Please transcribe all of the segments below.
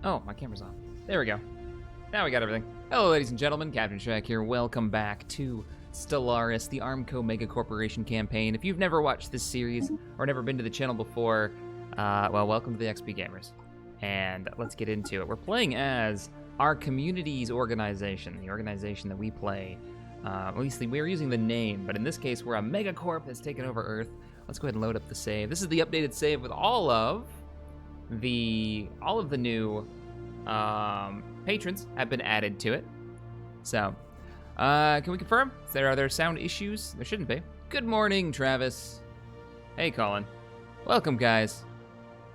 Oh, my camera's off. There we go. Now we got everything. Hello, ladies and gentlemen. Captain Shaq here. Welcome back to Stellaris, the Armco Mega Corporation campaign. If you've never watched this series or never been to the channel before, well, welcome to the XP Gamers. And let's get into it. We're playing as our community's organization, the organization that we play. At least we're using the name, but in this case, we're a megacorp that's taken over Earth. Let's go ahead and load up the save. This is the updated save with all of the new patrons have been added to it. So, can we confirm? Are there sound issues? There shouldn't be. Good morning, Travis. Hey, Colin. Welcome, guys.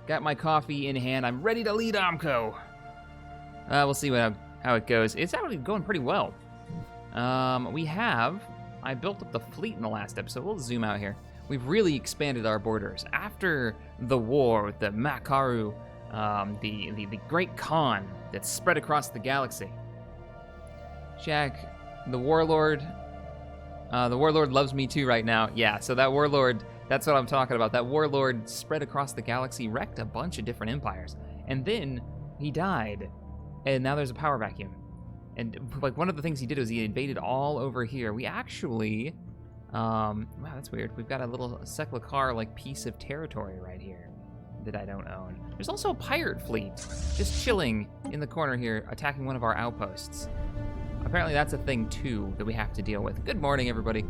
Got my coffee in hand. I'm ready to lead Armco. We'll see how it goes. It's actually going pretty well. I built up the fleet in the last episode. We'll zoom out here. We've really expanded our borders. After the war with the Makaru, the Great Khan that spread across the galaxy. Shaq, the Warlord loves me too right now. Yeah, so that Warlord, that's what I'm talking about. That Warlord spread across the galaxy, wrecked a bunch of different empires. And then he died, and now there's a power vacuum. And like one of the things he did was he invaded all over here. We actually, wow, that's weird. We've got a little Seklikar-like piece of territory right here that I don't own. There's also a pirate fleet just chilling in the corner here, attacking one of our outposts. Apparently that's a thing too that we have to deal with. Good morning, everybody.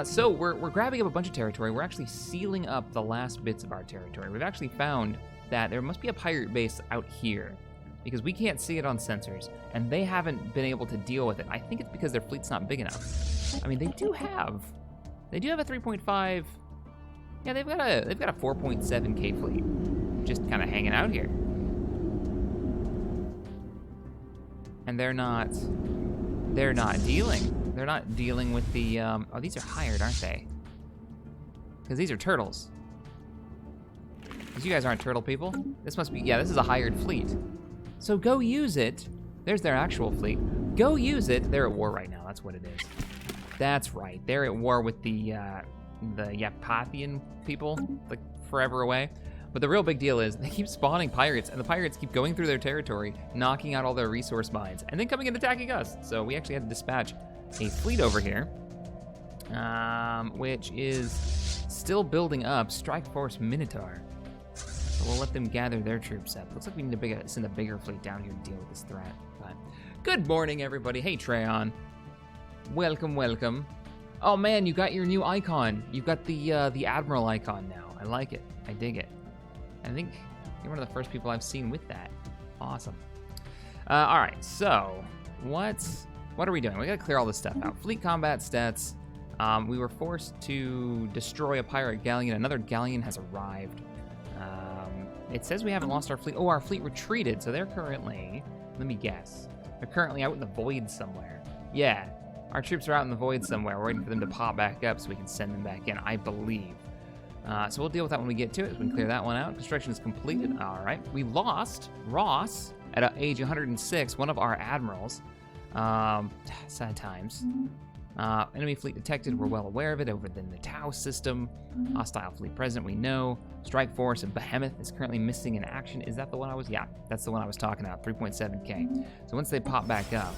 So we're grabbing up a bunch of territory. We're actually sealing up the last bits of our territory. We've actually found that there must be a pirate base out here because we can't see it on sensors, and they haven't been able to deal with it. I think it's because their fleet's not big enough. I mean, they do have a 3.5. Yeah, they've got a 4.7K fleet, just kind of hanging out here, and they're not dealing with the. Oh, these are hired, aren't they? Because these are turtles. Because you guys aren't turtle people. This must be. Yeah, this is a hired fleet. So go use it. There's their actual fleet. Go use it. They're at war right now. That's what it is. That's right. They're at war with the Yapathian people, like forever away. But the real big deal is they keep spawning pirates, and the pirates keep going through their territory, knocking out all their resource mines, and then coming and attacking us. So we actually had to dispatch a fleet over here, which is still building up. Strike Force Minotaur. So we'll let them gather their troops up. Looks like we need to send a bigger fleet down here to deal with this threat. But good morning, everybody. Hey, Treon. Welcome, welcome. Oh man, you got your new icon. You've got the Admiral icon now. I like it. I dig it. I think you're one of the first people I've seen with that. Awesome. All right, so what are we doing? We gotta clear all this stuff out. Fleet combat stats. We were forced to destroy a pirate galleon. Another galleon has arrived. It says we haven't lost our fleet. Oh, our fleet retreated. So they're currently, let me guess, they're currently out in the void somewhere. Yeah, our troops are out in the void somewhere. We're waiting for them to pop back up so we can send them back in, I believe. So we'll deal with that when we get to it. We can clear that one out. Construction is completed. All right. We lost Ross at age 106, one of our admirals. Sad times. Enemy fleet detected. We're well aware of it over in the Tau system. Hostile fleet present, we know. Strike Force of Behemoth is currently missing in action. Is that the one I was? Yeah, that's the one I was talking about. 3.7K. So once they pop back up,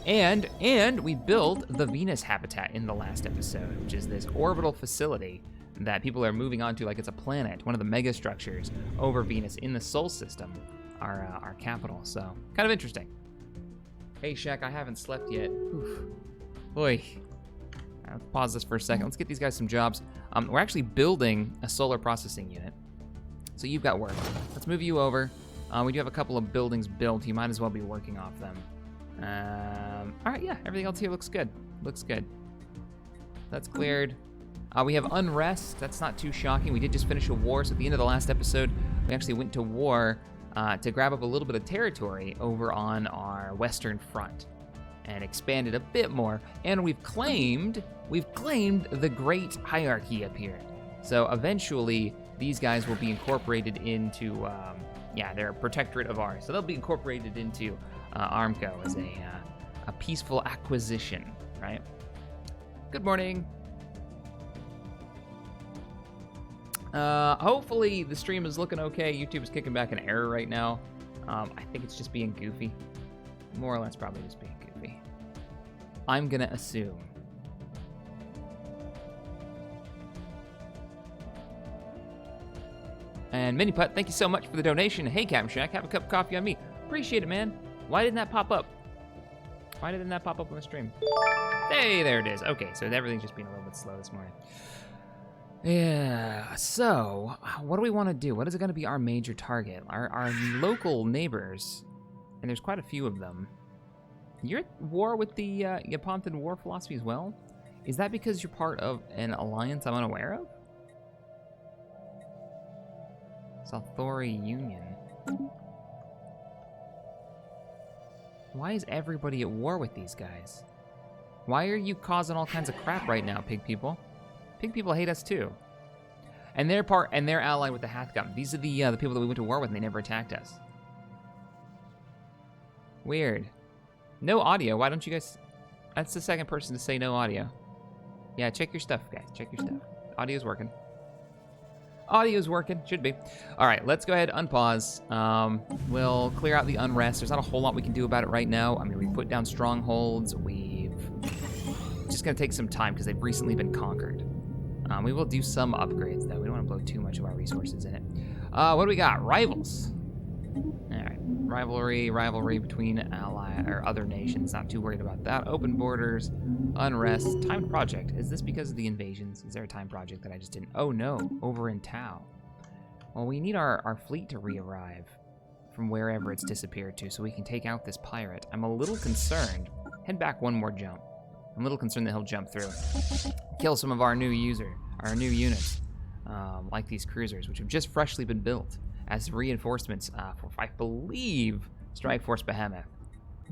and we built the Venus habitat in the last episode, which is this orbital facility that people are moving on to like it's a planet, one of the mega structures over Venus in the Sol system, our capital. So kind of interesting. Hey Shaq, I haven't slept yet. Oof. Boy. I'll pause this for a second. Let's get these guys some jobs. We're actually building a solar processing unit. So you've got work. Let's move you over. We do have a couple of buildings built. You might as well be working off them. All right, yeah, everything else here looks good. Looks good. That's cleared. We have unrest. That's not too shocking. We did just finish a war. So at the end of the last episode, we actually went to war to grab up a little bit of territory over on our western front and expanded a bit more. And we've claimed the Great Hierarchy up here. So eventually, these guys will be incorporated into, they're a protectorate of ours. So they'll be incorporated into Armco as a peaceful acquisition, right? Good morning. Hopefully the stream is looking okay. YouTube is kicking back an error right now. I think it's just being goofy. More or less probably just being goofy. I'm gonna assume. And Mini Putt, thank you so much for the donation. Hey, Captain Shack, have a cup of coffee on me. Appreciate it, man. Why didn't that pop up? Why didn't that pop up on the stream? Hey, there it is. Okay, so everything's just being a little bit slow this morning. Yeah, so what do we want to do? What is it going to be our major target? Our local neighbors, and there's quite a few of them. You're at war with the Yapontan war philosophy as well? Is that because you're part of an alliance I'm unaware of? Salthori Union. Why is everybody at war with these guys? Why are you causing all kinds of crap right now, pig people? Pig people hate us too. And they're allied with the Hathgum. These are the people that we went to war with and they never attacked us. Weird. No audio. Why don't you guys... That's the second person to say no audio. Yeah, check your stuff, guys. Check your stuff. Audio's working. Audio's working. Should be. All right, let's go ahead, unpause. We'll clear out the unrest. There's not a whole lot we can do about it right now. I mean, we've put down strongholds. We've... just going to take some time because they've recently been conquered. We will do some upgrades, though. We don't want to blow too much of our resources in it. What do we got? Rivals. All right. Rivalry between other nations. Not too worried about that. Open borders, unrest, timed project. Is this because of the invasions? Is there a timed project that I just didn't? Oh no, over in Tau. Well, we need our fleet to re-arrive from wherever it's disappeared to, so we can take out this pirate. I'm a little concerned. Head back one more jump. I'm a little concerned that he'll jump through, kill some of our new units, like these cruisers, which have just freshly been built as reinforcements for, I believe, Strike Force Behemoth.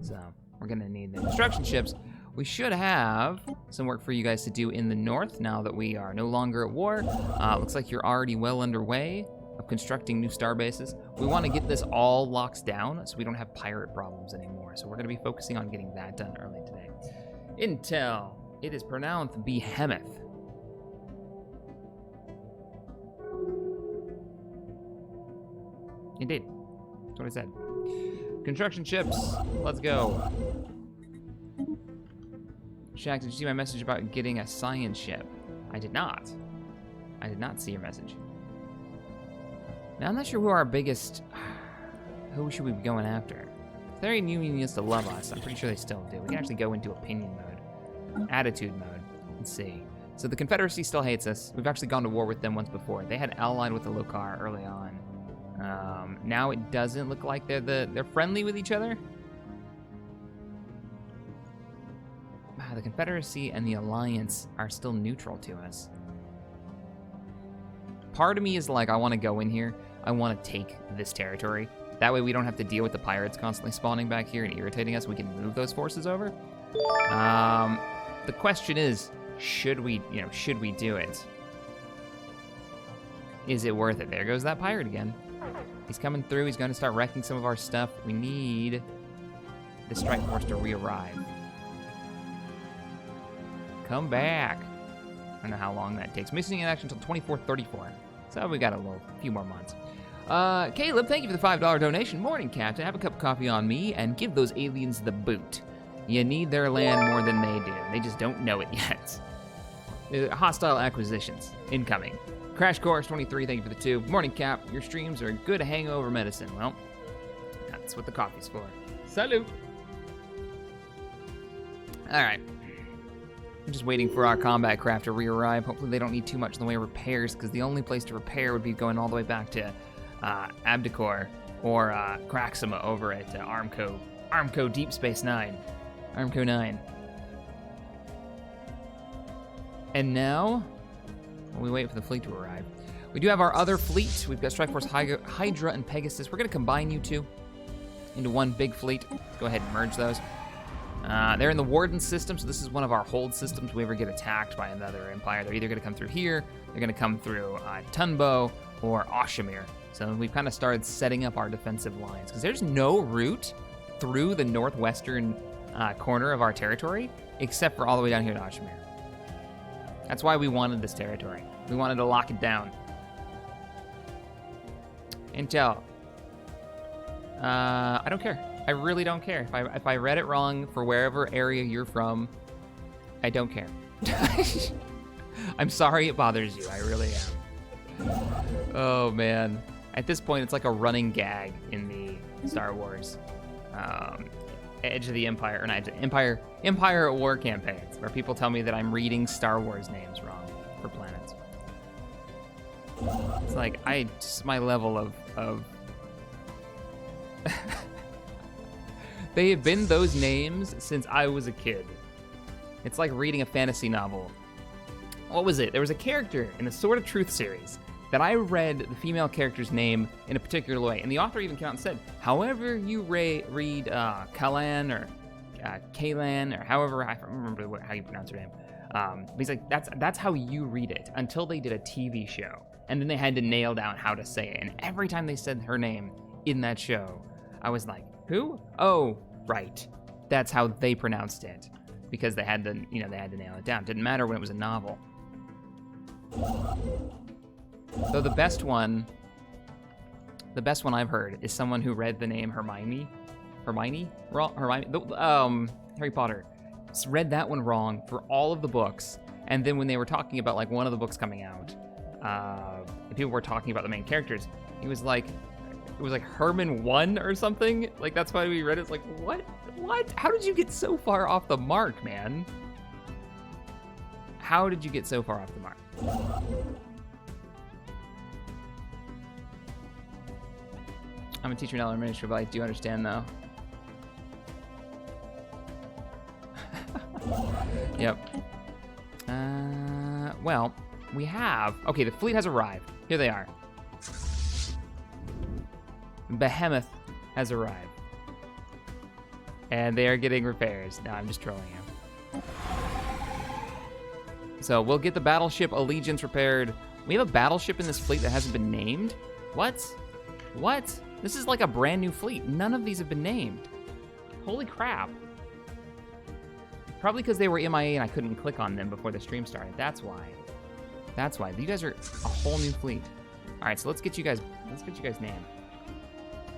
So we're gonna need the construction ships. We should have some work for you guys to do in the north now that we are no longer at war. Looks like you're already well underway of constructing new star bases. We want to get this all locked down so we don't have pirate problems anymore. So we're gonna be focusing on getting that done early today. Intel. It is pronounced Behemoth. Indeed. That's what I said. Construction ships. Let's go. Shaq, did you see my message about getting a science ship? I did not. I did not see your message. Now, I'm not sure who our biggest... Who should we be going after? Therian Union used to love us. I'm pretty sure they still do. We can actually go into opinion mode. Attitude mode. Let's see. So the Confederacy still hates us. We've actually gone to war with them once before. They had allied with the Lokar early on. Now it doesn't look like they're friendly with each other. Wow, the Confederacy and the Alliance are still neutral to us. Part of me is like, I want to go in here. I want to take this territory. That way we don't have to deal with the pirates constantly spawning back here and irritating us. We can move those forces over. The question is, should we do it? Is it worth it? There goes that pirate again. He's coming through. He's going to start wrecking some of our stuff. We need the strike force to re-arrive. Come back. I don't know how long that takes. Missing in action until 2434. So we got a few more months. Caleb, thank you for the $5 donation. Morning, Captain. Have a cup of coffee on me and give those aliens the boot. You need their land more than they do. They just don't know it yet. Hostile acquisitions incoming. Crash Course 23, thank you for the 2. Morning, Cap. Your streams are good hangover medicine. Well, that's what the coffee's for. Salute. All right. I'm just waiting for our combat craft to re-arrive. Hopefully they don't need too much in the way of repairs, because the only place to repair would be going all the way back to Abdicor or Craxima over at Armco Deep Space 9. Armco 9. And now, while we wait for the fleet to arrive, we do have our other fleet. We've got Strike Force Hydra and Pegasus. We're going to combine you two into one big fleet. Go ahead and merge those. They're in the Warden system, so this is one of our hold systems. If we ever get attacked by another empire, they're either going to come through here, they're going to come through Tunbo or Oshimir. So we've kind of started setting up our defensive lines, because there's no route through the northwestern corner of our territory, except for all the way down here to Oshimir. That's why we wanted this territory. We wanted to lock it down. Intel. I don't care. I really don't care. If I read it wrong for wherever area you're from, I don't care. I'm sorry it bothers you. I really am. Oh, man. At this point, it's like a running gag in the Star Wars Edge of the Empire, or not Empire at War campaigns, where people tell me that I'm reading Star Wars names wrong for planets. It's like, just my level of they have been those names since I was a kid. It's like reading a fantasy novel. What was it? There was a character in the Sword of Truth series that I read the female character's name in a particular way. And the author even came out and said, however you read Kalan or Kalan, or however, I don't remember how you pronounce her name. But he's like, that's how you read it, until they did a TV show. And then they had to nail down how to say it. And every time they said her name in that show, I was like, who? Oh, right. That's how they pronounced it. Because they had to, they had to nail it down. Didn't matter when it was a novel. So the best one I've heard is someone who read the name Hermione, Harry Potter, read that one wrong for all of the books, and then when they were talking about like one of the books coming out, people were talking about the main characters. It was like Herman 1 or something. Like that's why we read it. It's like what? How did you get so far off the mark, man? How did you get so far off the mark? I'm a teacher in elementary, but I do understand, though. Yep. Well, we have... Okay, the fleet has arrived. Here they are. Behemoth has arrived. And they are getting repairs. No, I'm just trolling you. So we'll get the battleship Allegiance repaired. We have a battleship in this fleet that hasn't been named? What? This is like a brand new fleet. None of these have been named. Holy crap. Probably because they were MIA and I couldn't click on them before the stream started. That's why. You guys are a whole new fleet. All right, so let's get you guys named.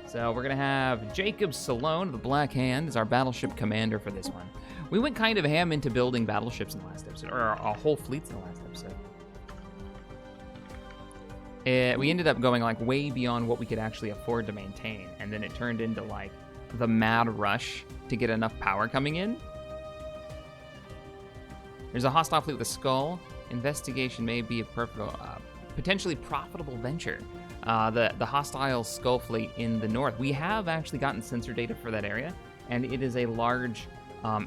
So we're gonna have Jacob Salone of the Black Hand as our battleship commander for this one. We went kind of ham into building battleships in the last episode, or a whole fleets in the last episode. We ended up going like way beyond what we could actually afford to maintain, and then it turned into like the mad rush to get enough power coming in. There's a hostile fleet with a skull. Investigation may be a potentially profitable venture. The hostile skull fleet in the north. We have actually gotten sensor data for that area, and it is a large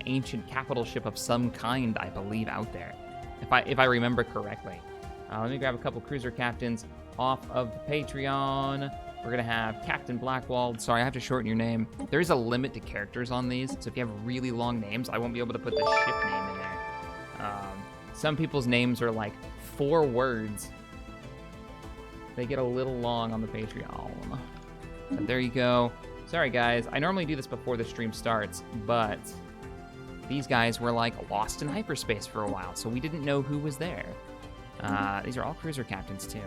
ancient capital ship of some kind, I believe, out there, if I remember correctly. Let me grab a couple cruiser captains off of the Patreon. We're gonna have Captain Blackwald. Sorry, I have to shorten your name. There is a limit to characters on these, so if you have really long names, I won't be able to put the ship name in there. Some people's names are like 4 words. They get a little long on the Patreon. But there you go. Sorry guys, I normally do this before the stream starts, but these guys were like lost in hyperspace for a while, so we didn't know who was there. These are all cruiser captains too.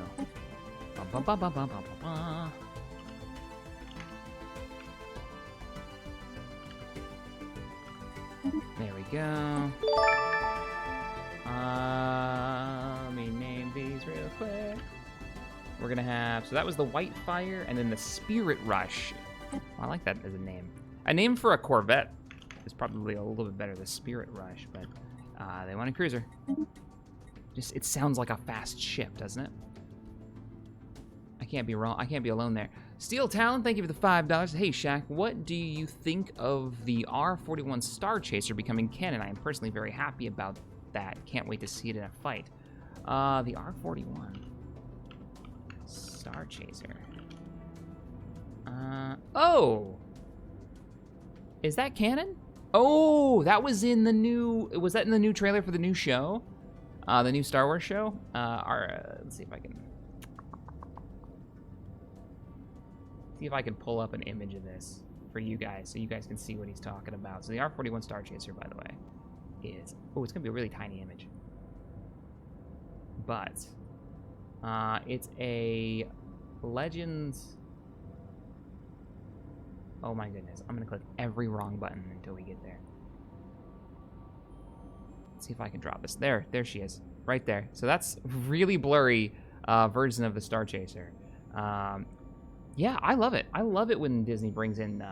There we go. Let me name these real quick. We're gonna have, so that was the White Fire, and then the Spirit Rush. Oh, I like that as a name. A name for a Corvette is probably a little bit better, the Spirit Rush, but they want a cruiser. Just, it sounds like a fast ship, doesn't it? I can't be wrong. I can't be alone there. Steel Talon, thank you for the $5. Hey, Shaq, what do you think of the R-41 Star Chaser becoming canon? I am personally very happy about that. Can't wait to see it in a fight. The R-41 Star Chaser. Oh! Is that canon? Oh, that was in the new... Was that in the new trailer for the new show? The new Star Wars show? Let's see if I can... See if I can pull up an image of this for you guys, so you guys can see what he's talking about. So the R-41 Star Chaser, by the way, is... Oh, it's going to be a really tiny image. But it's a Legends... Oh my goodness. I'm going to click every wrong button until we get there. Let's see if I can drop this. There she is. Right there. So that's really blurry version of the Star Chaser. Yeah, I love it. I love it when Disney brings in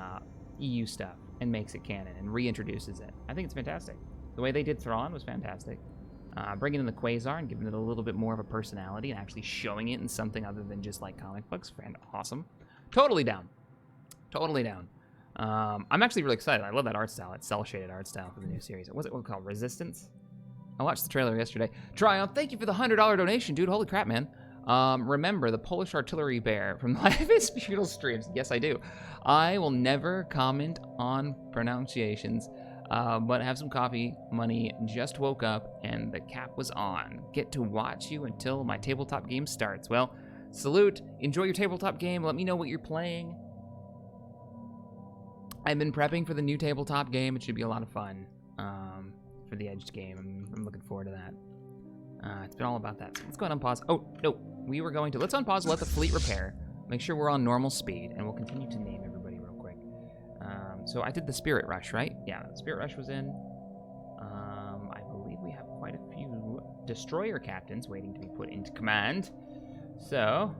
EU stuff and makes it canon and reintroduces it. I think it's fantastic. The way they did Thrawn was fantastic. Bringing in the Quasar and giving it a little bit more of a personality and actually showing it in something other than just like comic books. Awesome. Totally down. Totally down. I'm actually really excited. I love that art style. That cel-shaded art style for the new series. What's it called? Resistance? I watched the trailer yesterday. Tryon, thank you for the $100 donation, dude. Holy crap, man. Remember the Polish artillery bear from the Life is Beautiful streams. Yes, I do. I will never comment on pronunciations, but have some coffee money. Just woke up and the cap was on. Get to watch you until my tabletop game starts. Well, salute. Enjoy your tabletop game. Let me know what you're playing. I've been prepping for the new tabletop game. It should be a lot of fun for the Edged game. I'm looking forward to that. It's been all about that. So let's go ahead and unpause. Oh, no. We were going to... Let's unpause, let the fleet repair. Make sure we're on normal speed, and we'll continue to name everybody real quick. So I did the Spirit Rush, right? Yeah, the Spirit Rush was in. I believe we have quite a few destroyer captains waiting to be put into command. So...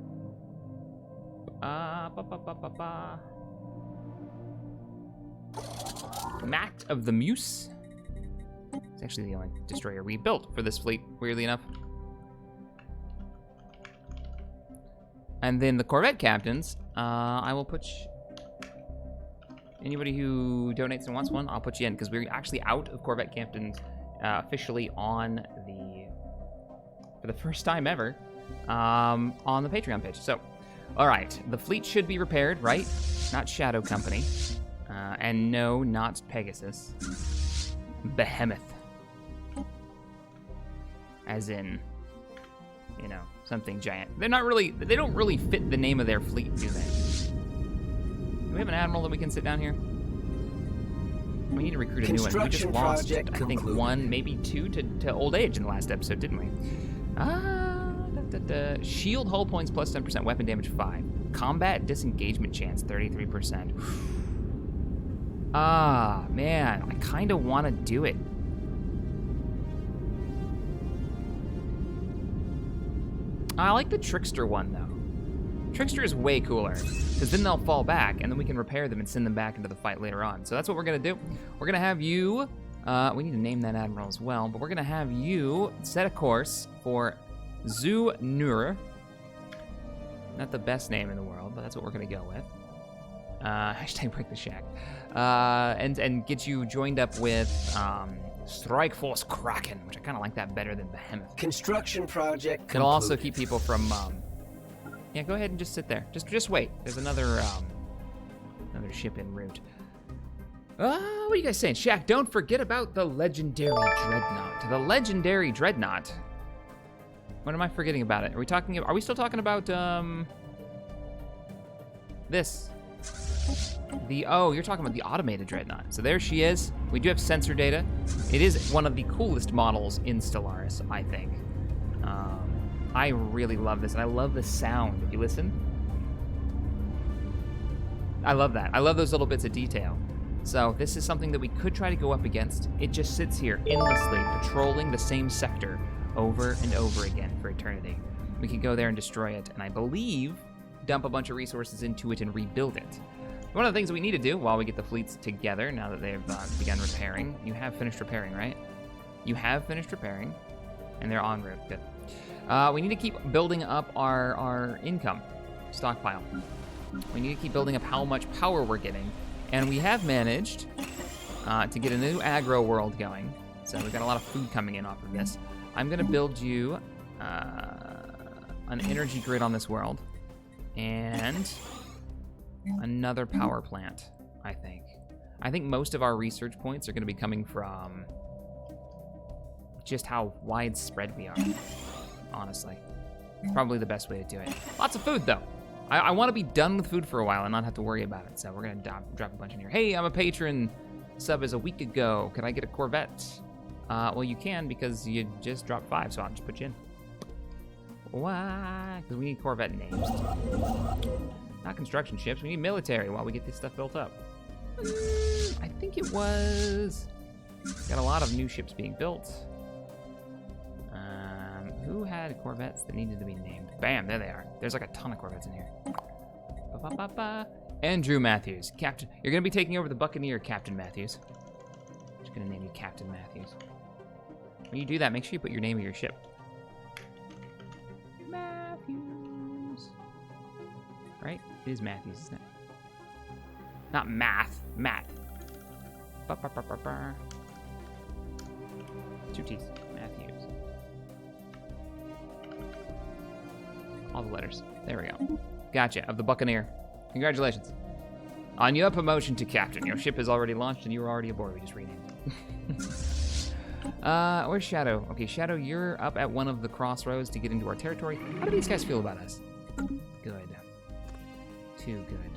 Matt of the Muse. It's actually the only destroyer we built for this fleet, weirdly enough. And then the Corvette captains, I will put... Anybody who donates and wants one, I'll put you in, because we're actually out of Corvette captains officially on the... for the first time ever, on the Patreon page. So, alright, the fleet should be repaired, right? Not Shadow Company. And no, not Pegasus. Behemoth. As in, you know, something giant. They're not really, they don't really fit the name of their fleet, do they? Do we have an admiral that we can sit down here? We need to recruit a new one. We just lost, I think, one, maybe two to old age in the last episode, didn't we? Shield hull points plus 10%, weapon damage 5. Combat disengagement chance 33%. Ah, man, I kind of want to do it. I like the Trickster one, though. Trickster is way cooler, because then they'll fall back, and then we can repair them and send them back into the fight later on. So that's what we're going to do. We're going to have you, we need to name that admiral as well, but we're going to have you set a course for Zu Nur. Not the best name in the world, but that's what we're going to go with. Hashtag break the shack. And get you joined up with Strike Force Kraken, which I kind of like that better than Behemoth. Construction project concluded. It'll also keep people from... yeah, go ahead and just sit there. Just wait. There's another ship en route. What are you guys saying? Shaq, don't forget about the legendary Dreadnought. The legendary Dreadnought. What am I forgetting about it? Are we still talking about this? You're talking about the automated Dreadnought. So there she is. We do have sensor data. It is one of the coolest models in Stellaris, I think. I really love this, and I love the sound. If you listen, I love that. I love those little bits of detail. So this is something that we could try to go up against. It just sits here endlessly, patrolling the same sector over and over again for eternity. We could go there and destroy it, and I believe dump a bunch of resources into it and rebuild it. One of the things that we need to do while we get the fleets together, now that they've begun repairing, you have finished repairing, right? You have finished repairing, and they're en route. Good. We need to keep building up our income stockpile. We need to keep building up how much power we're getting, and we have managed to get a new aggro world going. So we've got a lot of food coming in off of this. I'm going to build you an energy grid on this world, and another power plant, I think. I think most of our research points are going to be coming from just how widespread we are, honestly. It's probably the best way to do it. Lots of food, though. I want to be done with food for a while and not have to worry about it, so we're going to drop a bunch in here. Hey, I'm a patron. Sub is a week ago. Could I get a Corvette? Well, you can, because you just dropped 5, so I'll just put you in. Why? Because we need Corvette names. Not construction ships. We need military while we get this stuff built up. I think it was... Got a lot of new ships being built. Who had Corvettes that needed to be named? Bam, there they are. There's like a ton of Corvettes in here. Ba-ba-ba-ba. Andrew Matthews. Captain. You're going to be taking over the Buccaneer, Captain Matthews. I'm just going to name you Captain Matthews. When you do that, make sure you put your name of your ship. Matthews. Right? It is Matthews, isn't it? Not math. Matt. Ba-ba-ba-ba-ba. 2 T's. Matthews. All the letters. There we go. Gotcha. Of the Buccaneer. Congratulations. On your promotion to captain. Your ship has already launched and you were already aboard. We just renamed it. Where's Shadow? Okay, Shadow, you're up at one of the crossroads to get into our territory. How do these guys feel about us? Good. Too good.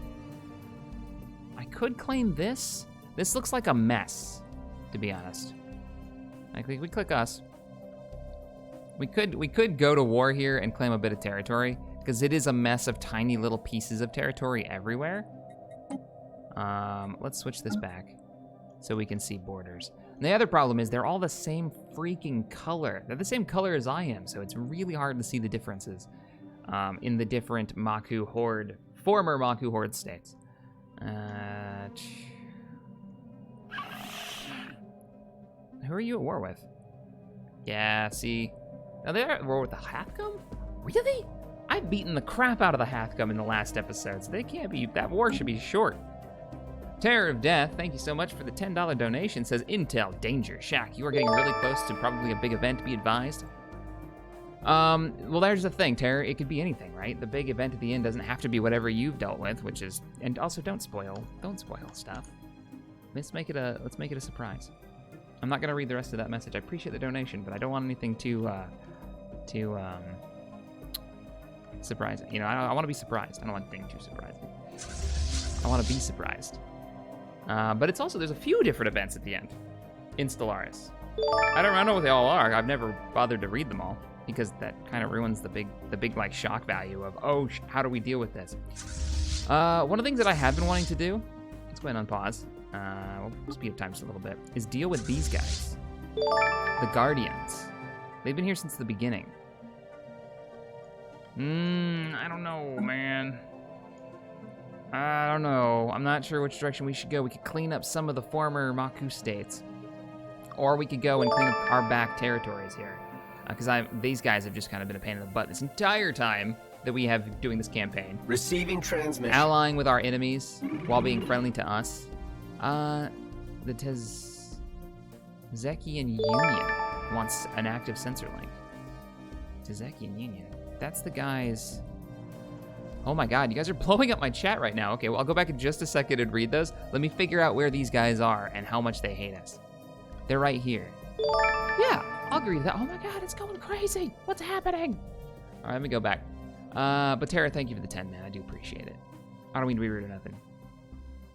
I could claim this. This looks like a mess, to be honest. Like, we click us. We could go to war here and claim a bit of territory, because it is a mess of tiny little pieces of territory everywhere. Let's switch this back so we can see borders. And the other problem is they're all the same freaking color. They're the same color as I am, so it's really hard to see the differences in the different Maku Horde, former Maku Horde states. Who are you at war with? Yeah, see. Now they're at war with the Hathcom? Really? I've beaten the crap out of the Hathcom in the last episodes. They can't be, that war should be short. Terror of Death, thank you so much for the $10 donation. Says, Intel, danger, Shaq, you are getting really close to probably a big event, be advised. Well, there's the thing, Terror, it could be anything, right? The big event at the end doesn't have to be whatever you've dealt with, which is, and also don't spoil stuff. Let's make it a surprise. I'm not gonna read the rest of that message. I appreciate the donation, but I don't want anything too surprising. You know, I want to be surprised. I don't want anything too surprising. I want to be surprised. But it's also, there's a few different events at the end in Stellaris. I don't know what they all are. I've never bothered to read them all because that kind of ruins the big like shock value of, oh, how do we deal with this? One of the things that I have been wanting to do, let's go ahead and unpause. We'll speed up time just a little bit, is deal with these guys. The Guardians. They've been here since the beginning. I don't know, man. I don't know. I'm not sure which direction we should go. We could clean up some of the former Maku states. Or we could go and clean up our back territories here. Because these guys have just kind of been a pain in the butt this entire time that we have doing this campaign. Receiving transmission. Allying with our enemies while being friendly to us. The Tezekian Union wants an active sensor link. Tezekian Union. That's the guys. Oh my god, you guys are blowing up my chat right now. Okay, well, I'll go back in just a second and read those. Let me figure out where these guys are and how much they hate us. They're right here. Yeah, I'll agree with that. Oh my god, it's going crazy. What's happening? All right, let me go back. But Tara, thank you for the 10, man. I do appreciate it. I don't mean to be rude or nothing.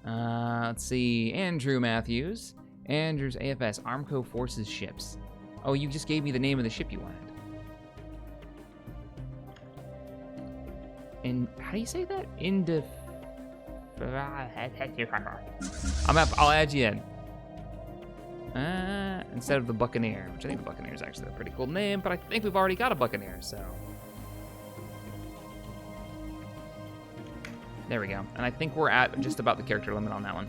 Let's see. Andrew Matthews. Andrew's AFS, Armco Forces ships. Oh, you just gave me the name of the ship you wanted. And how do you say that? I'll add you in. Instead of the Buccaneer, which I think the Buccaneer is actually a pretty cool name, but I think we've already got a Buccaneer, so. There we go. And I think we're at just about the character limit on that one.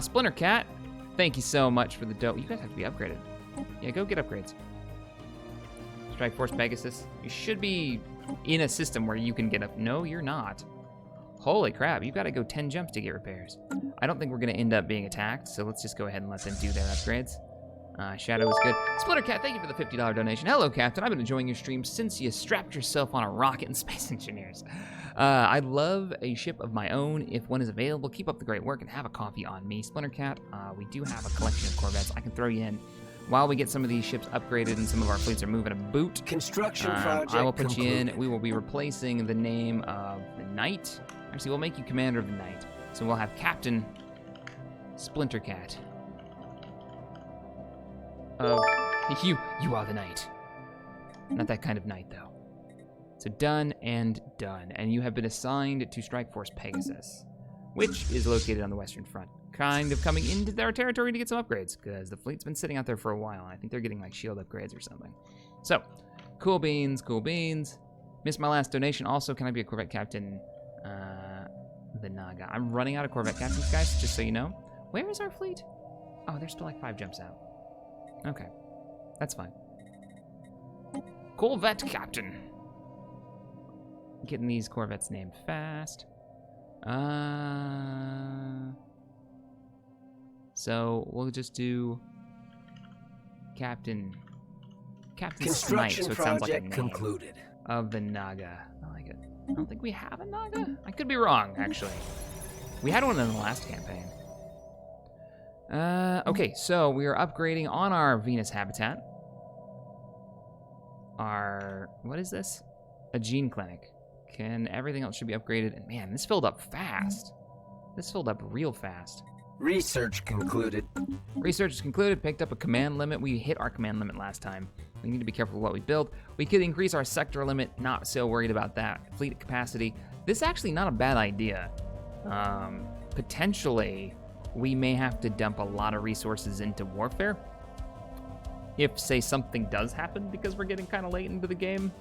Splinter Cat, thank you so much for the dough. You guys have to be upgraded. Yeah, go get upgrades. Strike Force Pegasus. You should be in a system where you can get up. No, you're not. Holy crap, you've got to go 10 jumps to get repairs. I don't think we're going to end up being attacked, so let's just go ahead and let them do their upgrades. Shadow is good. Splinter Cat, thank you for the $50 donation. Hello, Captain. I've been enjoying your stream since you strapped yourself on a rocket in Space Engineers. I'd love a ship of my own if one is available. Keep up the great work and have a coffee on me. Splinter Cat, we do have a collection of Corvettes I can throw you in while we get some of these ships upgraded and some of our fleets are moving a boot. Construction project I will put concluded. you in. We will be replacing the name of the Knight. Actually, we'll make you Commander of the Knight. So we'll have Captain Splinter Cat. You are the Knight. Not that kind of knight, though. So done and done. And you have been assigned to Strike Force Pegasus, which is located on the Western Front. Kind of coming into their territory to get some upgrades, because the fleet's been sitting out there for a while. And I think they're getting like shield upgrades or something. So, cool beans, cool beans. Missed my last donation. Also, can I be a Corvette Captain? The Naga. I'm running out of Corvette Captains, guys, just so you know. Where is our fleet? Oh, there's still like 5 jumps out. Okay, that's fine. Corvette Captain. Getting these Corvettes named fast. So we'll just do Captain Snipe, so it sounds like a name concluded. Of the Naga. I like it. I don't think we have a Naga. I could be wrong, actually. We had one in the last campaign. Okay, so we are upgrading on our Venus habitat. What is this? A gene clinic. Everything else should be upgraded. And man, this filled up fast. This filled up real fast. Research concluded. Research is concluded. Picked up a command limit. We hit our command limit last time. We need to be careful with what we build. We could increase our sector limit. Not so worried about that. Fleet capacity. This is actually not a bad idea. Potentially, we may have to dump a lot of resources into warfare. If, say, something does happen, because we're getting kind of late into the game,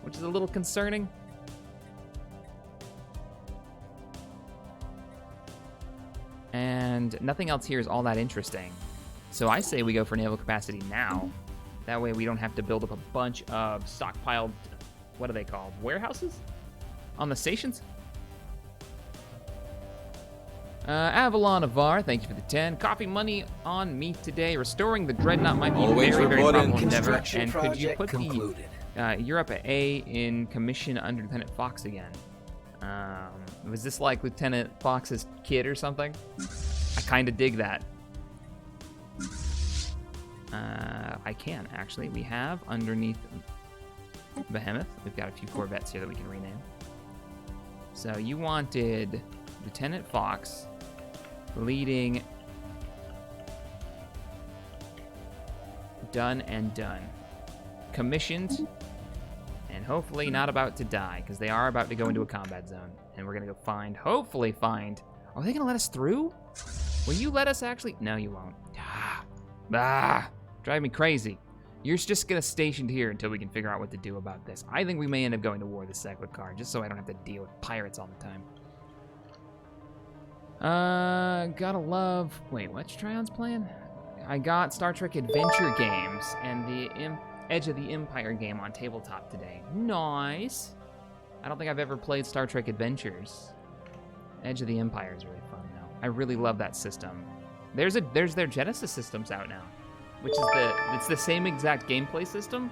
which is a little concerning. And nothing else here is all that interesting. So I say we go for naval capacity now. That way we don't have to build up a bunch of stockpiled, what are they called, warehouses? On the stations? Avalon Avar, thank you for the 10. Coffee money on me today. Restoring the Dreadnought might be a very, very probable endeavor. And could you put concluded. You're up at A in commission under Lieutenant Fox again. Was this like Lieutenant Fox's kid or something? I kind of dig that. I can, actually. We have underneath Behemoth, we've got a few Corvettes here that we can rename. So you wanted Lieutenant Fox leading Done and Done. Commissioned and hopefully not about to die, because they are about to go into a combat zone. And we're going to go hopefully find... Are they going to let us through? Will you let us actually... No, you won't. Drive me crazy. You're just going to stationed here until we can figure out what to do about this. I think we may end up going to war this Sequid card, just so I don't have to deal with pirates all the time. Gotta love... Wait, what's Trion's plan? I got Star Trek Adventure games and the Edge of the Empire game on tabletop today. Nice. I don't think I've ever played Star Trek Adventures. Edge of the Empire is really fun though. I really love that system. There's their Genesis systems out now, which is it's the same exact gameplay system.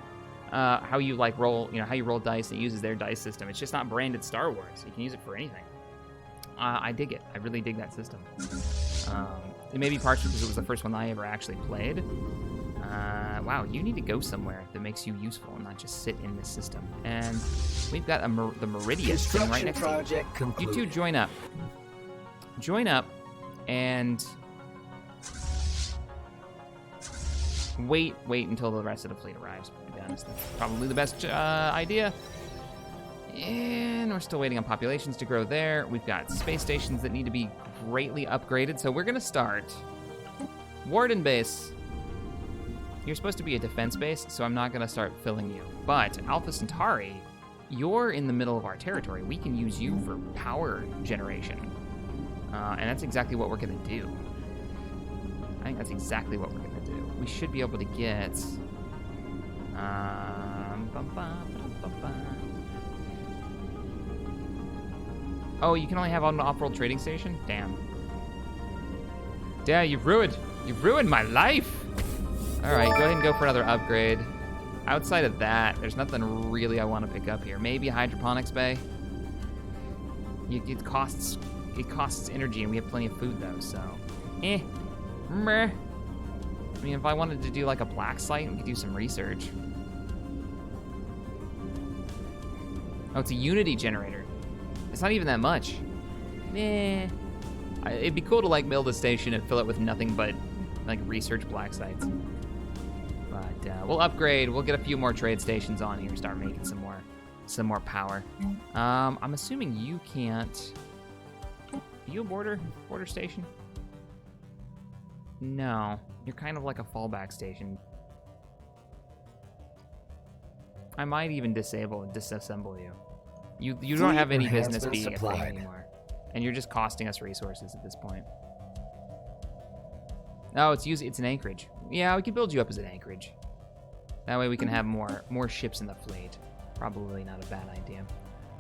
How you like roll, how you roll dice. It uses their dice system. It's just not branded Star Wars. You can use it for anything. I dig it. I really dig that system. It may be partially because it was the first one I ever actually played. Wow, you need to go somewhere that makes you useful and not just sit in this system. And we've got the Meridian sitting right next to you. You two join up. Join up and wait until the rest of the fleet arrives. To be honest, that's probably the best idea. And we're still waiting on populations to grow there. We've got space stations that need to be greatly upgraded. So we're going to start Warden Base. You're supposed to be a defense base, so I'm not going to start filling you. But Alpha Centauri, you're in the middle of our territory. We can use you for power generation. And that's exactly what we're going to do. I think that's exactly what we're going to do. We should be able to get... Oh, you can only have an off-world trading station? Damn. Yeah, you've ruined my life. All right, go ahead and go for another upgrade. Outside of that, there's nothing really I want to pick up here. Maybe a hydroponics bay. It costs energy, and we have plenty of food though. So, meh. I mean, if I wanted to do like a black site, we could do some research. Oh, it's a Unity generator. It's not even that much. It'd be cool to like build a station and fill it with nothing but like research black sites. But we'll upgrade. We'll get a few more trade stations on here and start making some more some more power. I'm assuming you can't. Are you a border station? No, you're kind of like a fallback station. I might even disable and disassemble you. You don't have any business being a thing anymore. And you're just costing us resources at this point. Oh, it's an anchorage. Yeah, we could build you up as an anchorage. That way we can have more ships in the fleet. Probably not a bad idea.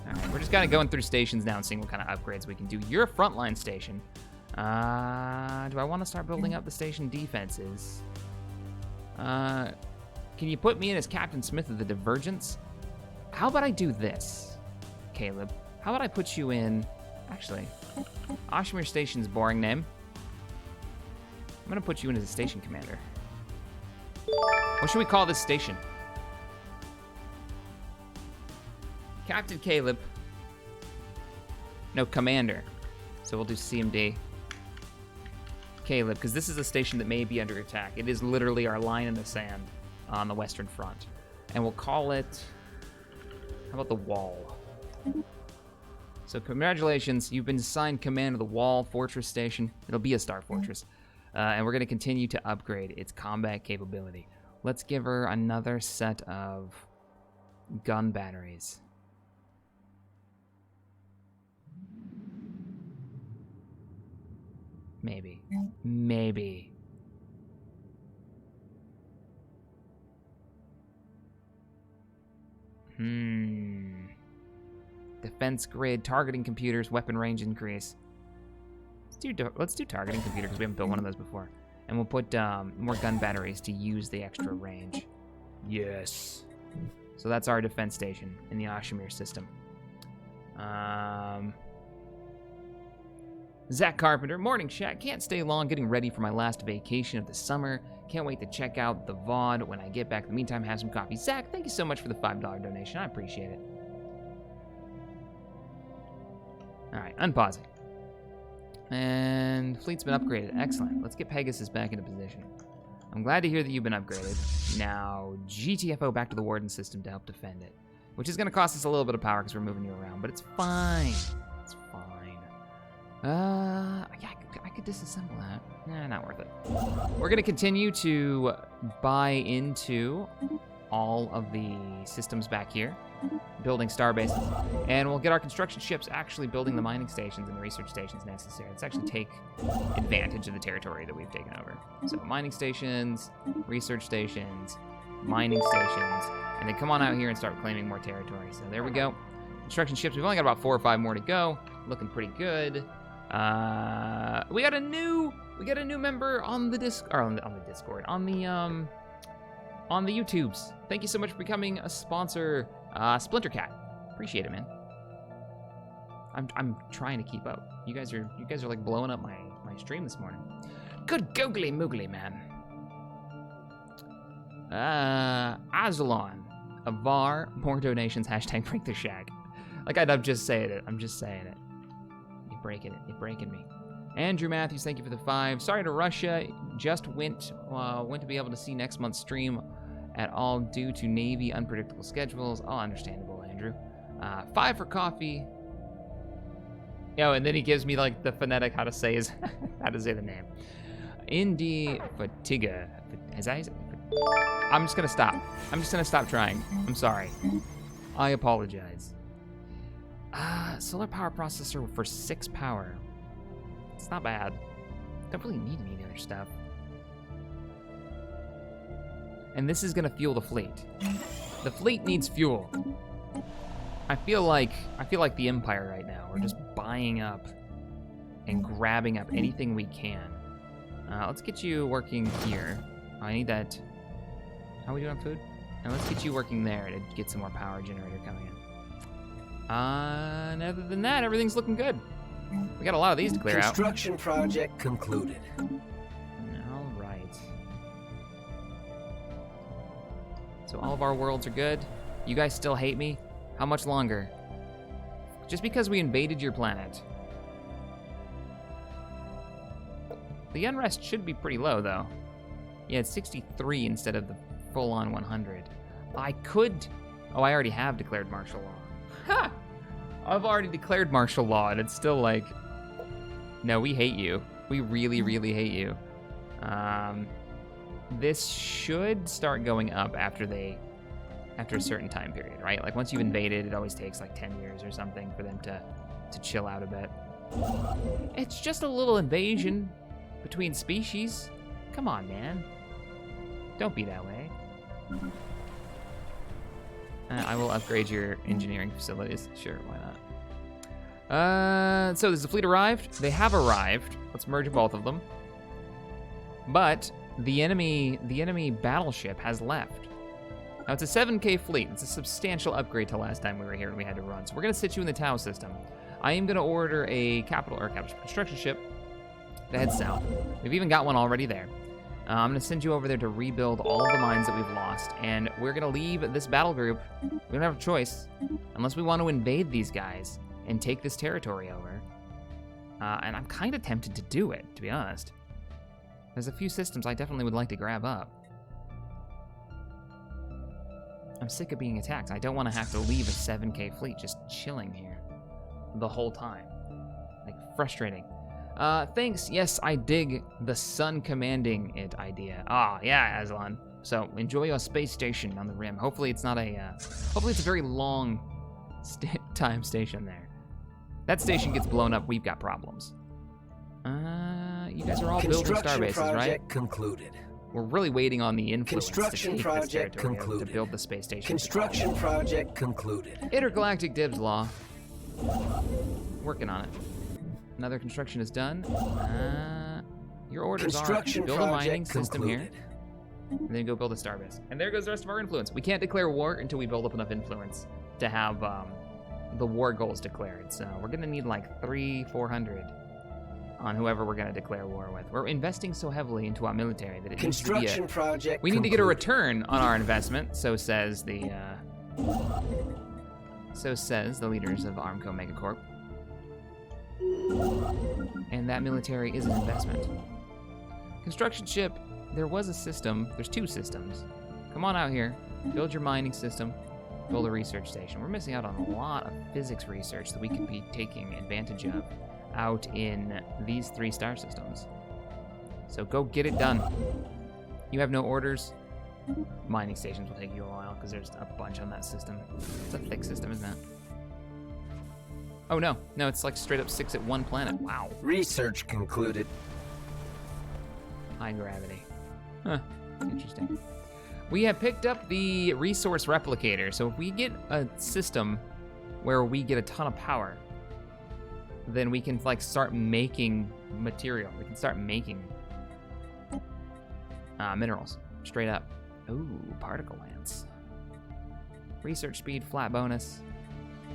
All right, we're just kind of going through stations now and seeing what kind of upgrades we can do. You're a frontline station. Do I want to start building up the station defenses? Can you put me in as Captain Smith of the Divergence? How about I do this, Caleb? How about I put you in... Actually, Oshmere Station's boring name. I'm going to put you in as a station commander. What should we call this station? Captain Caleb. No, Commander. So we'll do CMD. Caleb, because this is a station that may be under attack. It is literally our line in the sand on the Western Front. And we'll call it... How about the Wall? So congratulations, you've been assigned command of the Wall Fortress Station. It'll be a Star Fortress. And we're going to continue to upgrade its combat capability. Let's give her another set of gun batteries. Maybe. Maybe. Defense grid, targeting computers, weapon range increase. Let's do targeting computer because we haven't built one of those before. And we'll put more gun batteries to use the extra range. Yes. So that's our defense station in the Oshmere system. Zach Carpenter, morning chat. Can't stay long, getting ready for my last vacation of the summer. Can't wait to check out the VOD when I get back. In the meantime, have some coffee. Zach, thank you so much for the $5 donation. I appreciate it. All right, unpausing. And fleet's been upgraded. Excellent. Let's get Pegasus back into position. I'm glad to hear that you've been upgraded. Now, GTFO back to the Warden system to help defend it. Which is going to cost us a little bit of power because we're moving you around, but it's fine. It's fine. Yeah, I could disassemble that. Nah, not worth it. We're going to continue to buy into all of the systems back here, building star bases, and we'll get our construction ships actually building the mining stations and the research stations necessary. Let's actually take advantage of the territory that we've taken over. So mining stations, research stations, mining stations, and then come on out here and start claiming more territory. So there we go. Construction ships, we've only got about 4 or 5 more to go. Looking pretty good. We got a new member on the Discord, on the YouTubes. Thank you so much for becoming a sponsor, Splinter Cat. Appreciate it, man. I'm trying to keep up. You guys are like blowing up my stream this morning. Good googly moogly, man. Azalon, Avar, more donations. # break the shag. Like I'm just saying it. You're breaking me. Andrew Matthews, thank you for the 5. Sorry to Russia. Just went to be able to see next month's stream at all due to Navy unpredictable schedules. Oh, understandable, Andrew. 5 for coffee. Oh, and then he gives me like the phonetic how to say the name. Indy Fatiga. I'm just gonna stop. I'm just gonna stop trying. I'm sorry. I apologize. Solar power processor for 6 power. It's not bad. Don't really need any other stuff. And this is gonna fuel the fleet. The fleet needs fuel. I feel like the Empire right now. We're just buying up and grabbing up anything we can. Let's get you working here. I need that. How are we doing on food? And let's get you working there to get some more power generator coming in. And other than that, everything's looking good. We got a lot of these to clear out. Construction project concluded. All right. So all of our worlds are good. You guys still hate me? How much longer? Just because we invaded your planet. The unrest should be pretty low, though. Yeah, it's 63 instead of the full-on 100. I could Oh, I already have declared martial law. Ha! I've already declared martial law, and it's still like, no, we hate you. We really, really hate you. This should start going up after a certain time period, right? Like once you've invaded, it always takes like 10 years or something for them to chill out a bit. It's just a little invasion between species. Come on, man. Don't be that way. I will upgrade your engineering facilities. Sure, why not? So does the fleet arrived? They have arrived. Let's merge both of them. But the enemy battleship has left. Now it's a 7K fleet. It's a substantial upgrade to last time we were here and we had to run. So we're gonna sit you in the Tau system. I am gonna order a construction ship to head south. We've even got one already there. I'm gonna send you over there to rebuild all of the mines that we've lost, and we're gonna leave this battle group. We don't have a choice, unless we want to invade these guys and take this territory over. And I'm kind of tempted to do it, to be honest. There's a few systems I definitely would like to grab up. I'm sick of being attacked. I don't want to have to leave a 7K fleet just chilling here the whole time. Like, frustrating. Thanks. Yes, I dig the sun commanding it idea. Ah, yeah, Aslan. So enjoy your space station on the rim. Hopefully it's not a, hopefully it's a very long time station there. That station gets blown up, we've got problems. You guys are all building star bases, right? Concluded. We're really waiting on the influence Construction to take project this territory concluded. to build the space station. Construction project concluded. Intergalactic Dibs Law. Working on it. Another construction is done. Your orders are build a mining system here, and then go build a starbase. And there goes the rest of our influence. We can't declare war until we build up enough influence to have the war goals declared. So we're gonna need like 300-400 on whoever we're gonna declare war with. We're investing so heavily into our military that it needs to be we need to get a return on our investment. So says the leaders of Armco Megacorp. And that military is an investment. Construction ship, there was a system, there's two systems. Come on out here, build your mining system, build a research station. We're missing out on a lot of physics research that we could be taking advantage of out in these 3 star systems. So go get it done. You have no orders. Mining stations will take you a while because there's a bunch on that system. It's a thick system, isn't it? Oh no, it's like straight up 6 at one planet. Wow. Research concluded. High gravity. Huh, interesting. We have picked up the resource replicator. So if we get a system where we get a ton of power, then we can like start making material. We can start making minerals, straight up. Ooh, particle lance. Research speed, flat bonus.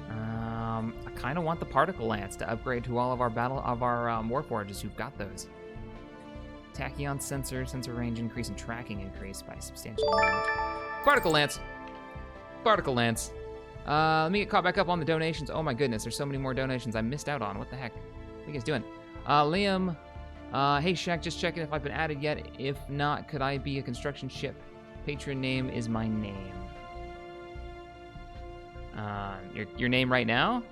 I kind of want the particle lance to upgrade to all of our warforges who've got those. Tachyon sensor range increase, and tracking increase by a substantial amount. Particle lance. Let me get caught back up on the donations. Oh my goodness, there's so many more donations I missed out on. What the heck? What are you guys doing? Liam, hey Shaq, just checking if I've been added yet. If not, could I be a construction ship? Patron name is my name. Your name right now?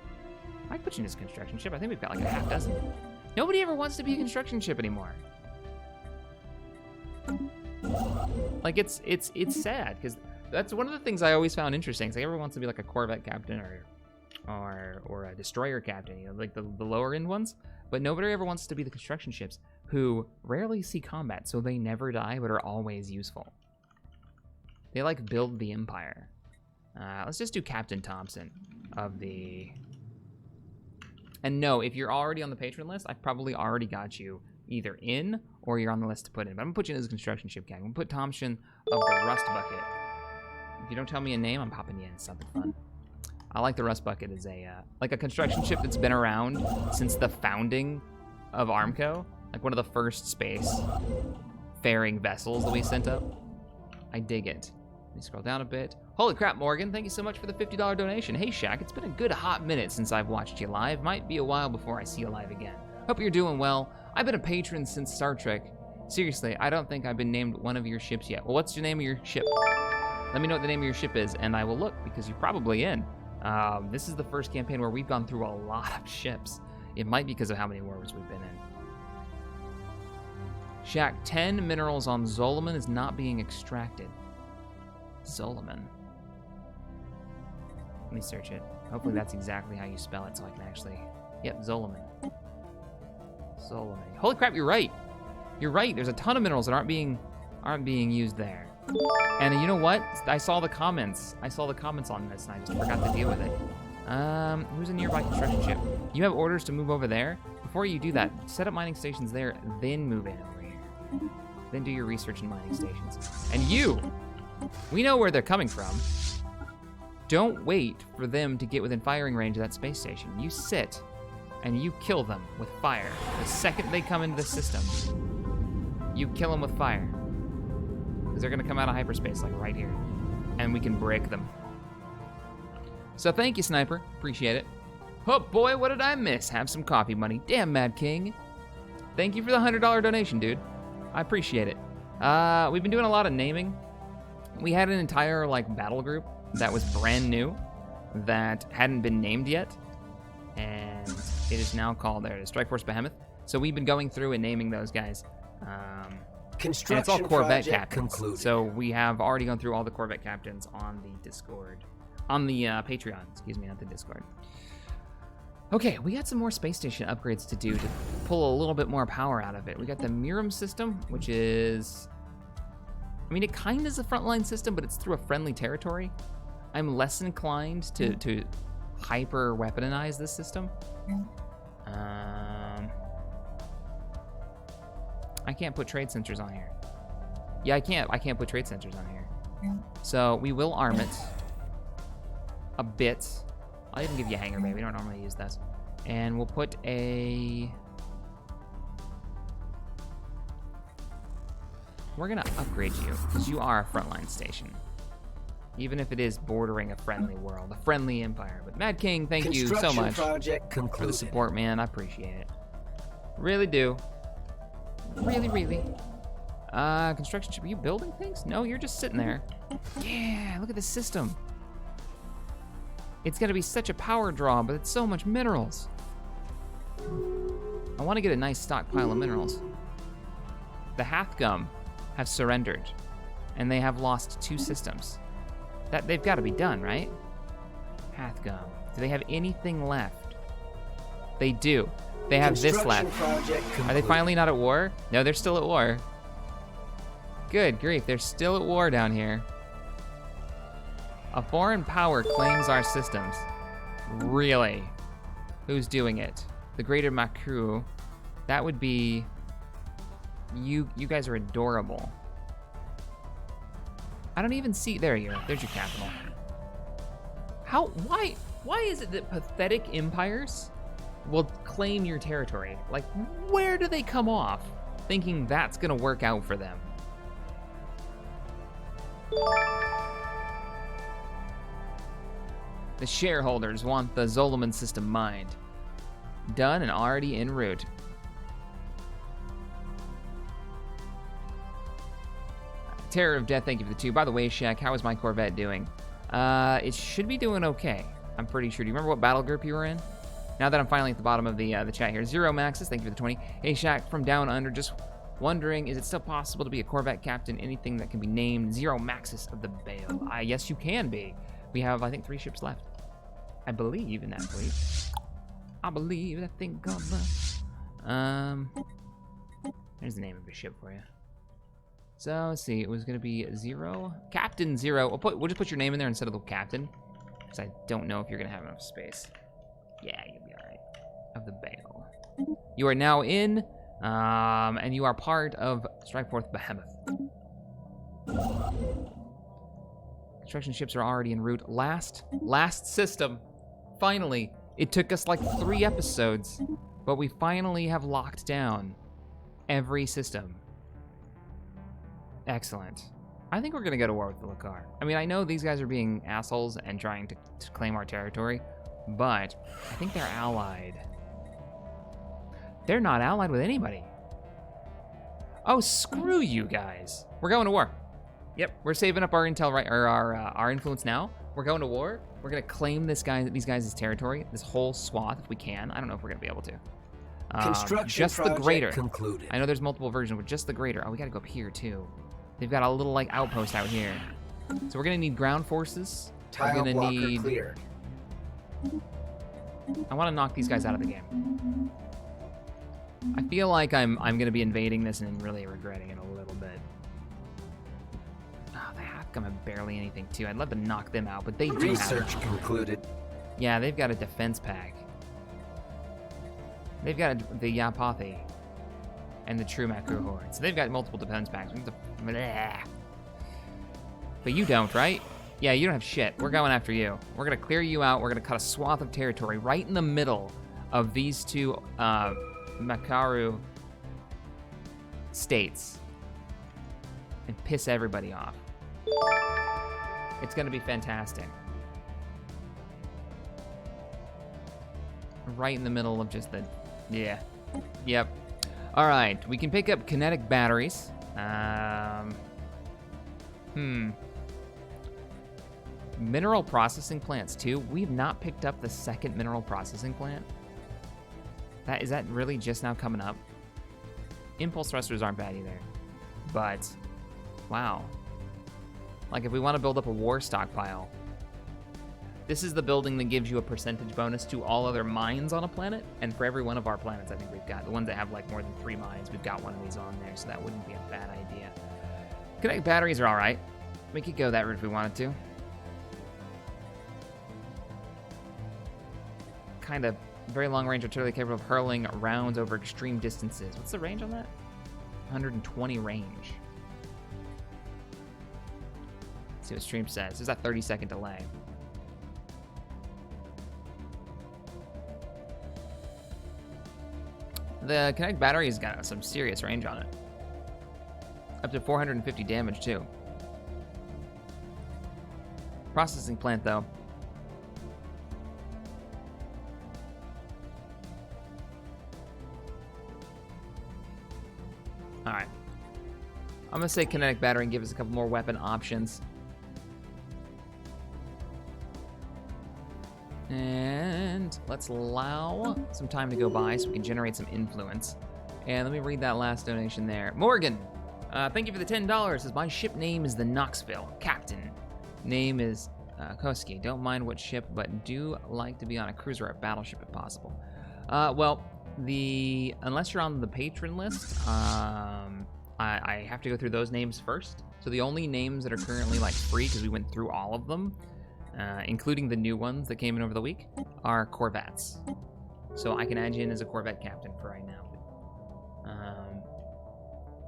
I could put you in this construction ship. I think we've got like a half dozen. Nobody ever wants to be a construction ship anymore. Like it's sad because that's one of the things I always found interesting. It's like everyone wants to be like a Corvette captain or a destroyer captain, you know, like the lower end ones. But nobody ever wants to be the construction ships who rarely see combat, so they never die but are always useful. They like build the empire. Let's just do Captain Thompson of the... And no, if you're already on the patron list, I've probably already got you either in or you're on the list to put in. But I'm gonna put you in as a construction ship gang. I'm gonna put Thompson of the Rust Bucket. If you don't tell me a name, I'm popping you in. Something fun. I like the Rust Bucket as a like a construction ship that's been around since the founding of Armco. Like one of the first space faring vessels that we sent up. I dig it. Let me scroll down a bit. Holy crap, Morgan, thank you so much for the $50 donation. Hey, Shaq, it's been a good hot minute since I've watched you live. Might be a while before I see you live again. Hope you're doing well. I've been a patron since Star Trek. Seriously, I don't think I've been named one of your ships yet. Well, what's the name of your ship? Let me know what the name of your ship is, and I will look, because you're probably in. This is the first campaign where we've gone through a lot of ships. It might be because of how many wars we've been in. Shack, 10 minerals on Zolaman is not being extracted. Zolaman. Let me search it. Hopefully that's exactly how you spell it so I can actually... Yep, Zolaman. Zolaman. Holy crap, you're right. You're right. There's a ton of minerals that aren't being used there. And you know what? I saw the comments. I saw the comments on this and I just forgot to deal with it. Who's a nearby construction ship? You have orders to move over there? Before you do that, set up mining stations there, then move in over here. Then do your research in mining stations. And you! We know where they're coming from. Don't wait for them to get within firing range of that space station. You sit and you kill them with fire. The second they come into the system, you kill them with fire. Because they're gonna come out of hyperspace, like right here. And we can break them. So thank you, Sniper. Appreciate it. Oh boy, what did I miss? Have some coffee money. Damn, Mad King. Thank you for the $100 donation, dude. I appreciate it. We've been doing a lot of naming. We had an entire battle group that was brand new that hadn't been named yet. And it is now called, there it is, Strike Force Behemoth. So we've been going through and naming those guys. And it's all Corvette captains. Concluded. So we have already gone through all the Corvette captains on the Discord. On the Patreon, excuse me, not the Discord. Okay, we got some more space station upgrades to do to pull a little bit more power out of it. We got the Miram system, which is... I mean, it kind of is a frontline system, but it's through a friendly territory. I'm less inclined to hyper weaponize this system. I can't put trade sensors on here. Yeah, I can't put trade sensors on here. So we will arm it a bit. I'll even give you a hangar bay. We don't normally use this. And we'll put a... We're gonna upgrade you, because you are a frontline station. Even if it is bordering a friendly world, a friendly empire. But Mad King, thank you so much for the support, man. I appreciate it. Really do. Really, really. Construction ship, are you building things? No, you're just sitting there. Yeah, look at this system. It's gonna be such a power draw, but it's so much minerals. I wanna get a nice stockpile of minerals. The Hathgum have surrendered, and they have lost 2 systems. That they've gotta be done, right? Hathgum, do they have anything left? They do. They have this left. Are they finally not at war? No, they're still at war. Good grief, they're still at war down here. A foreign power claims our systems. Really? Who's doing it? The Greater Makru. That would be... You guys are adorable. I don't even see... There you go. There's your capital. Why is it that pathetic empires will claim your territory? Like, where do they come off thinking that's gonna work out for them? The shareholders want the Zolaman system mined. Done and already en route. Terror of Death, thank you for the 2. By the way, Shaq, how is my Corvette doing? It should be doing okay. I'm pretty sure. Do you remember what battle group you were in? Now that I'm finally at the bottom of the chat here. Zero Maxis, thank you for the 20. Hey, Shaq from Down Under, just wondering, is it still possible to be a Corvette captain? Anything that can be named Zero Maxis of the Bale? Yes, you can be. We have, I think, 3 ships left. I believe in that fleet. I believe that thing gonna... There's the name of the ship for you. So, let's see, it was gonna be Zero. Captain Zero. We'll just put your name in there instead of the captain, because I don't know if you're gonna have enough space. Yeah, you'll be all right. Of the Bale. You are now in, and you are part of Strike Force Behemoth. Construction ships are already en route. Last system. Finally. It took us like 3 episodes, but we finally have locked down every system. Excellent. I think we're gonna go to war with the Lakar. I mean, I know these guys are being assholes and trying to claim our territory, but I think they're allied. They're not allied with anybody. Oh, screw you guys. We're going to war. Yep, we're saving up our intel, right, or our influence now. We're going to war. We're gonna claim these guys' territory, this whole swath if we can. I don't know if we're gonna be able to. Construction just the project greater. concluded. I know there's multiple versions, but just the greater. Oh, we gotta go up here too. They've got a little like outpost out here. So we're gonna need ground forces. Tile we're gonna blocker need. cleared. I want to knock these guys out of the game. I feel like I'm gonna be invading this and really regretting it a little bit. Oh, they have come at barely anything too. I'd love to knock them out, but they do have. Research concluded. Yeah, they've got a defense pack. They've got the Yapathi and the True Makru Horde. So they've got multiple defense packs. But you don't, right? Yeah, you don't have shit. We're going after you. We're gonna clear you out. We're gonna cut a swath of territory right in the middle of these two Makaru states and piss everybody off. It's gonna be fantastic. Right in the middle of just the, yeah, yep. All right, we can pick up kinetic batteries. Mineral processing plants too. We've not picked up the second mineral processing plant. Is that really just now coming up? Impulse thrusters aren't bad either, but wow. Like if we want to build up a war stockpile, this is the building that gives you a percentage bonus to all other mines on a planet. And for every one of our planets, I think we've got the ones that have like more than 3 mines. We've got one of these on there, so that wouldn't be a bad idea. Kinetic batteries are all right. We could go that route if we wanted to. Kind of very long range artillery capable of hurling rounds over extreme distances. What's the range on that? 120 range. Let's see what stream says. There's that 30-second delay. The kinetic battery has got some serious range on it. Up to 450 damage too. Processing plant though. All right. I'm gonna say kinetic battery and give us a couple more weapon options. And let's allow some time to go by so we can generate some influence. And let me read that last donation there. Morgan, thank you for the $10. Says, my ship name is the Knoxville. Captain. Name is Koski. Don't mind what ship, but do like to be on a cruiser or a battleship if possible. Well, unless you're on the patron list, I have to go through those names first. So the only names that are currently like free, because we went through all of them, including the new ones that came in over the week, are Corvettes. So I can add you in as a Corvette captain for right now.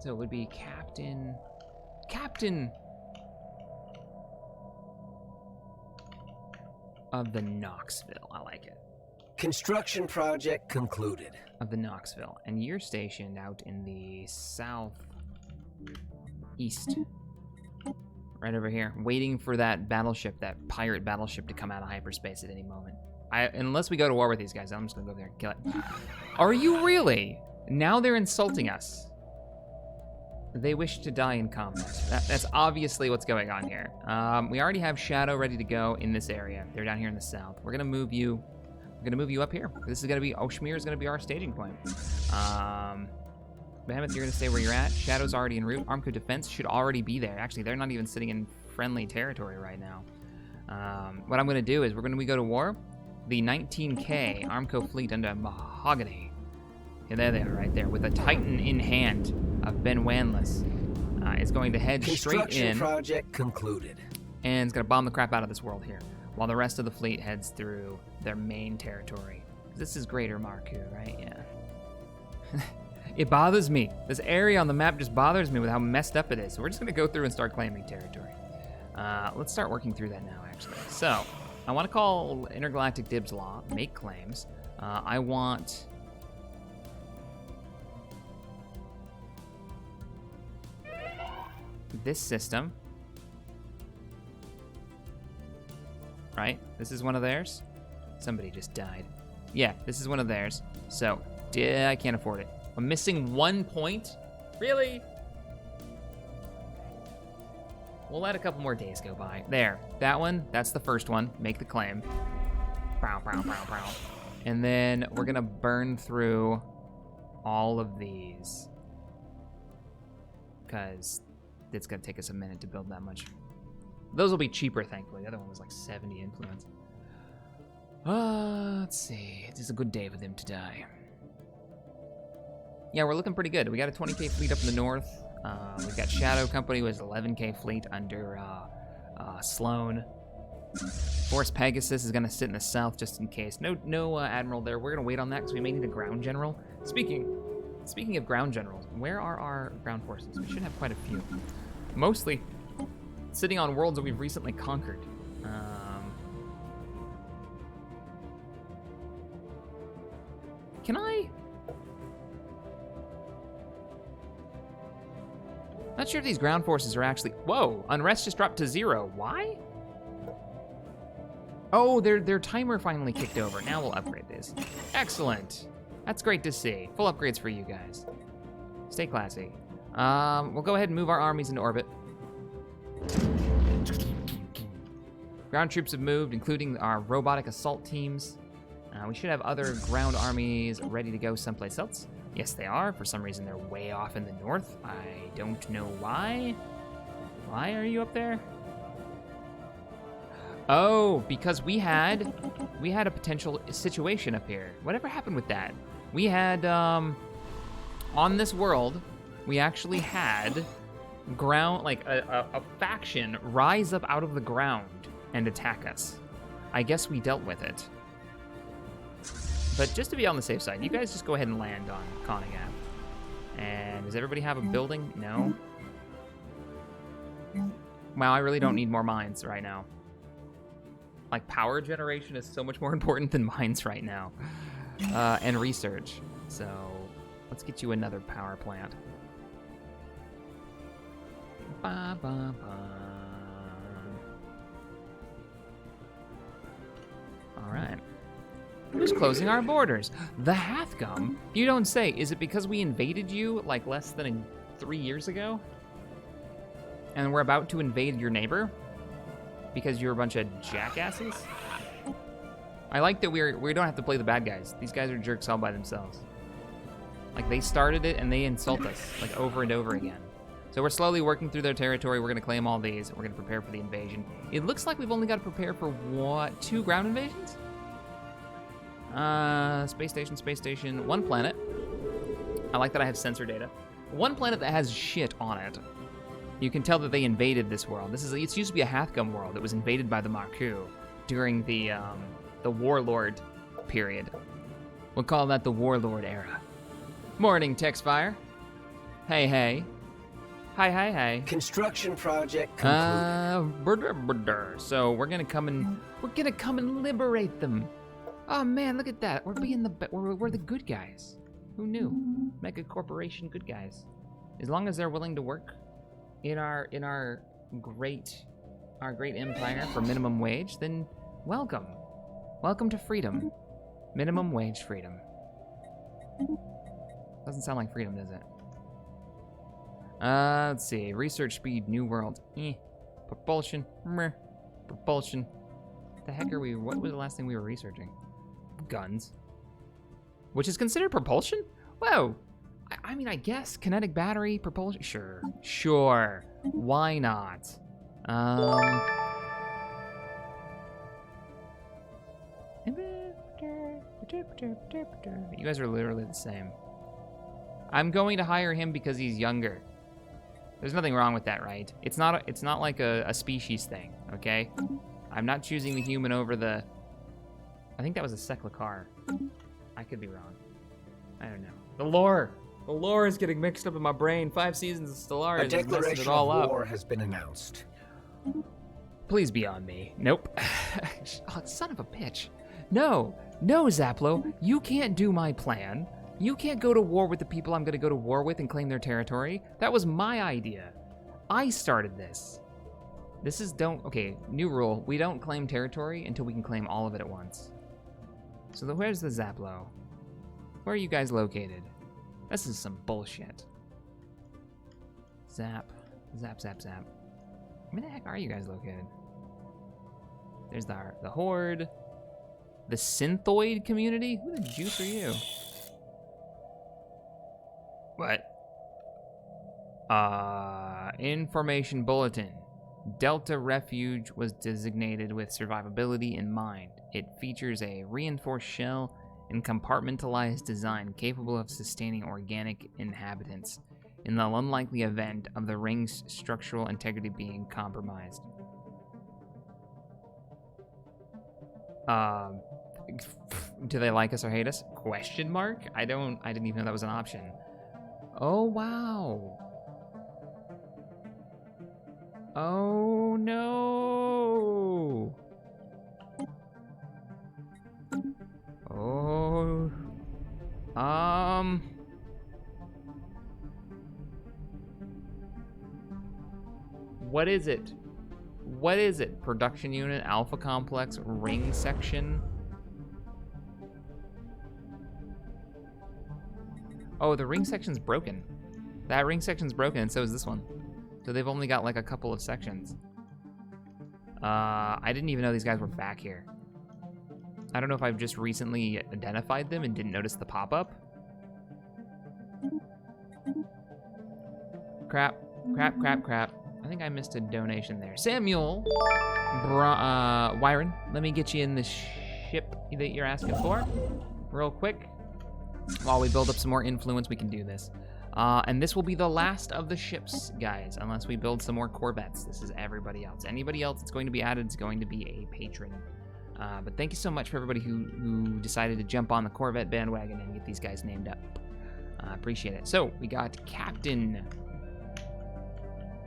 So it would be Captain of the Knoxville. I like it. Construction project concluded. Of the Knoxville. And you're stationed out in the southeast. Right over here, waiting for that battleship, that pirate battleship to come out of hyperspace at any moment. Unless we go to war with these guys, I'm just gonna go over there and kill it. Are you really? Now they're insulting us. They wish to die in combat. That's obviously what's going on here. We already have Shadow ready to go in this area. They're down here in the south. We're gonna move you. We're gonna move you up here. This is gonna be Oshmir is gonna be our staging point. Behemoth, you're gonna stay where you're at. Shadow's already en route. Armco Defense should already be there. Actually, they're not even sitting in friendly territory right now. What I'm gonna do is when we go to war, the 19K Armco fleet under Mahogany. Yeah, there they are right there with a Titan in hand of Ben Wanless. Is going to head straight in. Construction project concluded. And it's gonna bomb the crap out of this world here, while the rest of the fleet heads through their main territory. This is Greater Marku, right? Yeah. It bothers me. This area on the map just bothers me with how messed up it is. So we're just gonna go through and start claiming territory. Let's start working through that now, actually. So, I wanna call Intergalactic Dibs Law, make claims. I want... this system. Right? This is one of theirs. Somebody just died. Yeah, this is one of theirs. So, I can't afford it. I'm missing 1 point? Really? We'll let a couple more days go by. There, that one, that's the first one. Make the claim. Pow, pow, pow, pow. And then we're gonna burn through all of these, because it's gonna take us a minute to build that much. Those will be cheaper, thankfully. The other one was like 70 influence. Let's see. It's a good day for them to die. Yeah, we're looking pretty good. We got a 20k fleet up in the north. We've got Shadow Company with 11k fleet under Sloan. Force Pegasus is gonna sit in the south just in case. No admiral there. We're gonna wait on that because we may need a ground general. Speaking of ground generals, where are our ground forces? We should have quite a few. Mostly sitting on worlds that we've recently conquered. Can I? Not sure if these ground forces are actually. Whoa! Unrest just dropped to 0. Why? Oh, their timer finally kicked over. Now we'll upgrade this. Excellent. That's great to see. Full upgrades for you guys. Stay classy. We'll go ahead and move our armies into orbit. Ground troops have moved, including our robotic assault teams. We should have other ground armies ready to go someplace else. Yes, they are. For some reason, they're way off in the north. I don't know why. Why are you up there? Oh, because we had a potential situation up here. Whatever happened with that? We had, on this world, we actually had ground, like a faction rise up out of the ground and attack us. I guess we dealt with it. But just to be on the safe side, you guys just go ahead and land on Conagap. And does everybody have a building? No? Wow, I really don't need more mines right now. Like, power generation is so much more important than mines right now. And research. So, let's get you another power plant. Ba, ba, ba. All right. Who's closing our borders? The Hathgum? You don't say. Is it because we invaded you like less than 3 years ago? And we're about to invade your neighbor? Because you're a bunch of jackasses? I like that we don't have to play the bad guys. These guys are jerks all by themselves. Like, they started it and they insult us like over and over again. So we're slowly working through their territory. We're gonna claim all these. We're gonna prepare for the invasion. It looks like we've only got to prepare for what, 2 ground invasions? Space station, 1 planet. I like that I have sensor data. 1 planet that has shit on it. You can tell that they invaded this world. It used to be a Hathgum world that was invaded by the Marku during the Warlord period. We'll call that the Warlord era. Morning, Texfire. Hey, hey. Hi, hi, hi. Construction project concluded. So we're gonna come and liberate them. Oh man, look at that. We're the good guys. Who knew? Mega corporation good guys. As long as they're willing to work in our great empire for minimum wage, then welcome. Welcome to freedom. Minimum wage freedom. Doesn't sound like freedom, does it? Let's see. Research speed, new world. Propulsion. Meh. Propulsion. The heck are we? What was the last thing we were researching? Guns. Which is considered propulsion? Whoa. I mean, I guess kinetic battery, propulsion. Sure. Why not? You guys are literally the same. I'm going to hire him because he's younger. There's nothing wrong with that, right? It's not like a species thing, okay? I'm not choosing the human over the... I think that was a Seclakar. I could be wrong. I don't know. The lore is getting mixed up in my brain. 5 seasons of Stellaris is messing it all up. A declaration of war has been announced. Please be on me. Nope. Oh, son of a bitch. No, Zaplo, you can't do my plan. You can't go to war with the people I'm gonna go to war with and claim their territory. That was my idea. I started this. Okay, new rule. We don't claim territory until we can claim all of it at once. So where's the Zaplo? Where are you guys located? This is some bullshit. Zap. Where the heck are you guys located? There's the Horde. The Synthoid community? Who the juice are you? What? Information bulletin. Delta Refuge was designated with survivability in mind. It features a reinforced shell and compartmentalized design capable of sustaining organic inhabitants in the unlikely event of the ring's structural integrity being compromised. Do they like us or hate us? Question mark? I didn't even know that was an option. Oh, wow. Oh, no. Oh. What is it? What is it? Production unit, Alpha Complex, ring section. Oh, the ring section's broken. That ring section's broken, and so is this one. So they've only got like a couple of sections. I didn't even know these guys were back here. I don't know if I've just recently identified them and didn't notice the pop-up. Crap. I think I missed a donation there. Samuel Wyron, let me get you in the ship that you're asking for real quick. While we build up some more influence, we can do this. And this will be the last of the ships, guys, unless we build some more Corvettes. This is everybody else. Anybody else that's going to be added is going to be a patron. But thank you so much for everybody who decided to jump on the Corvette bandwagon and get these guys named up. Appreciate it. So, we got Captain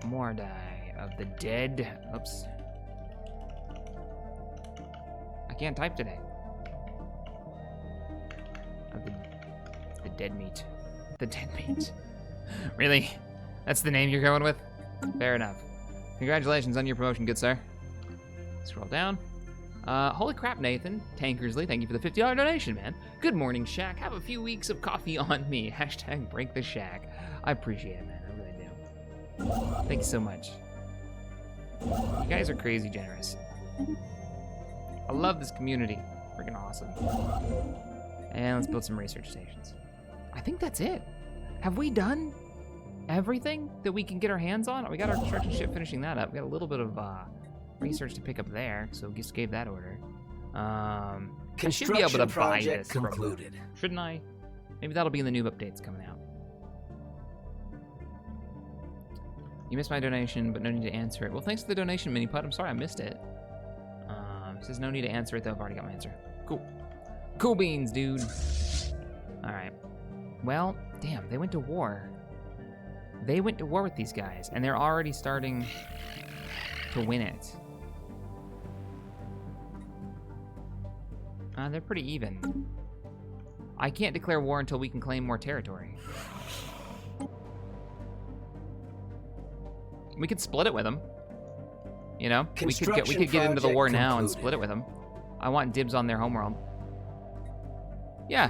Mordai of the Dead. Oops. I can't type today. Of the Dead Meat. The Dead Meat. Really? That's the name you're going with? Fair enough. Congratulations on your promotion, good sir. Scroll down. Holy crap, Nathan. Tankersley, thank you for the $50 donation, man. Good morning, Shack. Have a few weeks of coffee on me. Hashtag break the shack. I appreciate it, man. I really do. Thank you so much. You guys are crazy generous. I love this community. Freaking awesome. And let's build some research stations. I think that's it. Have we done everything that we can get our hands on? We got our construction ship finishing that up. We got a little bit of research to pick up there, so just gave that order. I should be able to buy this concluded. Shouldn't I? Maybe that'll be in the noob updates coming out. You missed my donation, but no need to answer it. Well, thanks for the donation, Minipud. I'm sorry I missed it. It says no need to answer it, though. I've already got my answer. Cool. Cool beans, dude. All right. Well, damn, they went to war. They went to war with these guys, and they're already starting to win it. They're pretty even. I can't declare war until we can claim more territory. We could split it with them. You know, we could get into the war now and split it with them. I want dibs on their homeworld. Yeah,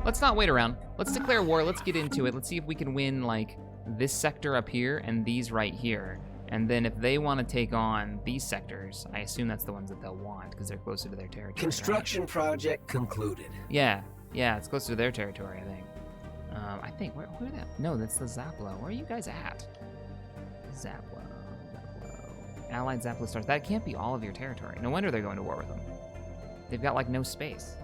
let's not wait around. Let's declare war. Let's get into it. Let's see if we can win like this sector up here and these right here. And then if they want to take on these sectors, I assume that's the ones that they'll want because they're closer to their territory. Construction project concluded. Yeah, it's closer to their territory, I think. Where are they? No, that's the Zaplo. Where are you guys at? Zaplo. Allied Zaplo stars. That can't be all of your territory. No wonder they're going to war with them. They've got like no space.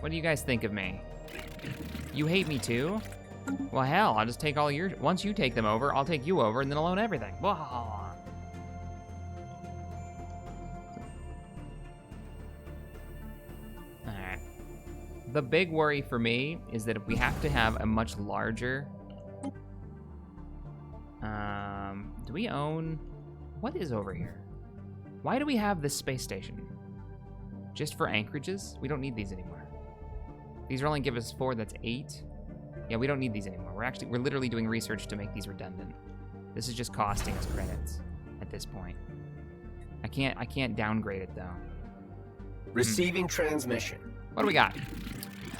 What do you guys think of me? You hate me too? Well, hell, I'll just take all your... Once you take them over, I'll take you over, and then I'll own everything. All right. The big worry for me is that if we have to have a much larger... do we own... What is over here? Why do we have this space station? Just for anchorages? We don't need these anymore. These are only give us 4, that's 8. Yeah, we don't need these anymore. We're literally doing research to make these redundant. This is just costing us credits at this point. I can't downgrade it though. Receiving transmission. What do we got?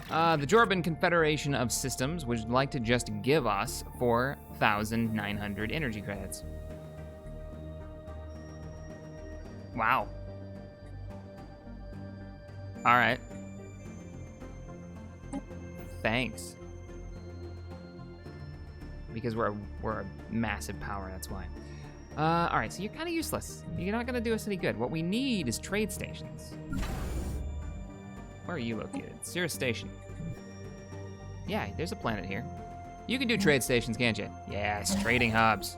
The Jorban Confederation of Systems would like to just give us 4,900 energy credits. Wow. All right. Thanks. Because we're a massive power, that's why. All right, so you're kind of useless. You're not gonna do us any good. What we need is trade stations. Where are you located? Cirrus Station. Yeah, there's a planet here. You can do trade stations, can't you? Yes, trading hubs.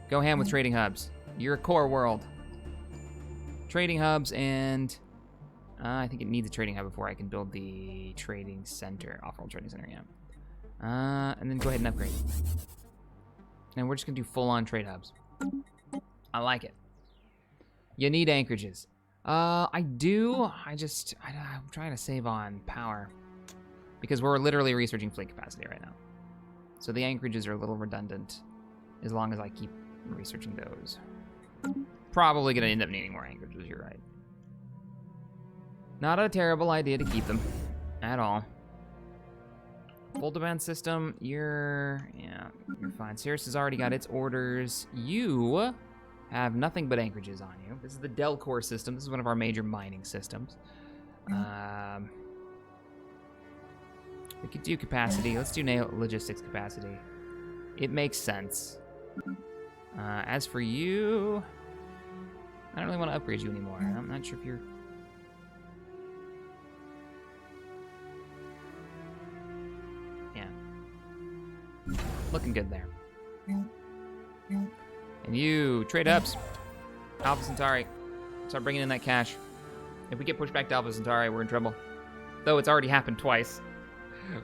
Go ham with trading hubs. You're a core world. Trading hubs and I think it needs a trading hub before I can build the trading center, off-world trading center, yeah. And then go ahead and upgrade. And we're just gonna do full-on trade hubs. I like it. You need anchorages. I do. I'm trying to save on power because we're literally researching fleet capacity right now. So the anchorages are a little redundant as long as I keep researching those. Probably gonna end up needing more anchorages, you're right. Not a terrible idea to keep them at all. Full demand system, you're fine. Cirrus has already got its orders. You have nothing but anchorages on you. This is the Delcore system. This is one of our major mining systems. We could do capacity. Let's do logistics capacity. It makes sense. As for you, I don't really want to upgrade you anymore. I'm not sure if you're... Yeah. Looking good there. And you, trade ups. Alpha Centauri. Start bringing in that cash. If we get pushed back to Alpha Centauri, we're in trouble. Though it's already happened twice.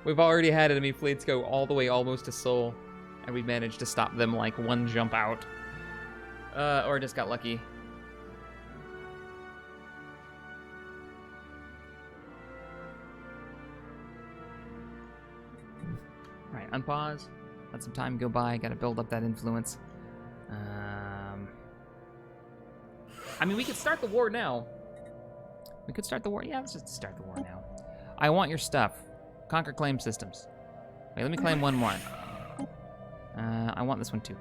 We've already had enemy fleets go all the way almost to Sol, and we've managed to stop them like one jump out. Or just got lucky. Alright, unpause. Let some time go by. Gotta build up that influence. I mean, we could start the war now. We could start the war. Yeah, let's just start the war now. I want your stuff. Conquer claim systems. Wait, let me claim one more. I want this one too.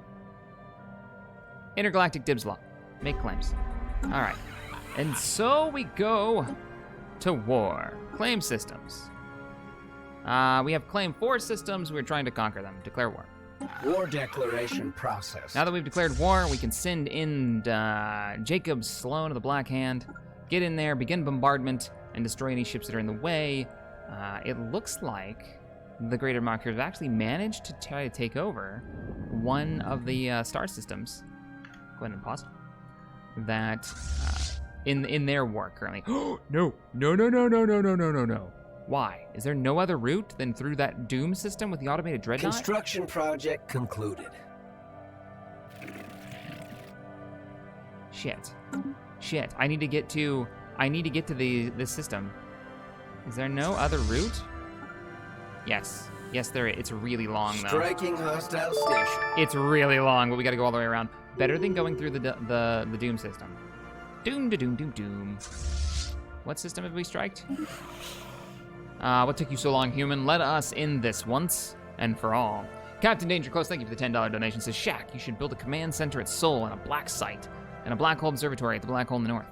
Intergalactic dibs law. Make claims. All right. And so we go to war. Claim systems. We have claim 4 systems. We're trying to conquer them. Declare war. War declaration process. Now that we've declared war, we can send in Jacob Sloan of the Black Hand. Get in there, begin bombardment, and destroy any ships that are in the way. It looks like the Greater Markers have actually managed to try to take over one of the star systems. Go ahead and pause. That in their war currently. No. Why? Is there no other route than through that Doom system with the automated dreadnought? Construction project concluded. Shit. I need to get to this system. Is there no other route? Yes, there is. It's really long though. Striking hostile station. It's really long, but we got to go all the way around. Better than going through the Doom system. Doom. What system have we striked? What took you so long, human? Let us in this once and for all. Captain Danger Close, thank you for the $10 donation. Says, Shaq, you should build a command center at Sol and a black site and a black hole observatory at the black hole in the north.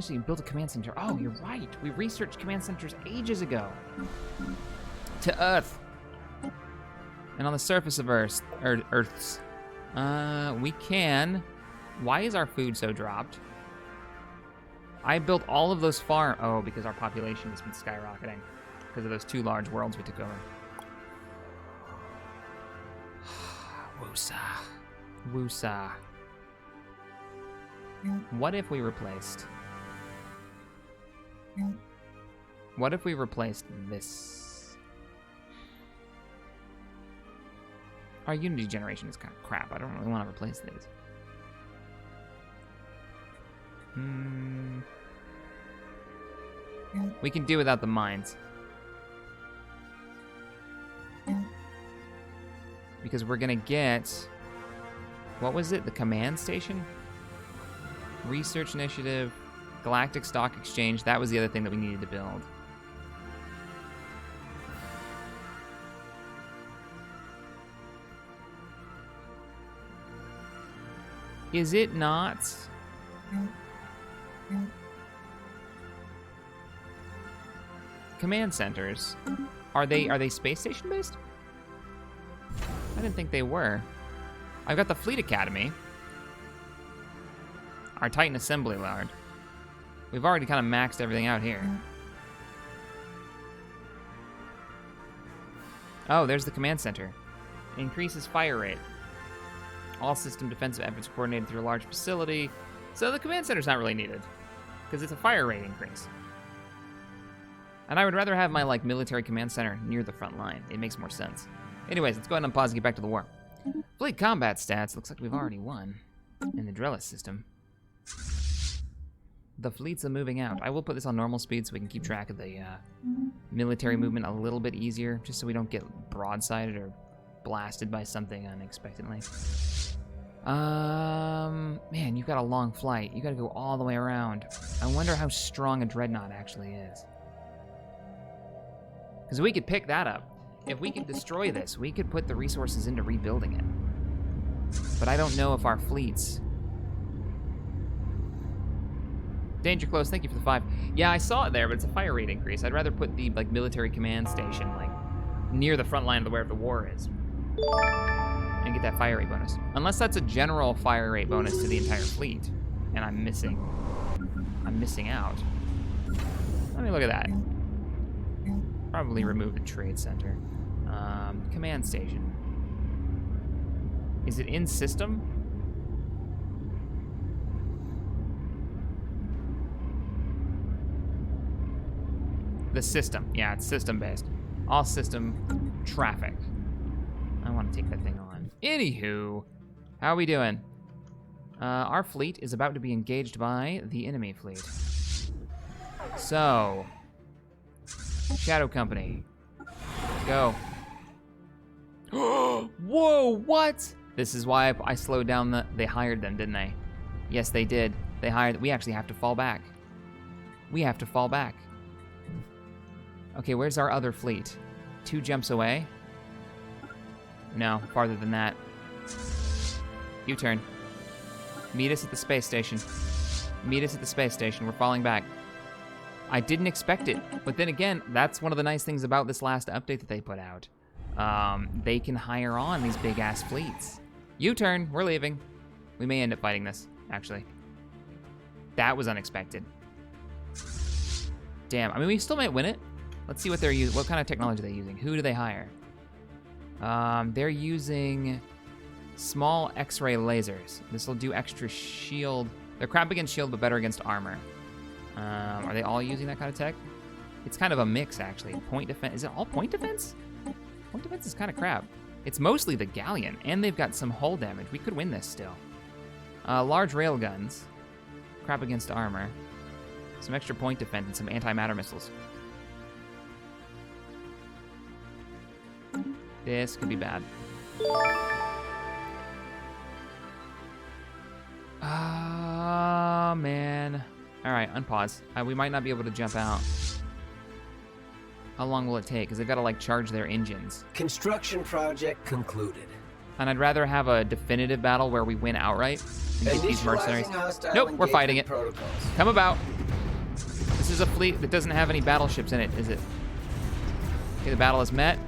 So you build a command center. Oh, you're right. We researched command centers ages ago. To Earth. And on the surface of Earths. We can... Why is our food so dropped? I built all of those farms. Oh, because our population has been skyrocketing. Because of those 2 large worlds we took over. Woosa. What if we replaced this? Our Unity generation is kind of crap. I don't really want to replace these. We can do without the mines. Because we're gonna get... What was it? The command station? Research initiative, Galactic Stock Exchange. That was the other thing that we needed to build. Is it not? Command centers. Are they space station based? I didn't think they were. I've got the Fleet Academy. Our Titan Assembly Yard. We've already kind of maxed everything out here. Oh, there's the command center. Increases fire rate. All system defensive efforts coordinated through a large facility. So the command center's not really needed, because it's a fire rate increase. And I would rather have my military command center near the front line. It makes more sense. Anyways, let's go ahead and unpause and get back to the war. Fleet combat stats. Looks like we've already won in the Drellis system. The fleets are moving out. I will put this on normal speed so we can keep track of the military movement a little bit easier, just so we don't get broadsided or blasted by something unexpectedly. Man, you've got a long flight. You gotta go all the way around. I wonder how strong a dreadnought actually is. Because we could pick that up. If we could destroy this, we could put the resources into rebuilding it. But I don't know if our fleets... Danger close, thank you for the 5. Yeah, I saw it there, but it's a fire rate increase. I'd rather put the military command station near the front line of where the war is. And get that fire rate bonus. Unless that's a general fire rate bonus to the entire fleet. And I'm missing out. Let me look at that. Probably remove the trade center. Command station. Is it in system? The system. Yeah, it's system based. All system traffic. I want to take that thing on. Anywho, how are we doing? Our fleet is about to be engaged by the enemy fleet. So, Shadow Company, go. Whoa, what? This is why I slowed down they hired them, didn't they? Yes, they did. They hired, we actually have to fall back. We have to fall back. Okay, where's our other fleet? 2 jumps away? No, farther than that. U-turn. Meet us at the space station. Meet us at the space station. We're falling back. I didn't expect it, but then again, that's one of the nice things about this last update that they put out. They can hire on these big-ass fleets. U-turn, we're leaving. We may end up fighting this, actually. That was unexpected. Damn, I mean, we still might win it. Let's see what they're using. What kind of technology are they using? Who do they hire? They're using small X-ray lasers. This will do extra shield. They're crap against shield, but better against armor. Are they all using that kind of tech? It's kind of a mix, actually. Point defense. Is it all point defense? Point defense is kind of crap. It's mostly the galleon, and they've got some hull damage. We could win this still. Large rail guns. Crap against armor. Some extra point defense and some antimatter missiles. This could be bad. Ah, man. All right, unpause. We might not be able to jump out. How long will it take? Because they've got to charge their engines. Construction project concluded. And I'd rather have a definitive battle where we win outright and get these mercenaries. Nope, we're fighting it. Protocols. Come about. This is a fleet that doesn't have any battleships in it, is it? Okay, the battle is met.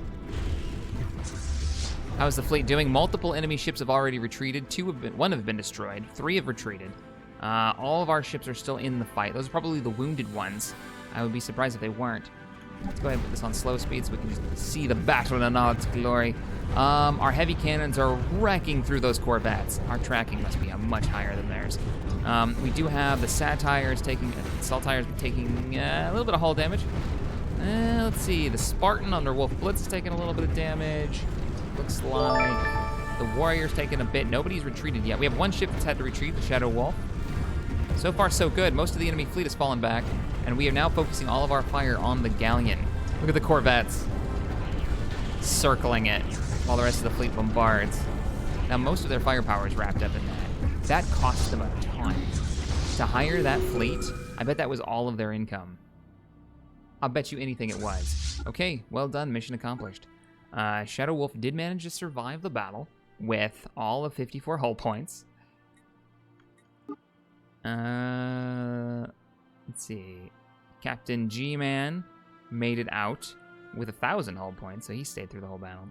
How's the fleet doing? Multiple enemy ships have already retreated. 1 have been destroyed. 3 have retreated. All of our ships are still in the fight. Those are probably the wounded ones. I would be surprised if they weren't. Let's go ahead and put this on slow speed so we can see the battle in all its glory. Our heavy cannons are wrecking through those corvettes. Our tracking must be much higher than theirs. We do have the Saltires taking a little bit of hull damage. Let's see, the Spartan under Wolf Blitz is taking a little bit of damage. Looks like the Warrior's taking a bit. Nobody's retreated yet. We have 1 ship that's had to retreat, the Shadow Wolf. So far, so good. Most of the enemy fleet has fallen back, and we are now focusing all of our fire on the galleon. Look at the corvettes circling it while the rest of the fleet bombards. Now, most of their firepower is wrapped up in that. That cost them a ton. To hire that fleet, I bet that was all of their income. I'll bet you anything it was. Okay, well done. Mission accomplished. Shadow Wolf did manage to survive the battle with all of 54 hull points. Let's see. Captain G-Man made it out with 1,000 hull points, so he stayed through the whole battle.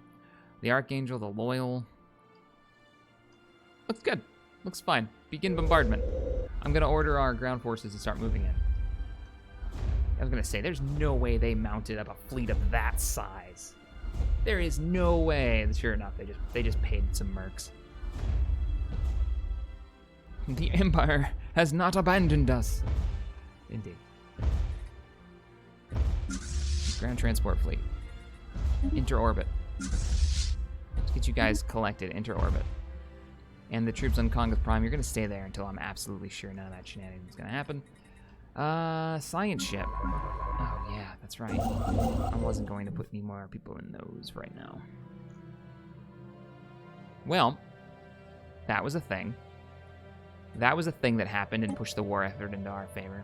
The Archangel, the Loyal. Looks good. Looks fine. Begin bombardment. I'm going to order our ground forces to start moving in. I was going to say, there's no way they mounted up a fleet of that size. There is no way. Sure enough, they just paid some mercs. The Empire has not abandoned us. Indeed. Ground transport fleet. Enter orbit. Let's get you guys collected. Enter orbit. And the troops on Congress Prime, you're going to stay there until I'm absolutely sure none of that shenanigans is going to happen. Science ship. Oh, yeah, that's right. I wasn't going to put any more people in those right now. Well, that was a thing. That was a thing that happened and pushed the war effort into our favor.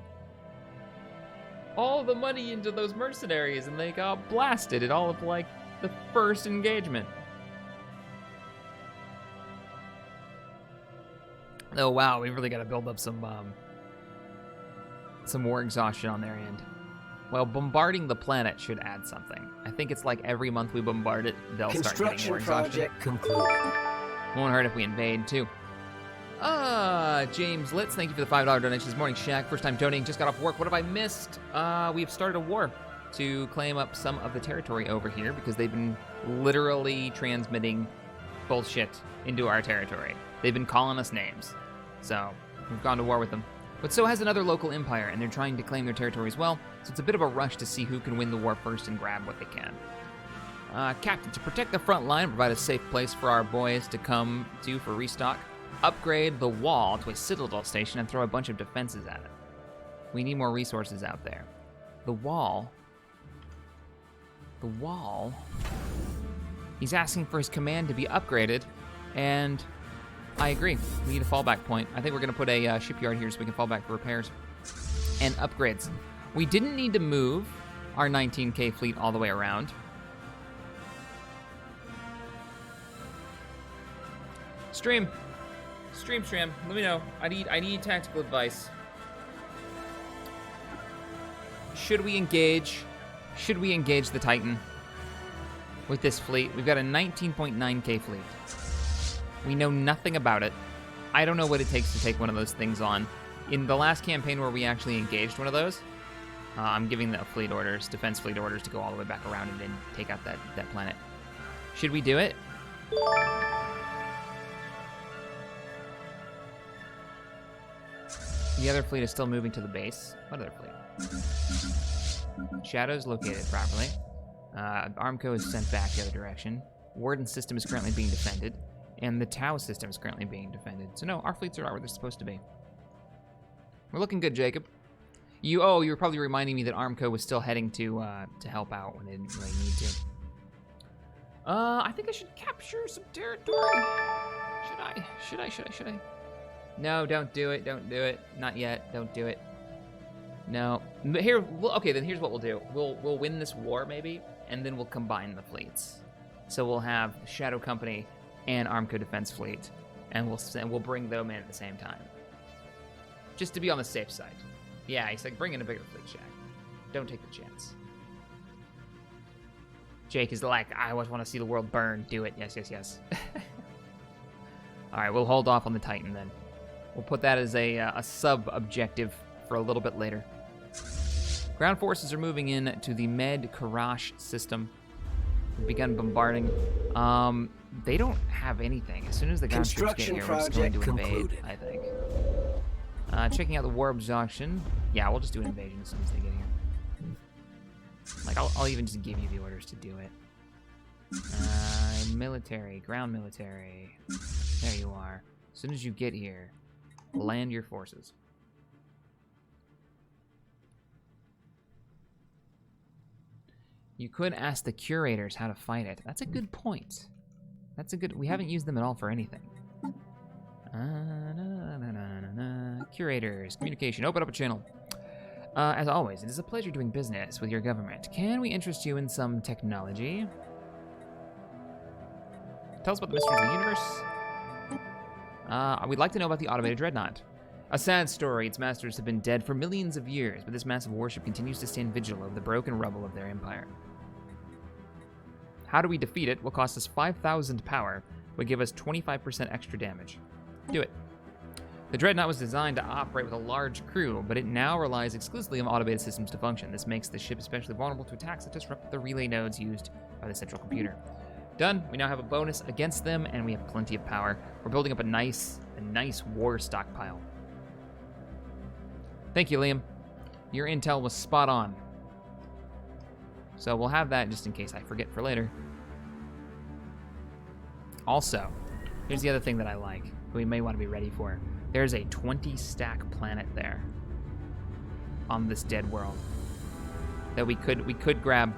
All the money into those mercenaries, and they got blasted at all of, like, the first engagement. Oh, wow, we really got to build up some war exhaustion on their end. Well, bombarding the planet should add something. I think it's like every month we bombard it, they'll start getting more exhaustion. Construction project concluded. Won't hurt if we invade, too. James Litz, thank you for the $5 donation this morning. Shaq, first time donating, just got off work. What have I missed? We've started a war to claim up some of the territory over here because they've been literally transmitting bullshit into our territory. They've been calling us names. So, we've gone to war with them. But so has another local empire, and they're trying to claim their territory as well, so it's a bit of a rush to see who can win the war first and grab what they can. Captain, to protect the front line, provide a safe place for our boys to come to for restock, upgrade the wall to a citadel station and throw a bunch of defenses at it. We need more resources out there. The wall, he's asking for his command to be upgraded, and I agree. We need a fallback point. I think we're going to put a shipyard here so we can fall back for repairs and upgrades. We didn't need to move our 19K fleet all the way around. Stream, let me know. I need tactical advice. Should we engage the Titan with this fleet? We've got a 19.9K fleet. We know nothing about it. I don't know what it takes to take one of those things on. In the last campaign where we actually engaged one of those, I'm giving the fleet orders, defense fleet orders, to go all the way back around and then take out that planet. Should we do it? The other fleet is still moving to the base. What other fleet? Shadow's located properly. Armco is sent back the other direction. Warden system is currently being defended. And the Tau system is currently being defended. So no, our fleets are where they're supposed to be. We're looking good, Jacob. You were probably reminding me that Armco was still heading to help out when they didn't really need to. I think I should capture some territory. Should I? No, don't do it. Don't do it. Not yet. Don't do it. No. Okay, then here's what we'll do. We'll win this war maybe, and then we'll combine the fleets. So we'll have Shadow Company and Armco Defense Fleet, and we'll bring them in at the same time. Just to be on the safe side. Yeah, he's like, bring in a bigger fleet, Shaq. Don't take the chance. Jake is like, I always want to see the world burn. Do it. Yes. All right, we'll hold off on the Titan then. We'll put that as a sub-objective for a little bit later. Ground forces are moving in to the Med Karash system. We've begun bombarding. They don't have anything. As soon as the ground troops get here, we're just going to invade, I think. Checking out the war exhaustion. Yeah, we'll just do an invasion as soon as they get here. Like, I'll even just give you the orders to do it. Military, ground military. There you are. As soon as you get here, land your forces. You could ask the curators how to fight it. That's a good point. We haven't used them at all for anything. Curators, communication, open up a channel. As always, it is a pleasure doing business with your government. Can we interest you in some technology? Tell us about the mysteries of the universe. We'd like to know about the automated dreadnought. A sad story, its masters have been dead for millions of years, but this massive warship continues to stand vigil over the broken rubble of their empire. How do we defeat it? Will cost us 5,000 power, would give us 25% extra damage. Do it. The Dreadnought was designed to operate with a large crew, but it now relies exclusively on automated systems to function. This makes the ship especially vulnerable to attacks that disrupt the relay nodes used by the central computer. Done. We now have a bonus against them, and we have plenty of power. We're building up a nice war stockpile. Thank you, Liam. Your intel was spot on. So we'll have that just in case I forget for later. Also, here's the other thing that I like, we may want to be ready for. There's a 20-stack planet there on this dead world that we could grab.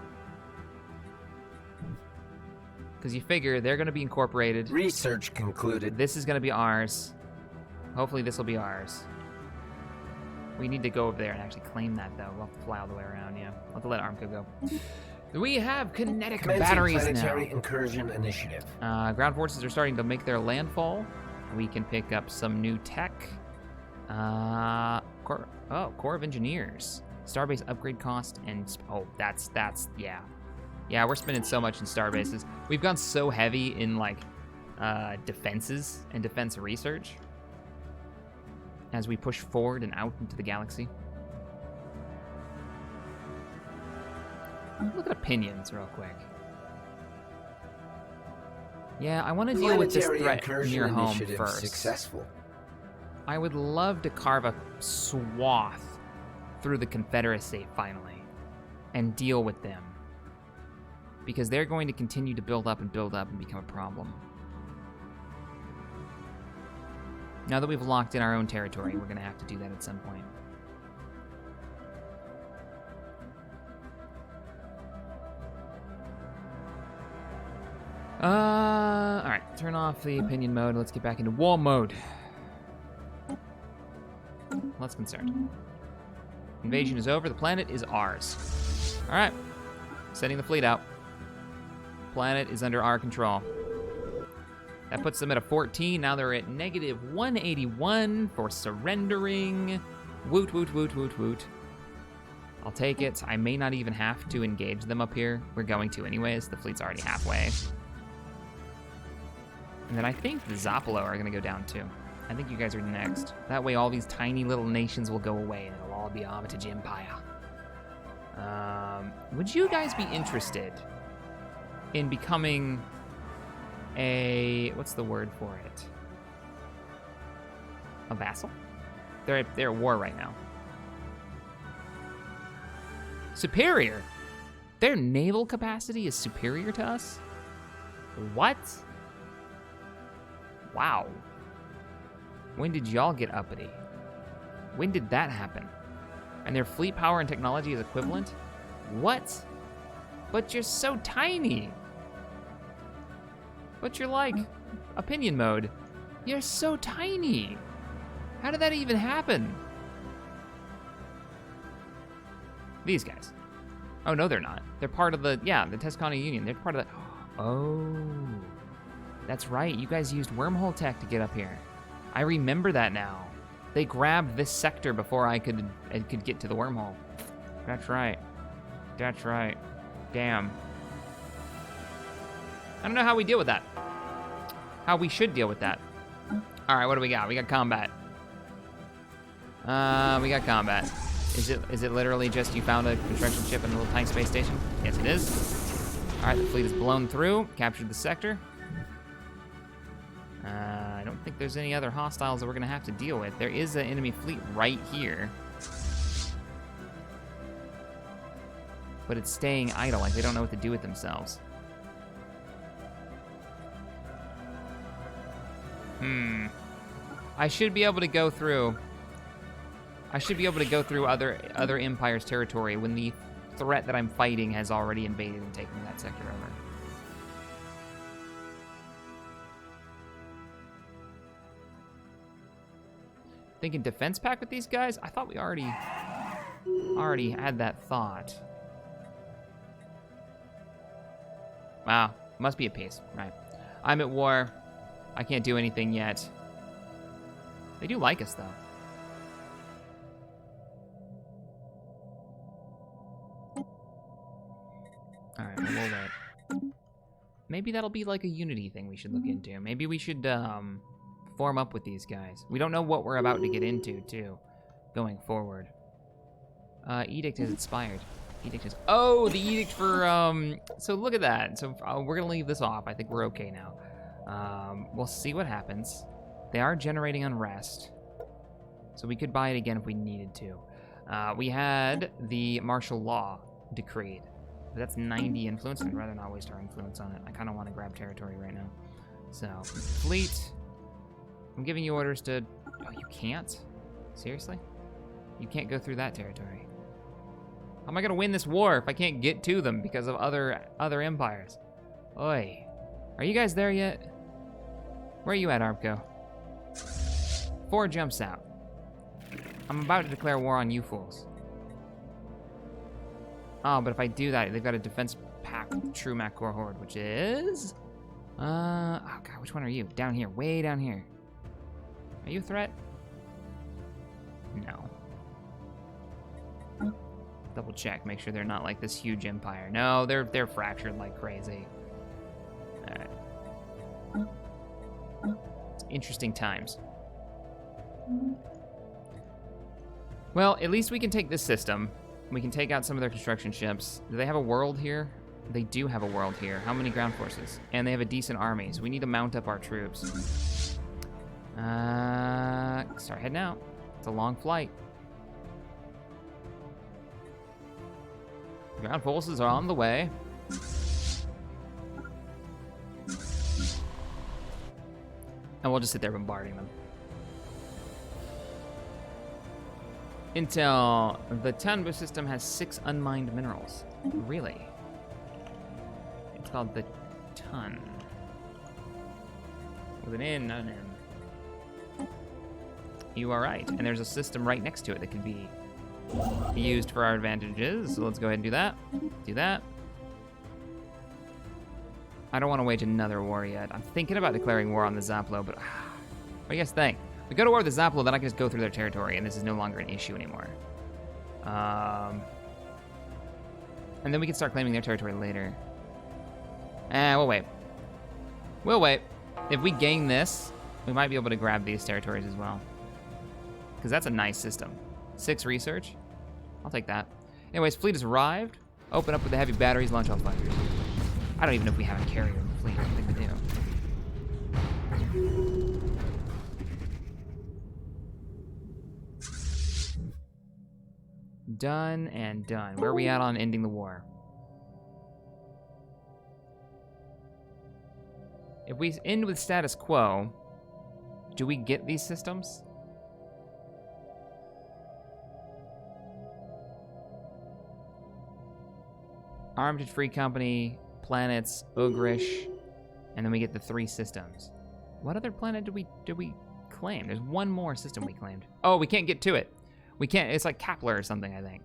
Because you figure they're going to be incorporated. Research concluded. This is going to be ours. Hopefully this will be ours. We need to go over there and actually claim that, though. We'll have to fly all the way around, yeah. We'll have to let Armco go. We have kinetic batteries planetary now. incursion initiative. Ground forces are starting to make their landfall. We can pick up some new tech. Corps of Engineers. Starbase upgrade cost and... Oh, that's yeah. Yeah, we're spending so much in starbases. We've gone so heavy in, like, defenses and defense research as we push forward and out into the galaxy. Look at opinions real quick. Yeah, I want to deal with this threat near home first. Successful. I would love to carve a swath through the Confederacy finally and deal with them, because they're going to continue to build up and become a problem. Now that we've locked in our own territory, we're going to have to do that at some point. All right, turn off the opinion mode. Let's get back into war mode. Less concerned. Invasion is over. The planet is ours. All right, sending the fleet out. Planet is under our control. That puts them at a 14. Now they're at negative 181 for surrendering. Woot, woot, woot, woot, woot. I'll take it. I may not even have to engage them up here. We're going to anyways. The fleet's already halfway. And then I think the Zoppolo are going to go down too. I think you guys are next. That way all these tiny little nations will go away and it'll all be Armitage Empire. Would you guys be interested in becoming a... what's the word for it? A vassal? They're at war right now. Superior? Their naval capacity is superior to us? What? Wow. When did y'all get uppity? When did that happen? And their fleet power and technology is equivalent? What? But you're so tiny. But you're like opinion mode. You're so tiny. How did that even happen? These guys. Oh, no, they're not. They're part of the, yeah, the Tuscany Union. They're part of the, oh. That's right, you guys used wormhole tech to get up here. I remember that now. They grabbed this sector before I could get to the wormhole. That's right. That's right. Damn. I don't know how we deal with that. How we should deal with that. All right, what do we got? We got combat. We got combat. Is it literally just you found a construction ship in a little tiny space station? Yes, it is. All right, the fleet is blown through. Captured the sector. I don't think there's any other hostiles that we're gonna have to deal with. There is an enemy fleet right here. But it's staying idle, like they don't know what to do with themselves. I should be able to go through. I should be able to go through other empires' territory when the threat that I'm fighting has already invaded and taken that sector over. Thinking defense pact with these guys? I thought we already had that thought. Wow, must be at peace, right? I'm at war. I can't do anything yet. They do like us though. Alright, well, we'll wait. Maybe that'll be like a unity thing we should look into. Maybe we should form up with these guys. We don't know what we're about to get into, too, going forward. Edict has expired. Edict is... Oh, the edict for... So look at that. So we're going to leave this off. I think we're okay now. We'll see what happens. They are generating unrest. So we could buy it again if we needed to. We had the martial law decreed. But that's 90 influence. I'd rather not waste our influence on it. I kind of want to grab territory right now. So, fleet. I'm giving you orders to... Oh, you can't? Seriously? You can't go through that territory. How am I going to win this war if I can't get to them because of other empires? Oi. Are you guys there yet? Where are you at, Arbco? 4 jumps out. I'm about to declare war on you fools. Oh, but if I do that, they've got a defense pack with True Macor Horde, which is... oh god, which one are you? Down here, way down here. Are you a threat? No. Double check, make sure they're not like this huge empire. No, they're fractured like crazy. Alright. It's interesting times. Well, at least we can take this system. We can take out some of their construction ships. Do they have a world here? They do have a world here. How many ground forces? And they have a decent army, so we need to mount up our troops. Start heading out. It's a long flight. Ground forces are on the way. And we'll just sit there bombarding them. Intel, the Tanbu system has 6 unmined minerals. Really? It's called the Ton. With an N, not an M. You are right. And there's a system right next to it that can be used for our advantages. So let's go ahead and do that. Do that. I don't want to wage another war yet. I'm thinking about declaring war on the Zaplo, but what do you guys think? We go to war with the Zaplo, then I can just go through their territory, and this is no longer an issue anymore. And then we can start claiming their territory later. We'll wait. We'll wait. If we gain this, we might be able to grab these territories as well. Because that's a nice system. 6 research. I'll take that. Anyways, fleet has arrived. Open up with the heavy batteries, launch all fighters. I don't even know if we have a carrier in the fleet. I don't think we do. Done and done. Where are we at on ending the war? If we end with status quo, do we get these systems? Armed Free Company, planets, Ogrish, and then we get the 3 systems. What other planet did we claim? There's one more system we claimed. Oh, we can't get to it. We can't, it's like Kepler or something, I think.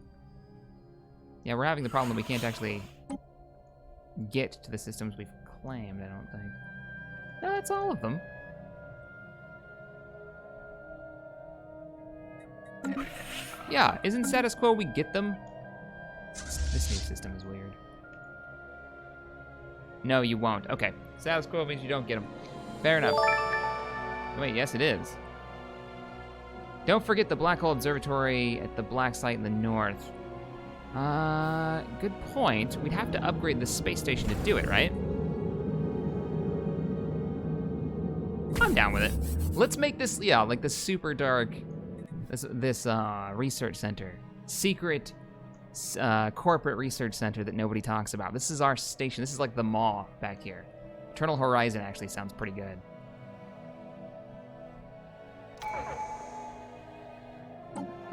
Yeah, we're having the problem that we can't actually get to the systems we've claimed, I don't think. No, that's all of them. Yeah, isn't status quo we get them? This new system is weird. No, you won't. Okay, status quo means you don't get them. Fair enough. Wait, yes it is. Don't forget the Black Hole Observatory at the Black Site in the north. Good point. We'd have to upgrade the space station to do it, right? I'm down with it. Let's make this, yeah, like the super dark, this research center. Secret corporate research center that nobody talks about. This is our station. This is like the Maw back here. Eternal Horizon actually sounds pretty good.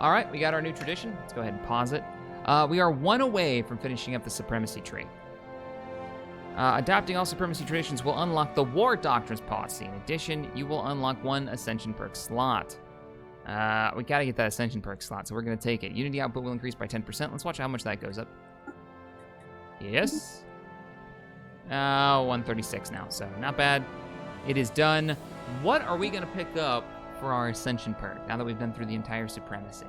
All right, we got our new tradition. Let's go ahead and pause it. We are 1 away from finishing up the supremacy tree. Adopting all supremacy traditions will unlock the War Doctrines policy. In addition, you will unlock 1 Ascension perk slot. We gotta get that Ascension perk slot, so we're gonna take it. Unity output will increase by 10%. Let's watch how much that goes up. Yes. 136 now, so not bad. It is done. What are we gonna pick up for our Ascension perk now that we've been through the entire supremacy?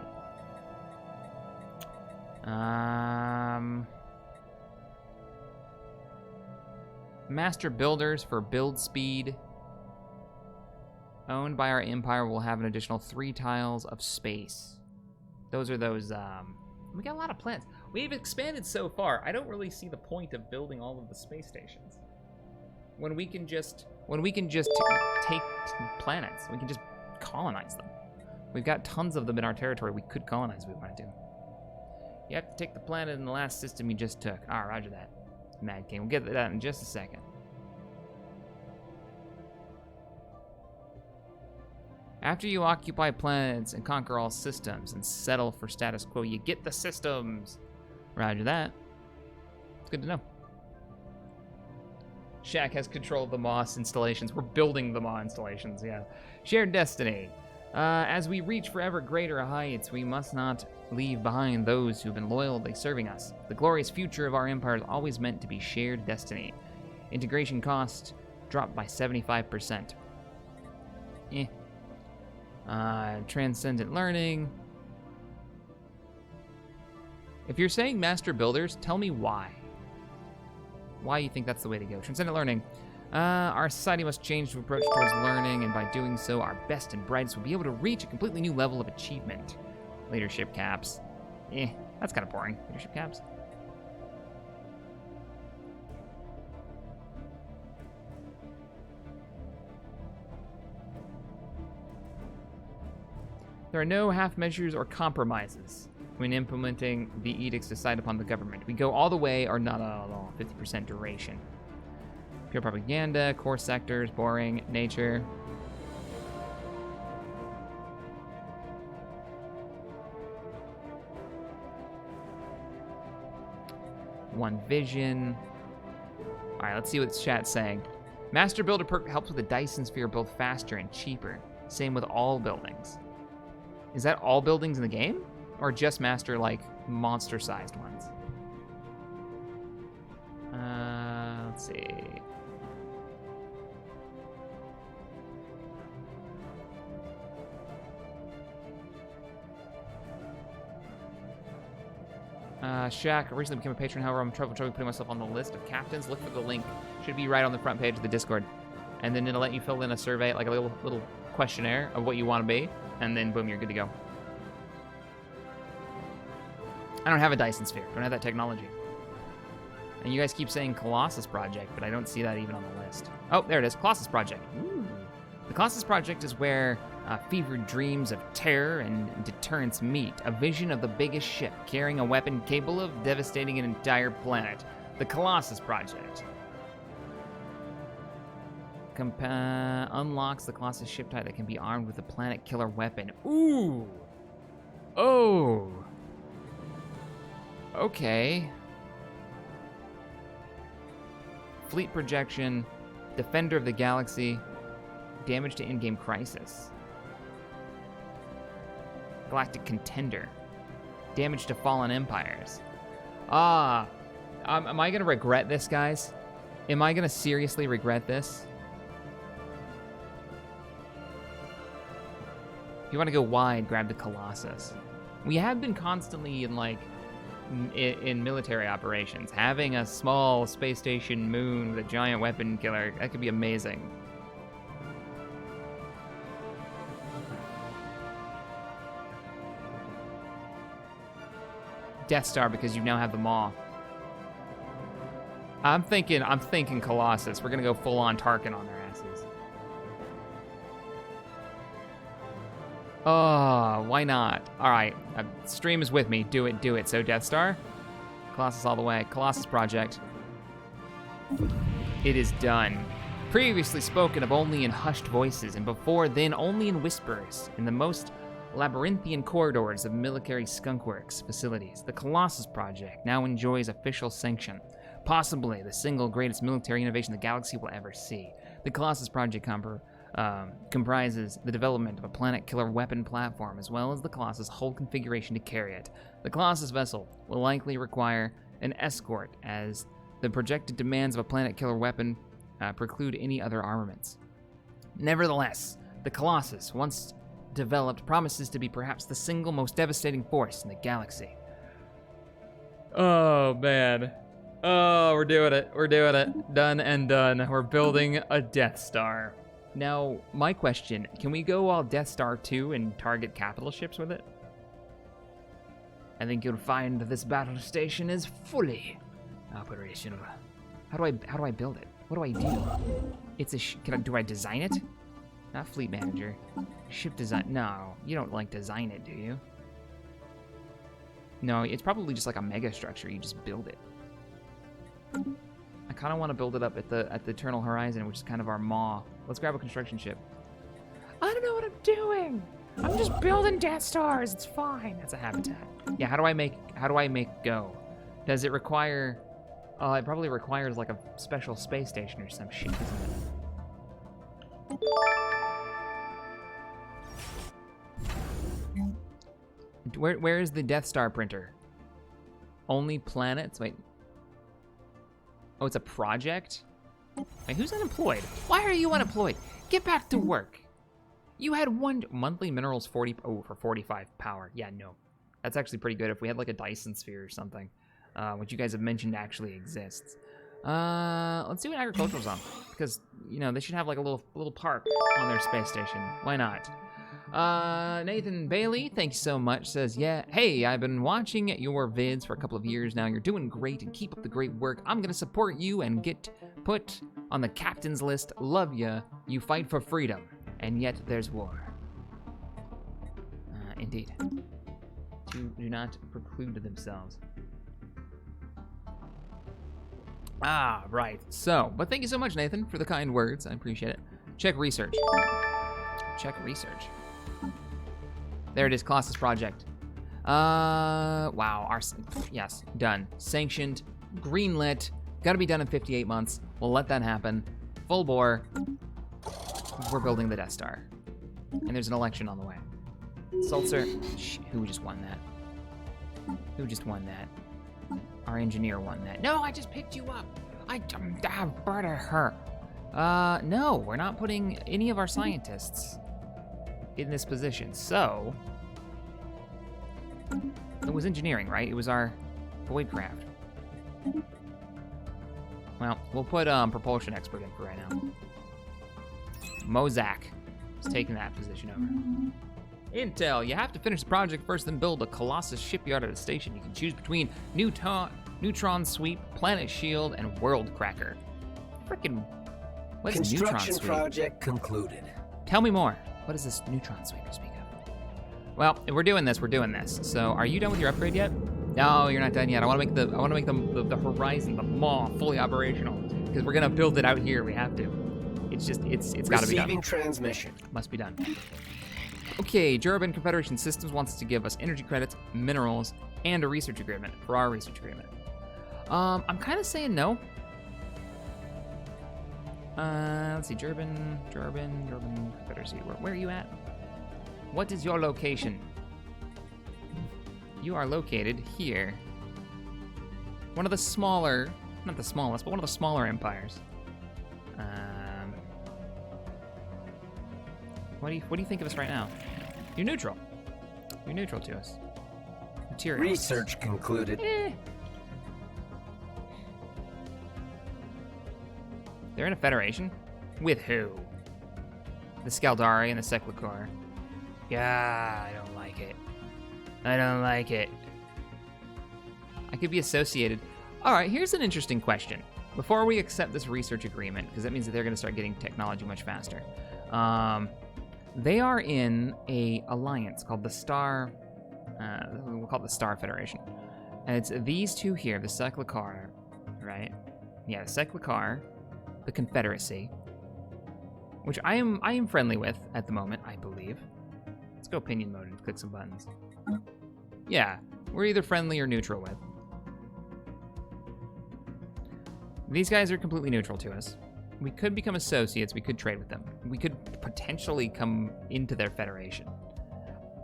Master builders for build speed. Owned by our empire will have an additional 3 tiles of space. Those are those, we got a lot of planets. We've expanded so far. I don't really see the point of building all of the space stations. When we can just take planets. We can just colonize them. We've got tons of them in our territory we could colonize if we wanted to. You have to take the planet in the last system you just took. Ah, roger that. Mad King. We'll get to that in just a second. After you occupy planets and conquer all systems and settle for status quo, you get the systems. Roger that. It's good to know. Shaq has control of the Moss installations. We're building the Maw installations, yeah. Shared destiny. As we reach forever greater heights, we must not leave behind those who've been loyally serving us. The glorious future of our empire is always meant to be shared destiny. Integration cost dropped by 75%. Transcendent learning. If you're saying master builders, tell me why. Why you think that's the way to go. Transcendent learning. Our society must change to approach towards learning, and by doing so, our best and brightest will be able to reach a completely new level of achievement. Leadership caps. That's kind of boring. Leadership caps. There are no half measures or compromises when implementing the edicts decided upon the government. We go all the way or not at all. 50% duration. Pure propaganda, core sectors, boring, nature. One vision. All right, let's see what chat's saying. Master Builder perk helps with the Dyson Sphere build faster and cheaper. Same with all buildings. Is that all buildings in the game? Or just master, like, monster-sized ones? Let's see. Shaq recently became a patron, however, I'm trouble putting myself on the list of captains. Look for the link. Should be right on the front page of the Discord. And then it'll let you fill in a survey, like a little questionnaire of what you want to be. And then, boom, you're good to go. I don't have a Dyson Sphere. I don't have that technology. And you guys keep saying Colossus Project, but I don't see that even on the list. Oh, there it is. Colossus Project. Ooh. The Colossus Project is where fevered dreams of terror and deterrence meet. A vision of the biggest ship carrying a weapon capable of devastating an entire planet. The Colossus Project. Unlocks the Colossus ship type that can be armed with a planet killer weapon. Ooh. Oh. Okay. Fleet projection, defender of the galaxy, damage to in-game crisis. Galactic contender, damage to fallen empires. Am I gonna regret this, guys? Am I gonna seriously regret this? If you want to go wide, grab the Colossus. We have been constantly in military operations. Having a small space station moon with a giant weapon killer, that could be amazing. Death Star because you now have the Maw. I'm thinking Colossus. We're gonna go full on Tarkin on their asses. Oh, why not? All right, stream is with me. Do it. So Death Star, Colossus all the way. Colossus Project. It is done. Previously spoken of only in hushed voices, and before then only in whispers, in the most labyrinthian corridors of military skunkworks facilities. The Colossus Project now enjoys official sanction, possibly the single greatest military innovation the galaxy will ever see. The Colossus Project comprises the development of a planet killer weapon platform, as well as the Colossus' whole configuration to carry it. The Colossus vessel will likely require an escort, as the projected demands of a planet killer weapon preclude any other armaments. Nevertheless, the Colossus, once developed, promises to be perhaps the single most devastating force in the galaxy. Oh, man. Oh, we're doing it. We're doing it. Done and done. We're building a Death Star. Now, my question, can we go all Death Star 2 and target capital ships with it? I think you'll find this battle station is fully operational. How do I build it? What do I do? It's a do I design it? Not fleet manager. Ship design. No, you don't like design it, do you? No, it's probably just like a mega structure. You just build it. I kind of want to build it up at the Eternal Horizon, which is kind of our maw. Let's grab a construction ship. I don't know what I'm doing. I'm just building Death Stars. It's fine. That's a habitat. Yeah. How do I make go? Does it require? It probably requires like a special space station or some shit, doesn't it? Where is the Death Star printer? Only planets? Wait. Oh, it's a project? Wait, who's unemployed? Why are you unemployed? Get back to work. You had one monthly minerals 40. Oh, for 45 power. Yeah, no. That's actually pretty good if we had like a Dyson sphere or something, which you guys have mentioned actually exists. Let's see what agricultural's on, because you know they should have like a little park on their space station. Why not? Nathan Bailey, thanks so much, says, yeah, hey, I've been watching your vids for a couple of years now. You're doing great and keep up the great work. I'm gonna support you and get put on the captain's list. Love ya. You fight for freedom, and yet there's war. Indeed. Do not preclude themselves. Ah, right. So, but thank you so much, Nathan, for the kind words. I appreciate it. Check research. Check research. There it is, Colossus Project. Wow, yes, done. Sanctioned, greenlit, gotta be done in 58 months. We'll let that happen. Full bore, we're building the Death Star. And there's an election on the way. Sulzer, who just won that? Who just won that? Our engineer won that. No, I just picked you up. I'm better her. No, we're not putting any of our scientists in this position. So, it was engineering, right? It was our Voidcraft. Well, we'll put propulsion expert in for right now. Mozak is taking that position over. Intel, you have to finish the project first, then build a Colossus shipyard at a station. You can choose between Neutron Sweep, Planet Shield, and World Cracker. Frickin', what is Neutron Sweep? Construction project concluded. Tell me more. What is this Neutron Sweep you speak of? Well, if we're doing this, we're doing this. So, are you done with your upgrade yet? No, you're not done yet. I want to make the Horizon, the maw, fully operational, because we're gonna build it out here. We have to. It's just it's got to be done. Receiving transmission. Must be done. Okay, Jurban Confederation Systems wants to give us energy credits, minerals, and a research agreement for our research agreement. I'm kind of saying no. Let's see, Jurban Confederacy. Where are you at? What is your location? You are located here. One of the smaller, not the smallest, but one of the smaller empires. What do you think of us right now? You're neutral. You're neutral to us. Materials. Research concluded. They're in a federation? With who? The Scaldari and the Seclicor. Yeah, I don't like it. I don't like it. I could be associated. All right, here's an interesting question. Before we accept this research agreement, because that means that they're going to start getting technology much faster. They are in a alliance called the Star. We'll call it the Star Federation, and it's these two here, the Seclicor, right? Yeah, the Seclicor, the Confederacy, which I am friendly with at the moment, I believe. Let's go opinion mode and click some buttons. Yeah, we're either friendly or neutral with. These guys are completely neutral to us. We could become associates, we could trade with them. We could potentially come into their federation.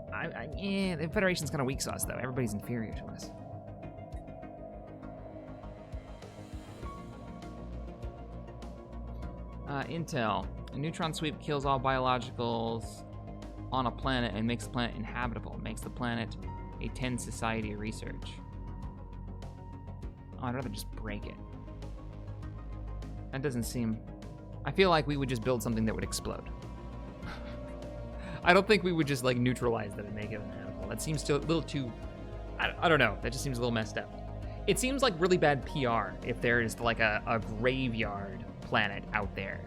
The federation's kind of weak sauce, though. Everybody's inferior to us. Intel. A neutron sweep kills all biologicals on a planet and makes the planet inhabitable. Makes the planet a 10 society research. Oh, I'd rather just break it. That doesn't seem... I feel like we would just build something that would explode. I don't think we would just like neutralize them and make it uninhabitable. That seems a little too... I don't know. That just seems a little messed up. It seems like really bad PR if there is like a graveyard planet out there.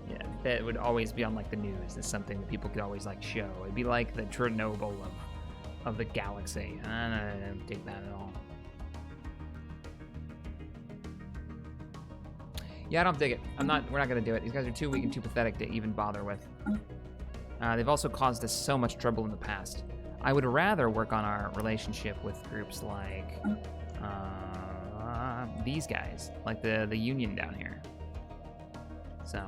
Yeah, that would always be on like the news as something that people could always like show. It'd be like the Chernobyl of the galaxy. I don't dig that at all. Yeah, I don't dig it. We're not gonna do it. These guys are too weak and too pathetic to even bother with. They've also caused us so much trouble in the past. I would rather work on our relationship with groups like these guys, like the Union down here. So,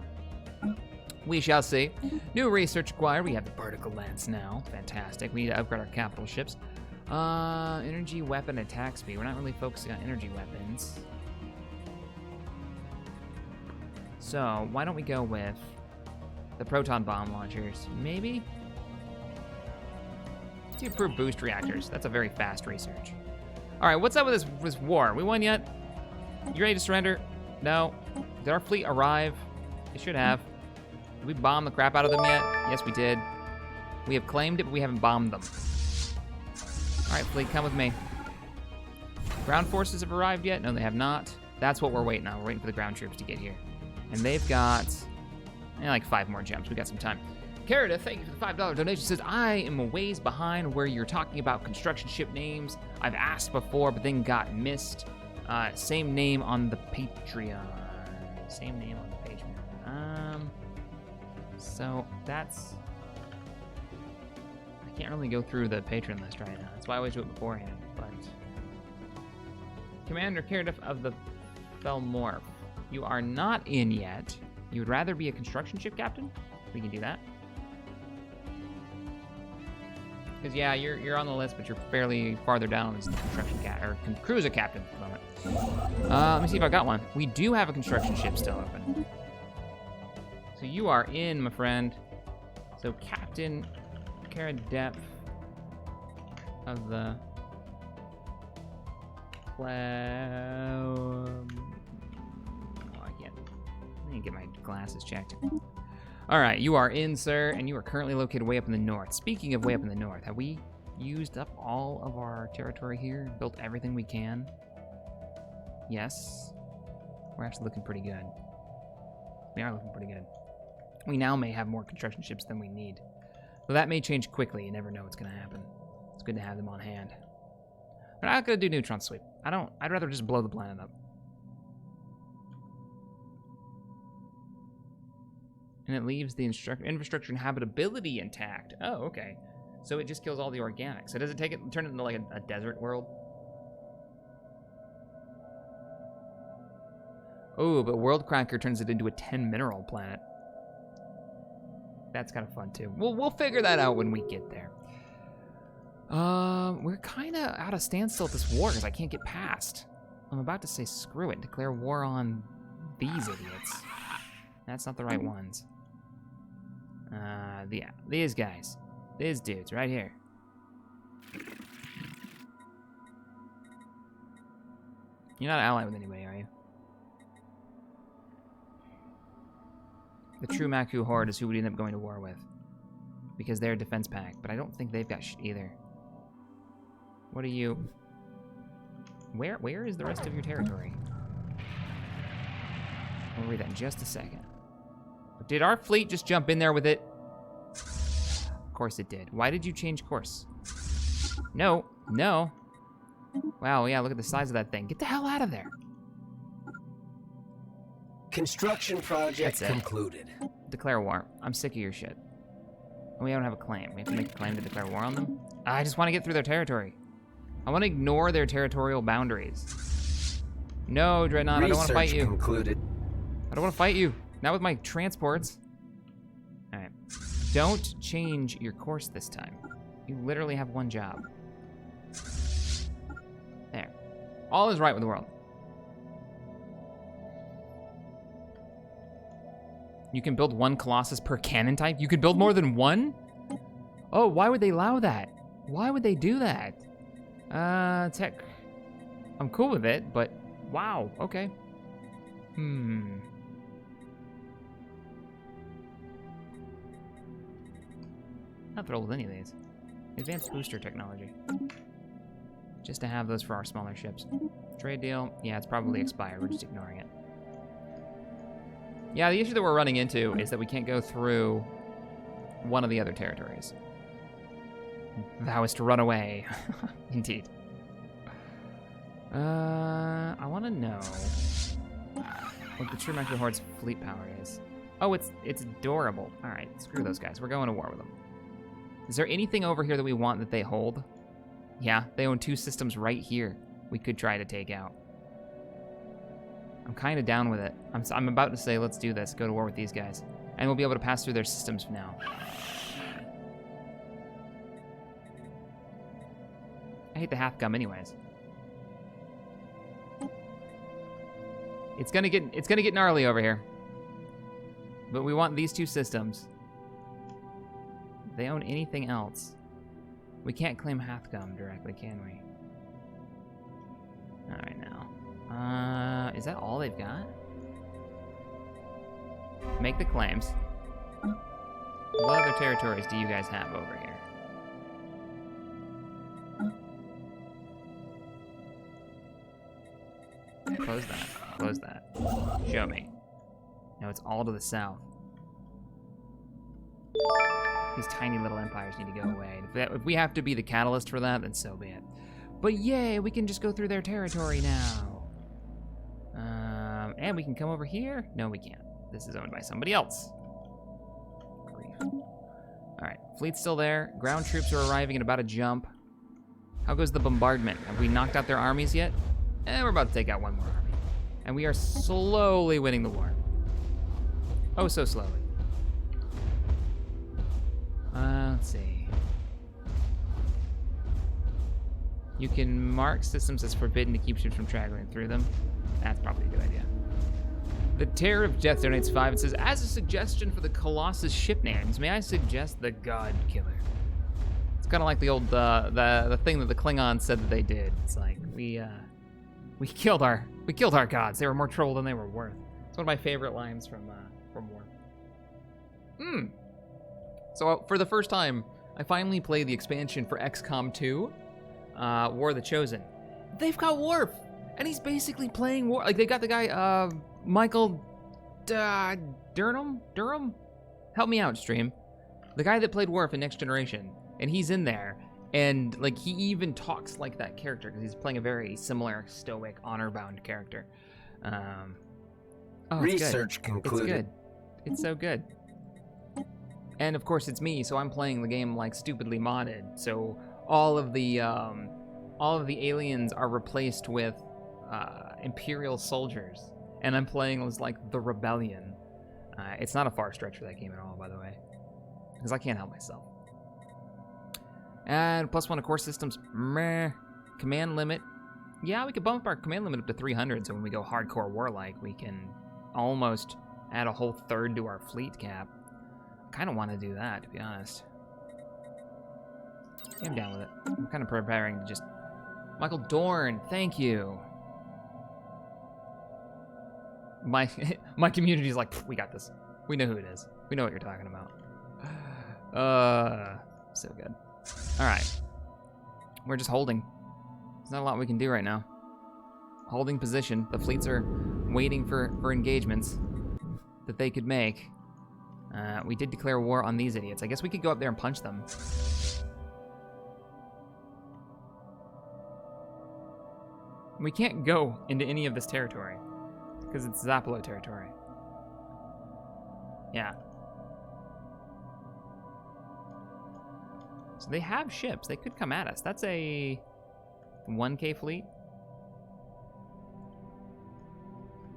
we shall see. New research acquired. We have the particle lance now. Fantastic. We need to upgrade our capital ships. Energy weapon attack speed. We're not really focusing on energy weapons. So, why don't we go with the proton bomb launchers? Maybe? To improve boost reactors. That's a very fast research. All right, what's up with this war? We won yet? You ready to surrender? No. Did our fleet arrive? It should have. Did we bomb the crap out of them yet? Yes, we did. We have claimed it, but we haven't bombed them. All right, fleet, come with me. Ground forces have arrived yet? No, they have not. That's what we're waiting on. We're waiting for the ground troops to get here. And they've got like 5 more jumps. We got some time. Carita, thank you for the $5 donation. Says, I am a ways behind where you're talking about construction ship names. I've asked before, but then got missed. Same name on the Patreon. Same name on the Patreon. So that's... I can't really go through the Patreon list right now. That's why I always do it beforehand. But Commander Carita of the Felmorph, you are not in yet. You would rather be a construction ship captain? We can do that. Because yeah, you're on the list, but you're fairly farther down as the construction cruiser captain at the moment. Let me see if I got one. We do have a construction ship still open. So you are in, my friend. So Captain Cara Depth of the I need to get my glasses checked. All right, you are in, sir, and you are currently located way up in the north. Speaking of way up in the north, have we used up all of our territory here? Built everything we can? Yes. We're actually looking pretty good. We are looking pretty good. We now may have more construction ships than we need. But that may change quickly. You never know what's going to happen. It's good to have them on hand. We're not going to do neutron sweep. I'd rather just blow the planet up. And it leaves the infrastructure and habitability intact. Oh, okay. So it just kills all the organics. So does it turn it into like a desert world? Oh, but World Cracker turns it into a 10 mineral planet. That's kind of fun too. We'll figure that out when we get there. We're kind of out of standstill at this war because I can't get past. I'm about to say screw it and declare war on these idiots. That's not the right ones. These guys. These dudes right here. You're not allied with anybody, are you? The true Maku Horde is who we'd end up going to war with. Because they're a defense pack, but I don't think they've got shit either. What are you... Where is the rest of your territory? We'll read that in just a second. Did our fleet just jump in there with it? Of course it did. Why did you change course? No. Wow, yeah, look at the size of that thing. Get the hell out of there. Construction project concluded. Declare war. I'm sick of your shit. We don't have a claim. We have to make a claim to declare war on them? I just want to get through their territory. I want to ignore their territorial boundaries. No, Dreadnought, I don't want to fight you. Concluded. I don't want to fight you. Not with my transports. All right. Don't change your course this time. You literally have one job. There. All is right with the world. You can build one Colossus per cannon type? You could build more than one? Oh, why would they allow that? Why would they do that? Tech. I'm cool with it, but Wow, okay. Not thrilled with any of these. Advanced booster technology. Just to have those for our smaller ships. Trade deal, yeah, it's probably expired. We're just ignoring it. Yeah, the issue that we're running into is that we can't go through one of the other territories. Thou is to run away. Indeed. I want to know what the True Micro Horde's fleet power is. Oh, it's adorable. All right, screw those guys. We're going to war with them. Is there anything over here that we want that they hold? Yeah, they own 2 systems right here. We could try to take out. I'm kind of down with it. I'm about to say, let's do this. Go to war with these guys. And we'll be able to pass through their systems now. I hate the half gum anyways. It's gonna get gnarly over here. But we want these 2 systems. If they own anything else. We can't claim Hathgum directly, can we? Alright now. Is that all they've got? Make the claims. What other territories do you guys have over here? Close that. Close that. Show me. No, it's all to the south. These tiny little empires need to go away. If we have to be the catalyst for that, then so be it. But yay, we can just go through their territory now. And we can come over here? No, we can't. This is owned by somebody else. Grief. All right, fleet's still there. Ground troops are arriving at about a jump. How goes the bombardment? Have we knocked out their armies yet? We're about to take out one more army. And we are slowly winning the war. Oh, so slowly. Let's see. You can mark systems as forbidden to keep ships from traveling through them. That's probably a good idea. The Terror of Death donates 5 and says, as a suggestion for the Colossus ship names, may I suggest the God Killer? It's kind of like the old, the thing that the Klingons said that they did. It's like, we killed our gods. They were more trouble than they were worth. It's one of my favorite lines from War. So for the first time, I finally played the expansion for XCOM 2, War of the Chosen. They've got Worf, and he's basically playing War. Like, they got the guy, Michael Durham? Help me out, stream. The guy that played Worf in Next Generation, and he's in there, and like he even talks like that character because he's playing a very similar, stoic, honor-bound character. Research concluded. It's good. It's so good. And of course it's me, so I'm playing the game like stupidly modded. So all of the aliens are replaced with Imperial soldiers, and I'm playing as like the Rebellion. It's not a far stretch for that game at all, by the way, because I can't help myself. And +1 of core systems. Meh. Command limit. Yeah, we could bump our command limit up to 300, so when we go hardcore warlike, we can almost add a whole third to our fleet cap. I kind of want to do that, to be honest. Yeah, I'm down with it. I'm kind of preparing to just... Michael Dorn, thank you. My community's like, we got this. We know who it is. We know what you're talking about. So good. All right. We're just holding. There's not a lot we can do right now. Holding position. The fleets are waiting for engagements that they could make. We did declare war on these idiots. I guess we could go up there and punch them. We can't go into any of this territory because it's Zappalo territory. Yeah. So they have ships. They could come at us. That's a 1K fleet.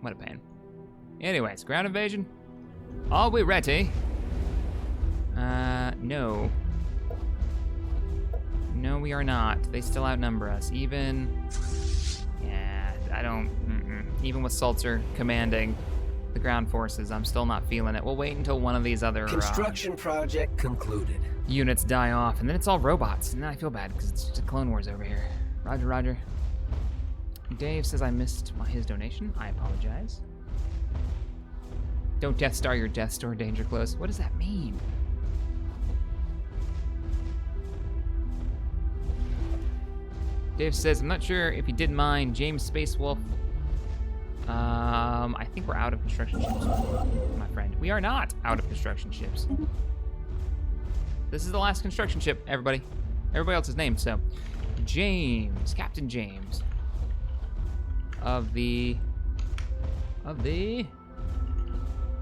What a pain. Anyways, ground invasion. Are we ready? No. No, we are not. They still outnumber us. Even... Yeah, I don't... Even with Sulzer commanding the ground forces, I'm still not feeling it. We'll wait until one of these other... Construction project concluded. Units die off, and then it's all robots. And then I feel bad, because it's just Clone Wars over here. Roger, roger. Dave says I missed his donation. I apologize. Don't Death Star your Death Store, danger close. What does that mean? Dave says, I'm not sure if you didn't mind, James Space Wolf. I think we're out of construction ships, my friend. We are not out of construction ships. This is the last construction ship, everybody. Everybody else's name, so. James, Captain James. Of the...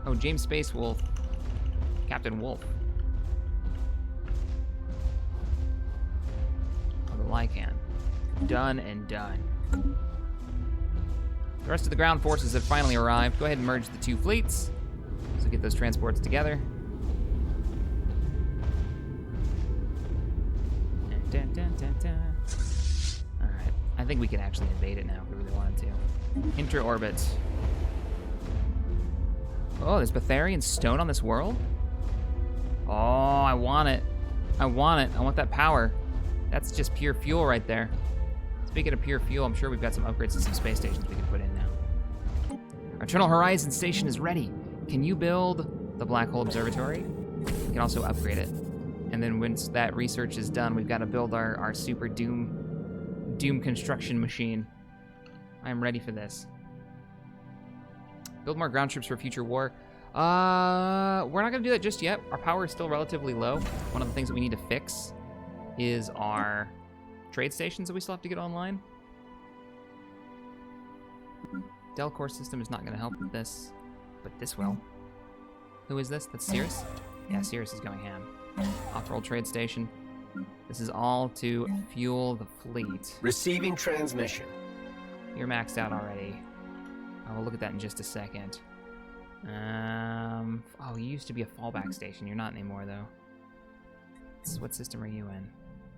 Oh, James Space Wolf. Captain Wolf. Of the Lycan. Done and done. The rest of the ground forces have finally arrived. Go ahead and merge the two fleets. So get those transports together. Dun, dun, dun, dun. Alright. I think we can actually invade it now if we really wanted to. Inter-orbit. Oh, there's Betharian stone on this world? Oh, I want it. I want it. I want that power. That's just pure fuel right there. Speaking of pure fuel, I'm sure we've got some upgrades to some space stations we can put in now. Our Eternal Horizon station is ready. Can you build the Black Hole Observatory? We can also upgrade it. And then once that research is done, we've got to build our super Doom construction machine. I am ready for this. Build more ground troops for future war. We're not gonna do that just yet. Our power is still relatively low. One of the things that we need to fix is our trade stations that we still have to get online. Delcore system is not gonna help with this, but this will. Who is this? That's Cirrus? Yeah, Cirrus is going ham. Off-roll trade station. This is all to fuel the fleet. Receiving transmission. You're maxed out already. I will look at that in just a second. Oh, you used to be a fallback station. You're not anymore, though. What system are you in?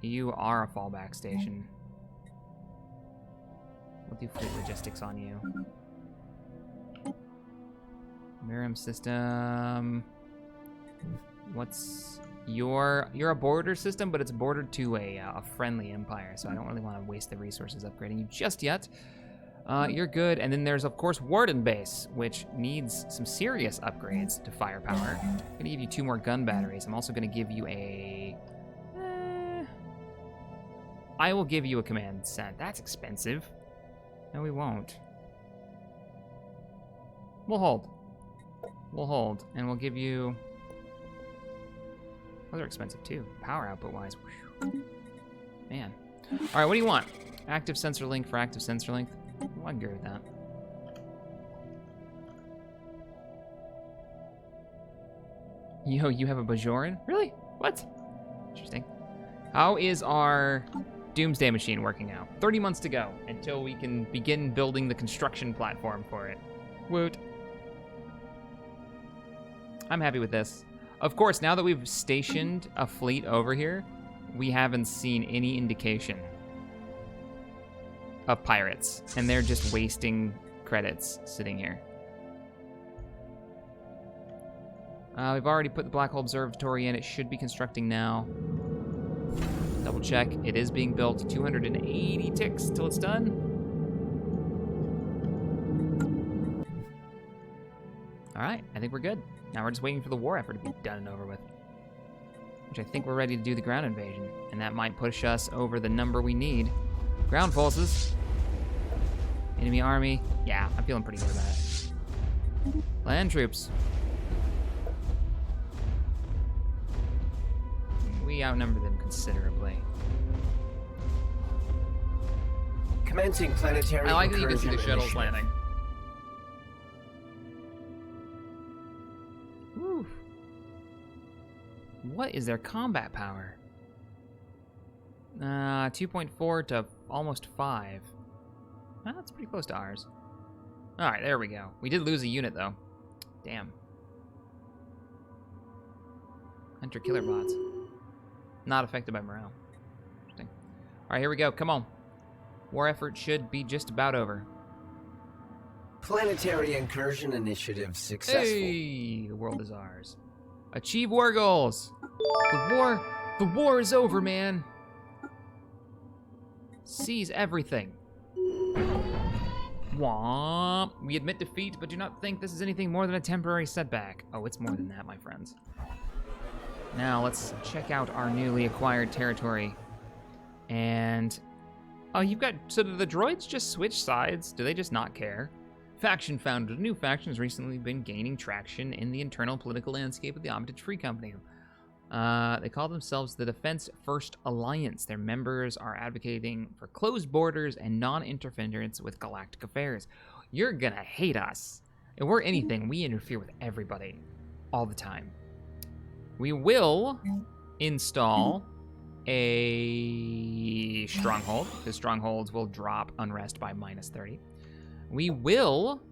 You are a fallback station. We'll do fleet logistics on you. Miram system. What's you're a border system, but it's bordered to a friendly empire, so I don't really want to waste the resources upgrading you just yet. You're good, and then there's of course Warden Base, which needs some serious upgrades to firepower. I'm gonna give you 2 more gun batteries. I'm also gonna give you a. I will give you a command center. That's expensive. No, we won't. We'll hold. We'll hold, and we'll give you. Those are expensive too, power output wise. Man. All right, what do you want? Active sensor link for active sensor link. Well, I agree with that. Yo, you have a Bajoran? Really? What? Interesting. How is our Doomsday machine working out? 30 months to go until we can begin building the construction platform for it. Woot. I'm happy with this. Of course, now that we've stationed a fleet over here, we haven't seen any indication of pirates, and they're just wasting credits sitting here. We've already put the Black Hole Observatory in. It should be constructing now. Double check. It is being built. 280 ticks till it's done. All right, I think we're good. Now we're just waiting for the war effort to be done and over with. Which I think we're ready to do the ground invasion, and that might push us over the number we need. Ground forces. Enemy army. Yeah, I'm feeling pretty good about it. Land troops. We outnumber them considerably. Commencing planetary. I like that you can see the shuttles landing. Whew. What is their combat power? 2.4 to almost 5. Well, that's pretty close to ours. All right, there we go. We did lose a unit, though. Damn. Hunter-killer bots. Not affected by morale. Interesting. All right, here we go. Come on. War effort should be just about over. Planetary incursion initiative successful. Hey, the world is ours. Achieve war goals. The war is over, man. Seize everything. Womp. We admit defeat, but do not think this is anything more than a temporary setback. Oh, it's more than that, my friends. Now, let's check out our newly acquired territory. And... oh, you've got... so do the droids just switch sides? Do they just not care? Faction founded. A new faction has recently been gaining traction in the internal political landscape of the Omnitech Free Company. They call themselves the Defense First Alliance. Their members are advocating for closed borders and non-interference with galactic affairs. You're gonna hate us. If we're anything, we interfere with everybody. All the time. We will install a stronghold, because strongholds will drop unrest by -30. We will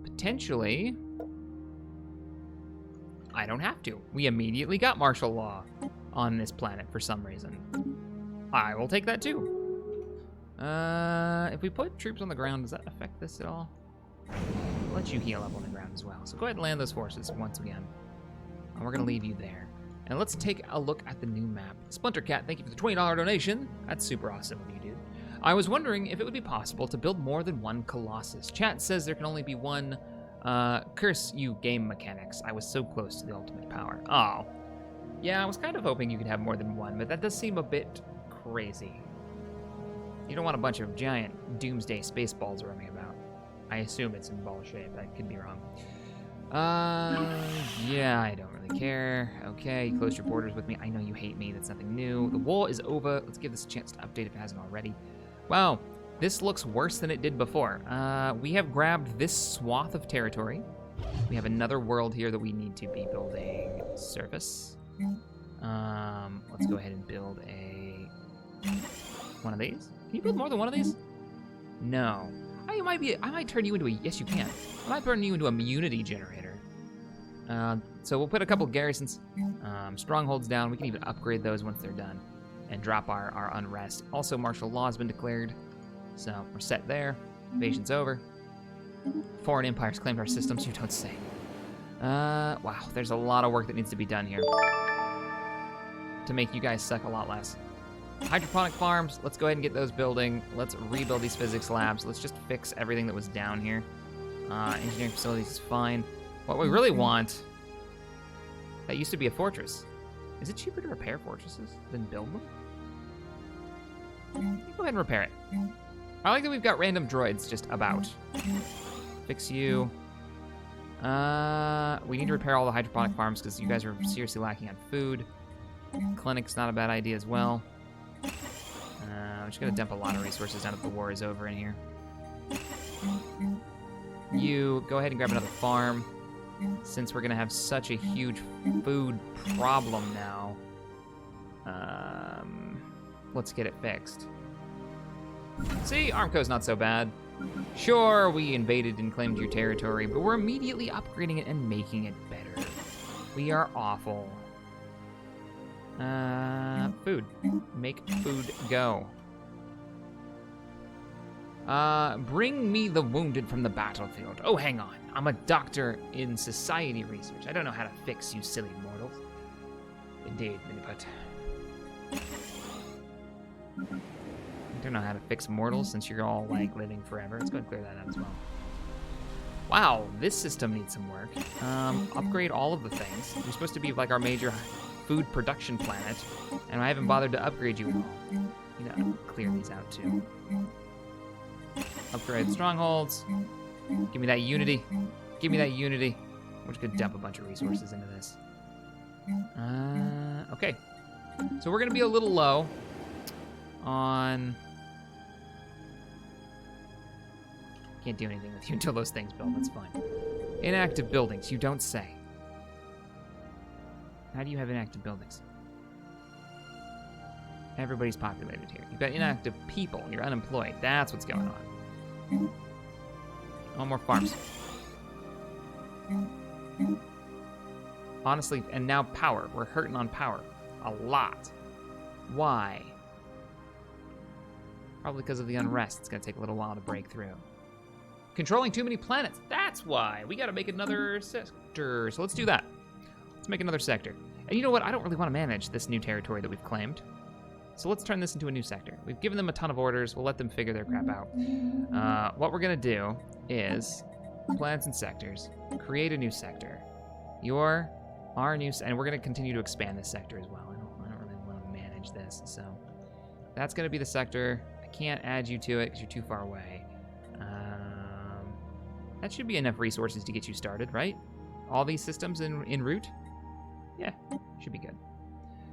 potentially... I don't have to. We immediately got martial law on this planet for some reason. I will take that too. If we put troops on the ground, does that affect this at all? I'll let you heal up on the ground as well. So go ahead and land those forces once again. And we're gonna leave you there. And let's take a look at the new map. Splinter Cat, thank you for the $20 donation. That's super awesome of you, dude. I was wondering if it would be possible to build more than one Colossus. Chat says there can only be one. Curse you, game mechanics. I was so close to the ultimate power. Oh. Yeah, I was kind of hoping you could have more than one, but that does seem a bit crazy. You don't want a bunch of giant doomsday space balls roaming about. I assume it's in ball shape. I could be wrong. Yeah, I don't really care. Okay, you closed your borders with me. I know you hate me. That's nothing new. The war is over. Let's give this a chance to update if it hasn't already. Wow, this looks worse than it did before. We have grabbed this swath of territory. We have another world here that we need to be building surface. Let's go ahead and build one of these. Can you build more than one of these? No. I might turn you into a, yes you can. I might turn you into a immunity generator. So we'll put a couple garrisons, strongholds down. We can even upgrade those once they're done and drop our unrest. Also, martial law has been declared. So we're set there. Invasion's over. Foreign empires claimed our systems, you don't say. Wow, there's a lot of work that needs to be done here to make you guys suck a lot less. Hydroponic farms, let's go ahead and get those building. Let's rebuild these physics labs. Let's just fix everything that was down here. Engineering facilities is fine. What we really want, that used to be a fortress. Is it cheaper to repair fortresses than build them? Go ahead and repair it. I like that we've got random droids just about. Fix you. We need to repair all the hydroponic farms because you guys are seriously lacking on food. Clinic's not a bad idea as well. I'm just gonna dump a lot of resources now that the war is over in here. You go ahead and grab another farm. Since we're gonna have such a huge food problem now, let's get it fixed. See, Armco's not so bad. Sure, we invaded and claimed your territory, but we're immediately upgrading it and making it better. We are awful. Food. Make food go. Bring me the wounded from the battlefield. Oh, hang on. I'm a doctor in society research. I don't know how to fix you silly mortals. Indeed, Miniput. I don't know how to fix mortals since you're all, like, living forever. Let's go and clear that out as well. Wow, this system needs some work. Upgrade all of the things. You're supposed to be, like, our major food production planet, and I haven't bothered to upgrade you at all. You know, clear these out, too. Upgrade strongholds. Give me that unity. Give me that unity. We're just gonna dump a bunch of resources into this. Okay. So we're gonna be a little low on... Can't do anything with you until those things build, that's fine. Inactive buildings, you don't say. How do you have inactive buildings? Everybody's populated here. You've got inactive people, you're unemployed. That's what's going on. Oh, more farms. Honestly, and now power. We're hurting on power. A lot. Why? Probably because of the unrest. It's gonna take a little while to break through. Controlling too many planets. That's why. We gotta make another sector. So let's do that. Let's make another sector. And you know what? I don't really want to manage this new territory that we've claimed. So let's turn this into a new sector. We've given them a ton of orders. We'll let them figure their crap out. What we're going to do is planets and sectors, create a new sector. You're our new, and we're going to continue to expand this sector as well. I don't really want to manage this, so that's going to be the sector. I can't add you to it because you're too far away. That should be enough resources to get you started, right? All these systems en route? Yeah, should be good.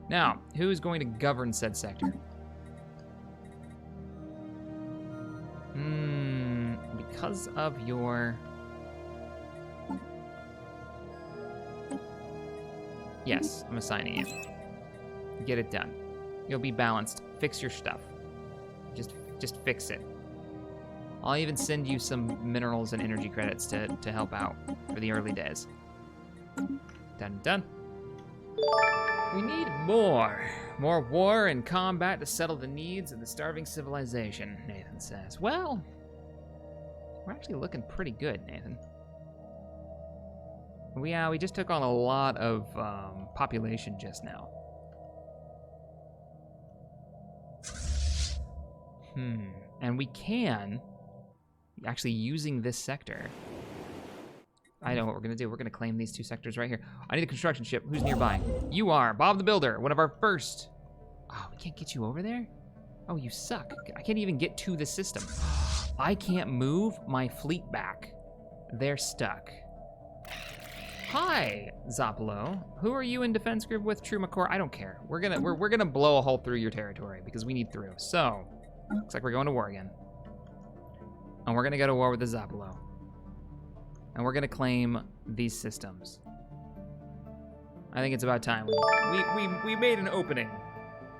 Now, who's going to govern said sector? Because of your... Yes, I'm assigning you. Get it done. You'll be balanced. Fix your stuff. Just fix it. I'll even send you some minerals and energy credits to help out for the early days. Done. We need more. More war and combat to settle the needs of the starving civilization, Nathan says. Well, we're actually looking pretty good, Nathan. We just took on a lot of population just now. And we can, actually using this sector, I know what we're gonna do. We're gonna claim these 2 sectors right here. I need a construction ship. Who's nearby? You are, Bob the Builder, one of our first. Oh, we can't get you over there? Oh, you suck. I can't even get to the system. I can't move my fleet back. They're stuck. Hi, Zoppolo. Who are you in defense group with? True McCore? I don't care. We're gonna blow a hole through your territory because we need through. So, looks like we're going to war again. And we're gonna go to war with the Zoppolo. And we're gonna claim these systems. I think it's about time. We made an opening.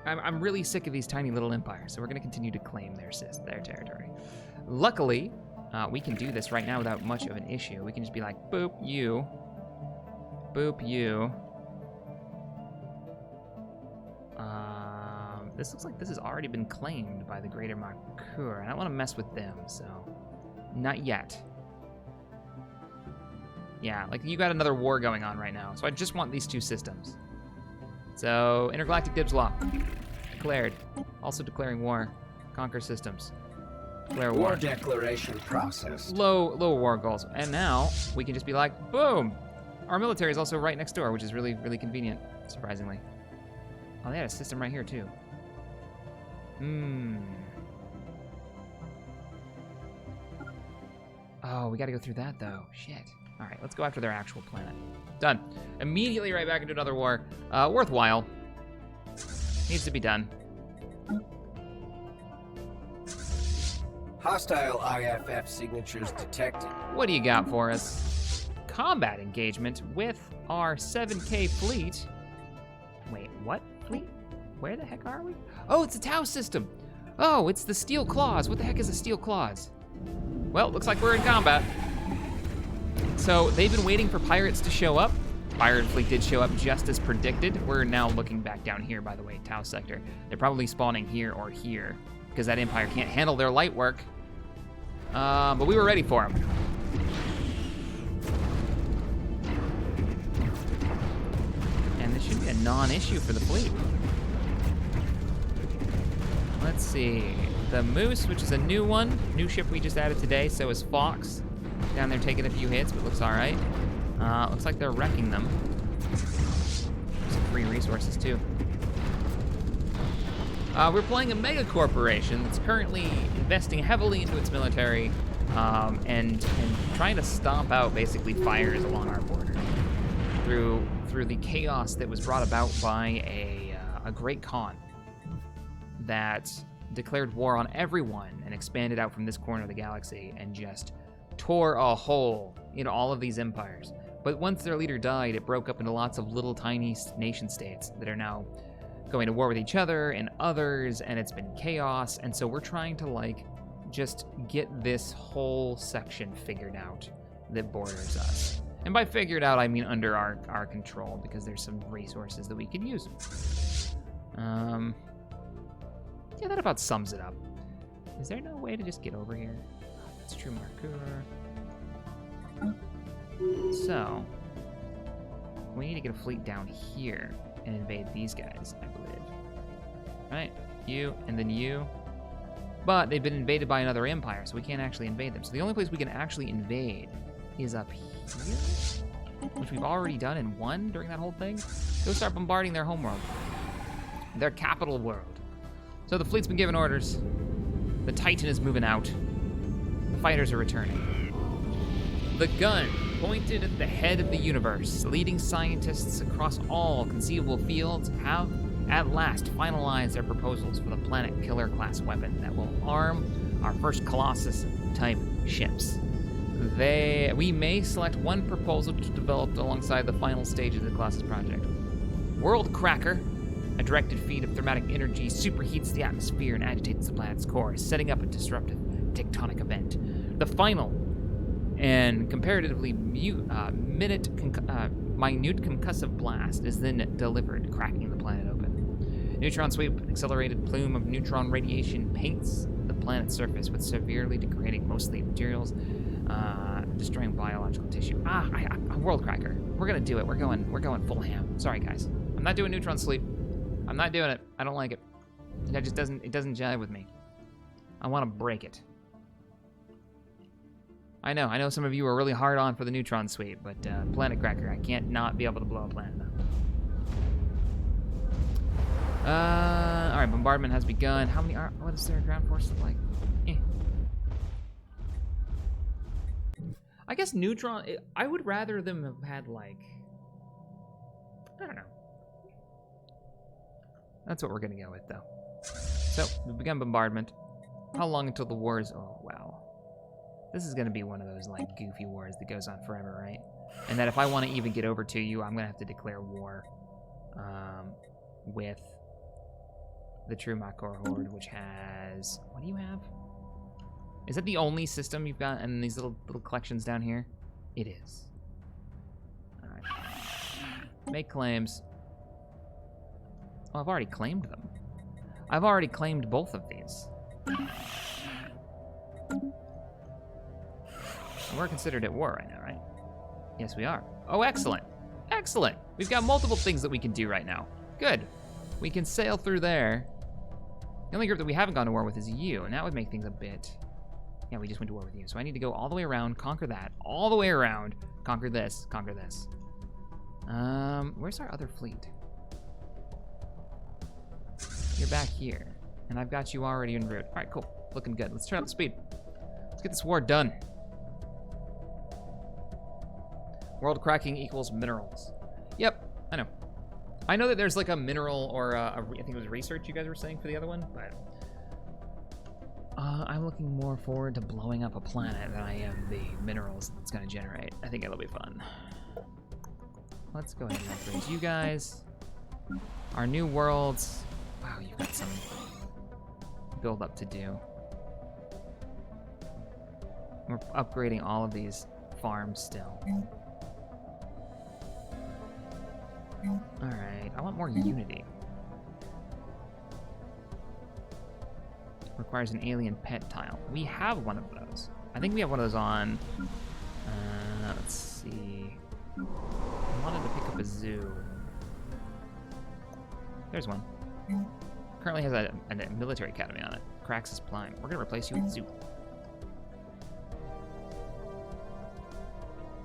I'm really sick of these tiny little empires, so we're gonna continue to claim their territory. Luckily, we can do this right now without much of an issue. We can just be like, boop, you. Boop, you. This looks like this has already been claimed by the Greater Mercure, and I don't want to mess with them, so not yet. Yeah, like you got another war going on right now, so I just want these 2 systems. So, Intergalactic Dibs Law. Declared. Also declaring war. Conquer systems. Declare war. War declaration processed. Low war goals. And now, we can just be like, boom! Our military is also right next door, which is really, really convenient, surprisingly. Oh, they had a system right here, too. Oh, we gotta go through that, though. Shit. All right, let's go after their actual planet. Done. Immediately right back into another war. Worthwhile. Needs to be done. Hostile IFF signatures detected. What do you got for us? Combat engagement with our 7K fleet. Wait, what fleet? Where the heck are we? Oh, it's a Tau system. Oh, it's the Steel Claws. What the heck is a Steel Claws? Well, looks like we're in combat. So they've been waiting for pirates to show up. Pirate fleet did show up just as predicted. We're now looking back down here, by the way, Tau sector. They're probably spawning here or here because that Empire can't handle their light work. But we were ready for them. And this should be a non-issue for the fleet. Let's see. The Moose, which is a new one. New ship we just added today, so is Fox. Down there taking a few hits, but looks all right. Looks like they're wrecking them. Some free resources, too. We're playing a mega corporation that's currently investing heavily into its military and trying to stomp out, basically, fires along our border through the chaos that was brought about by a great Khan that declared war on everyone and expanded out from this corner of the galaxy and just tore a hole in all of these empires. But once their leader died, it broke up into lots of little tiny nation states that are now going to war with each other and others, and it's been chaos. And so we're trying to like just get this whole section figured out that borders us. And by figured out, I mean under our control, because there's some resources that we can use. Yeah, that about sums it up. Is there no way to just get over here? That's true, Mercure. So, we need to get a fleet down here and invade these guys, I believe. Right? you, and then you. But they've been invaded by another empire, so we can't actually invade them. So the only place we can actually invade is up here, which we've already done and won during that whole thing. Go start bombarding their homeworld, their capital world. So the fleet's been given orders. The Titan is moving out. The fighters are returning. The gun pointed at the head of the universe. Leading scientists across all conceivable fields have at last finalized their proposals for the Planet Killer class weapon that will arm our first Colossus-type ships. We may select one proposal to develop alongside the final stage of the Colossus project. World Cracker, a directed feed of thermatic energy, superheats the atmosphere and agitates the planet's core, setting up a disruptive tectonic event. The final and comparatively minute concussive blast is then delivered, cracking the planet open. Neutron sweep, an accelerated plume of neutron radiation paints the planet's surface with severely degrading mostly materials, destroying biological tissue. A world cracker. We're gonna do it. We're going full ham. Sorry, guys. I'm not doing neutron sleep. I'm not doing it. I don't like it. It just doesn't jive with me. I want to break it. I know some of you are really hard on for the neutron sweep, but planet cracker, I can't not be able to blow a planet up. All right, bombardment has begun. How many are? What is their ground force look like? I guess neutron. I would rather them have had like, I don't know. That's what we're gonna go with, though. So we've begun bombardment. How long until the war is? Oh wow. This is gonna be one of those like goofy wars that goes on forever, right? And that if I want to even get over to you, I'm gonna have to declare war with the True Makor Horde, which has, what do you have? Is that the only system you've got in these little collections down here? It is. All right. Make claims. Oh, I've already claimed them. I've already claimed both of these. We're considered at war right now, right? Yes, we are. Oh, excellent. Excellent. We've got multiple things that we can do right now. Good. We can sail through there. The only group that we haven't gone to war with is you, and that would make things a bit... Yeah, we just went to war with you. So I need to go all the way around, conquer that, all the way around, conquer this, conquer this. Where's our other fleet? You're back here, and I've got you already en route. All right, cool. Looking good. Let's turn up the speed. Let's get this war done. World cracking equals minerals. Yep, I know. I know that there's like a mineral or I think it was research you guys were saying for the other one, but I'm looking more forward to blowing up a planet than I am the minerals it's gonna generate. I think it'll be fun. Let's go ahead and upgrade you guys. Our new worlds. Wow, you've got some build up to do. We're upgrading all of these farms still. All right, I want more unity. Requires an alien pet tile. We have one of those. I think we have one of those on, let's see. I wanted to pick up a zoo. There's one. Currently has a military academy on it. Craxus Prime. We're gonna replace you with zoo.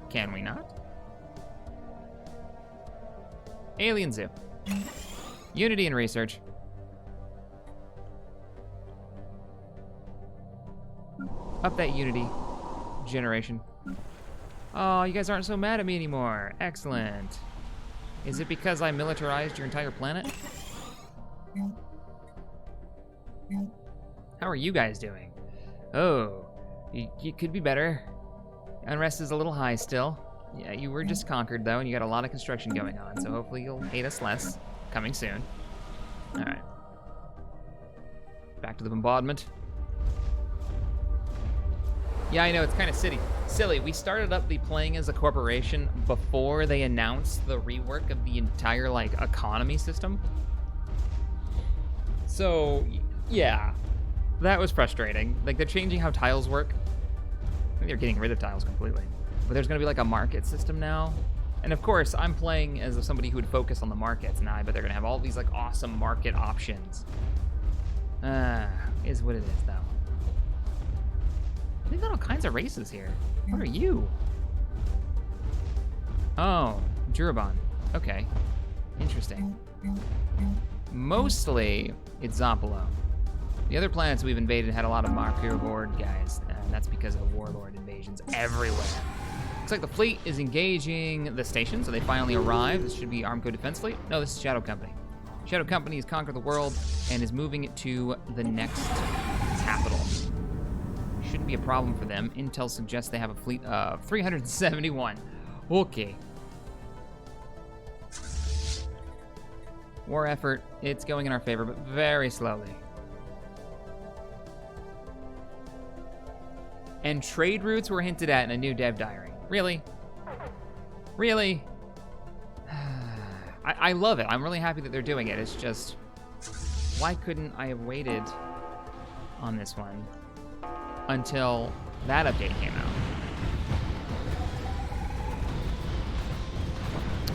Can we not? Alien zoo. Unity and research. Up that unity generation. Oh, you guys aren't so mad at me anymore. Excellent. Is it because I militarized your entire planet? How are you guys doing? Oh, you could be better. Unrest is a little high still. Yeah, you were just conquered though, and you got a lot of construction going on, so hopefully you'll hate us less. Coming soon. All right. Back to the bombardment. Yeah, I know, it's kind of silly. We started up the playing as a corporation before they announced the rework of the entire, like, economy system. So, yeah, that was frustrating. Like, they're changing how tiles work. I think they're getting rid of tiles completely. But there's gonna be like a market system now. And of course, I'm playing as somebody who would focus on the markets, and I bet they're gonna have all these like awesome market options. Is what it is, though. They got all kinds of races here. What are you? Oh, Jurabon. Okay. Interesting. Mostly, it's Zompolo. The other planets we've invaded had a lot of Marker Horde guys, and that's because of Warlord invasions everywhere. Looks like the fleet is engaging the station, so they finally arrived. This should be Armco Defense Fleet. No, this is Shadow Company. Shadow Company has conquered the world and is moving it to the next capital. Shouldn't be a problem for them. Intel suggests they have a fleet of 371. Okay. War effort, it's going in our favor, but very slowly. And trade routes were hinted at in a new dev diary. Really? Really? I love it. I'm really happy that they're doing it. It's just, why couldn't I have waited on this one until that update came out?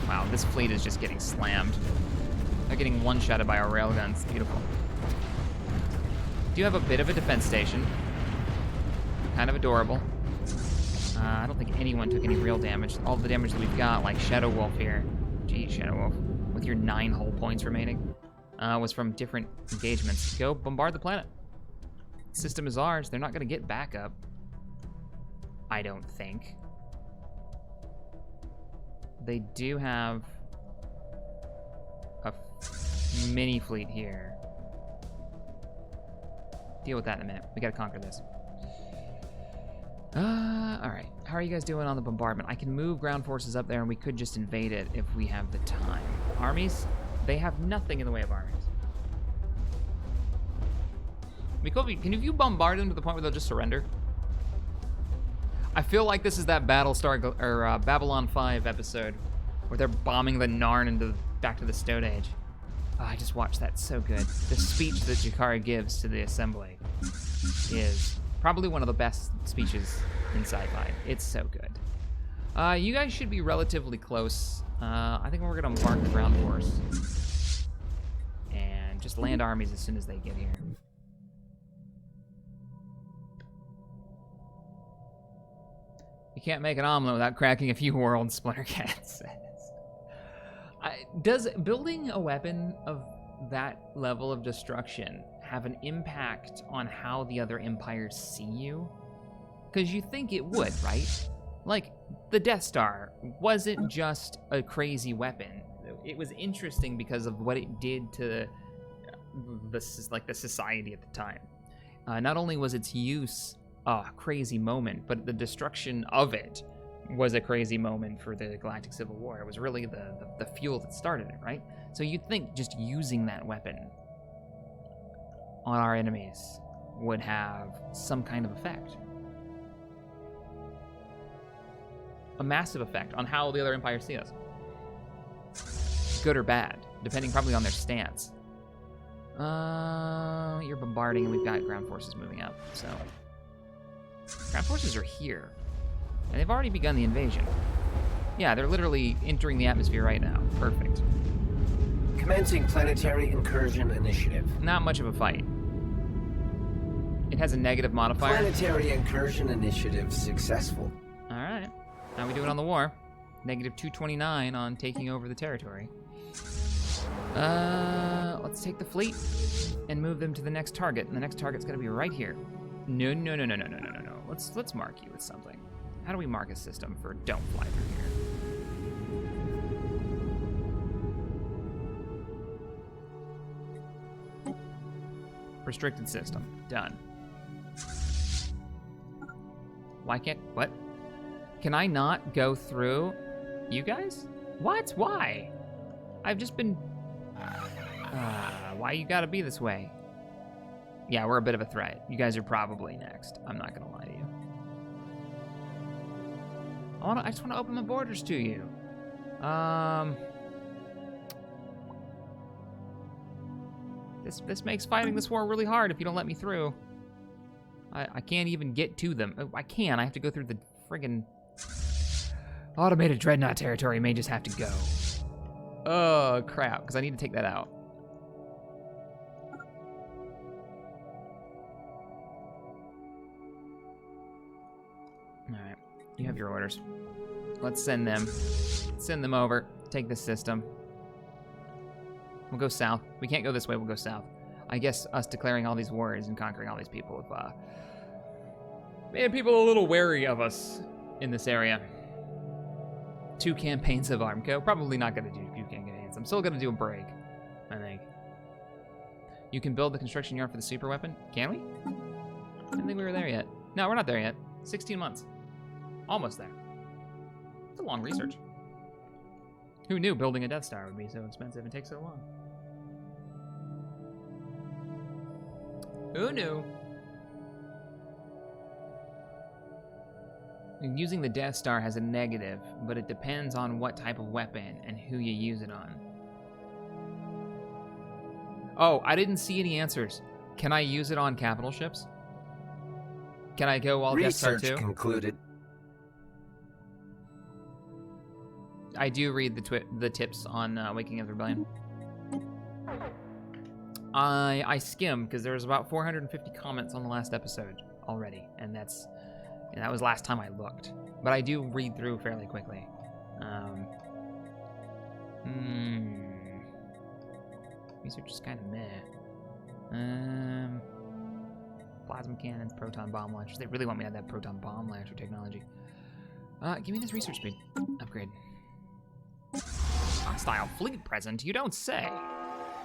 Wow, this fleet is just getting slammed. They're getting one-shotted by our railguns. Beautiful. Do have a bit of a defense station. Kind of adorable. I don't think anyone took any real damage. All the damage that we've got, like Shadow Wolf here. Geez, Shadow Wolf, with your 9 hull points remaining, was from different engagements. Go bombard the planet. System is ours. They're not going to get backup. I don't think. They do have a mini fleet here. Deal with that in a minute. We got to conquer this. All right. How are you guys doing on the bombardment? I can move ground forces up there, and we could just invade it if we have the time. Armies? They have nothing in the way of armies. Can you bombard them to the point where they'll just surrender? I feel like this is that Babylon 5 episode where they're bombing the Narn into back to the Stone Age. Oh, I just watched that. So good. The speech that Jakara gives to the assembly is probably one of the best speeches in sci-fi. It's so good. You guys should be relatively close. I think we're gonna embark the ground force and just land armies as soon as they get here. You can't make an omelet without cracking a few worlds, Splintercat says. Does building a weapon of that level of destruction have an impact on how the other empires see you? Because you think it would, right? Like, the Death Star wasn't just a crazy weapon. It was interesting because of what it did to the society at the time. Not only was its use a crazy moment, but the destruction of it was a crazy moment for the Galactic Civil War. It was really the fuel that started it, right? So you'd think just using that weapon on our enemies would have some kind of effect. A massive effect on how the other empires see us. Good or bad, depending probably on their stance. You're bombarding and we've got ground forces moving up, so. Ground forces are here. And they've already begun the invasion. Yeah, they're literally entering the atmosphere right now. Perfect. Commencing planetary incursion initiative. Not much of a fight. It has a negative modifier. Planetary incursion initiative successful. All right. How we doing on the war? Negative 229 on taking over the territory. Let's take the fleet and move them to the next target. And the next target's gonna be right here. No. Let's mark you with something. How do we mark a system for don't fly through here? Restricted system. Done. Why can't... What? Can I not go through you guys? What? Why? I've just been... why you gotta be this way? Yeah, we're a bit of a threat. You guys are probably next. I'm not gonna lie to you. I just want to open my borders to you. This makes fighting this war really hard if you don't let me through. I can't even get to them. Oh, I can. I have to go through the friggin' automated dreadnought territory. May just have to go. Oh crap! Because I need to take that out. Alright, you have your orders. Let's send them. Send them over. Take this system. We'll go south. We can't go this way, we'll go south. I guess us declaring all these wars and conquering all these people have made people a little wary of us in this area. 2 campaigns of Armco. Probably not going to do 2 campaigns. I'm still going to do a break, I think. You can build the construction yard for the super weapon. Can we? I didn't think we were there yet. No, we're not there yet. 16 months. Almost there. It's a long research. Who knew building a Death Star would be so expensive and take so long? Who knew? Using the Death Star has a negative, but it depends on what type of weapon and who you use it on. Oh, I didn't see any answers. Can I use it on capital ships? Can I go all Death Star too? Research concluded. I do read the tips on Waking Up the Rebellion. I skim because there was about 450 comments on the last episode already, and that was last time I looked. But I do read through fairly quickly. Research is kind of meh. Plasma cannons, proton bomb launchers. They really want me to have that proton bomb launcher technology. Give me this research speed upgrade. Hostile fleet present? You don't say.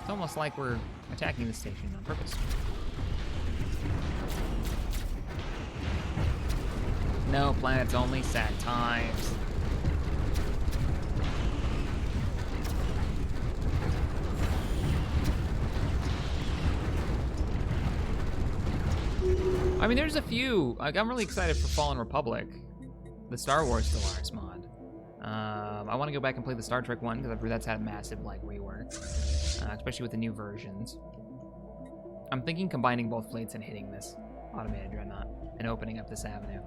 It's almost like we're attacking the station on purpose. No planets only, sad times. I mean, there's a few. Like, I'm really excited for Fallen Republic, the Star Wars Stellaris mod. I want to go back and play the Star Trek one because I've heard that's had massive rework, especially with the new versions. I'm thinking combining both fleets and hitting this automated dreadnought and opening up this avenue.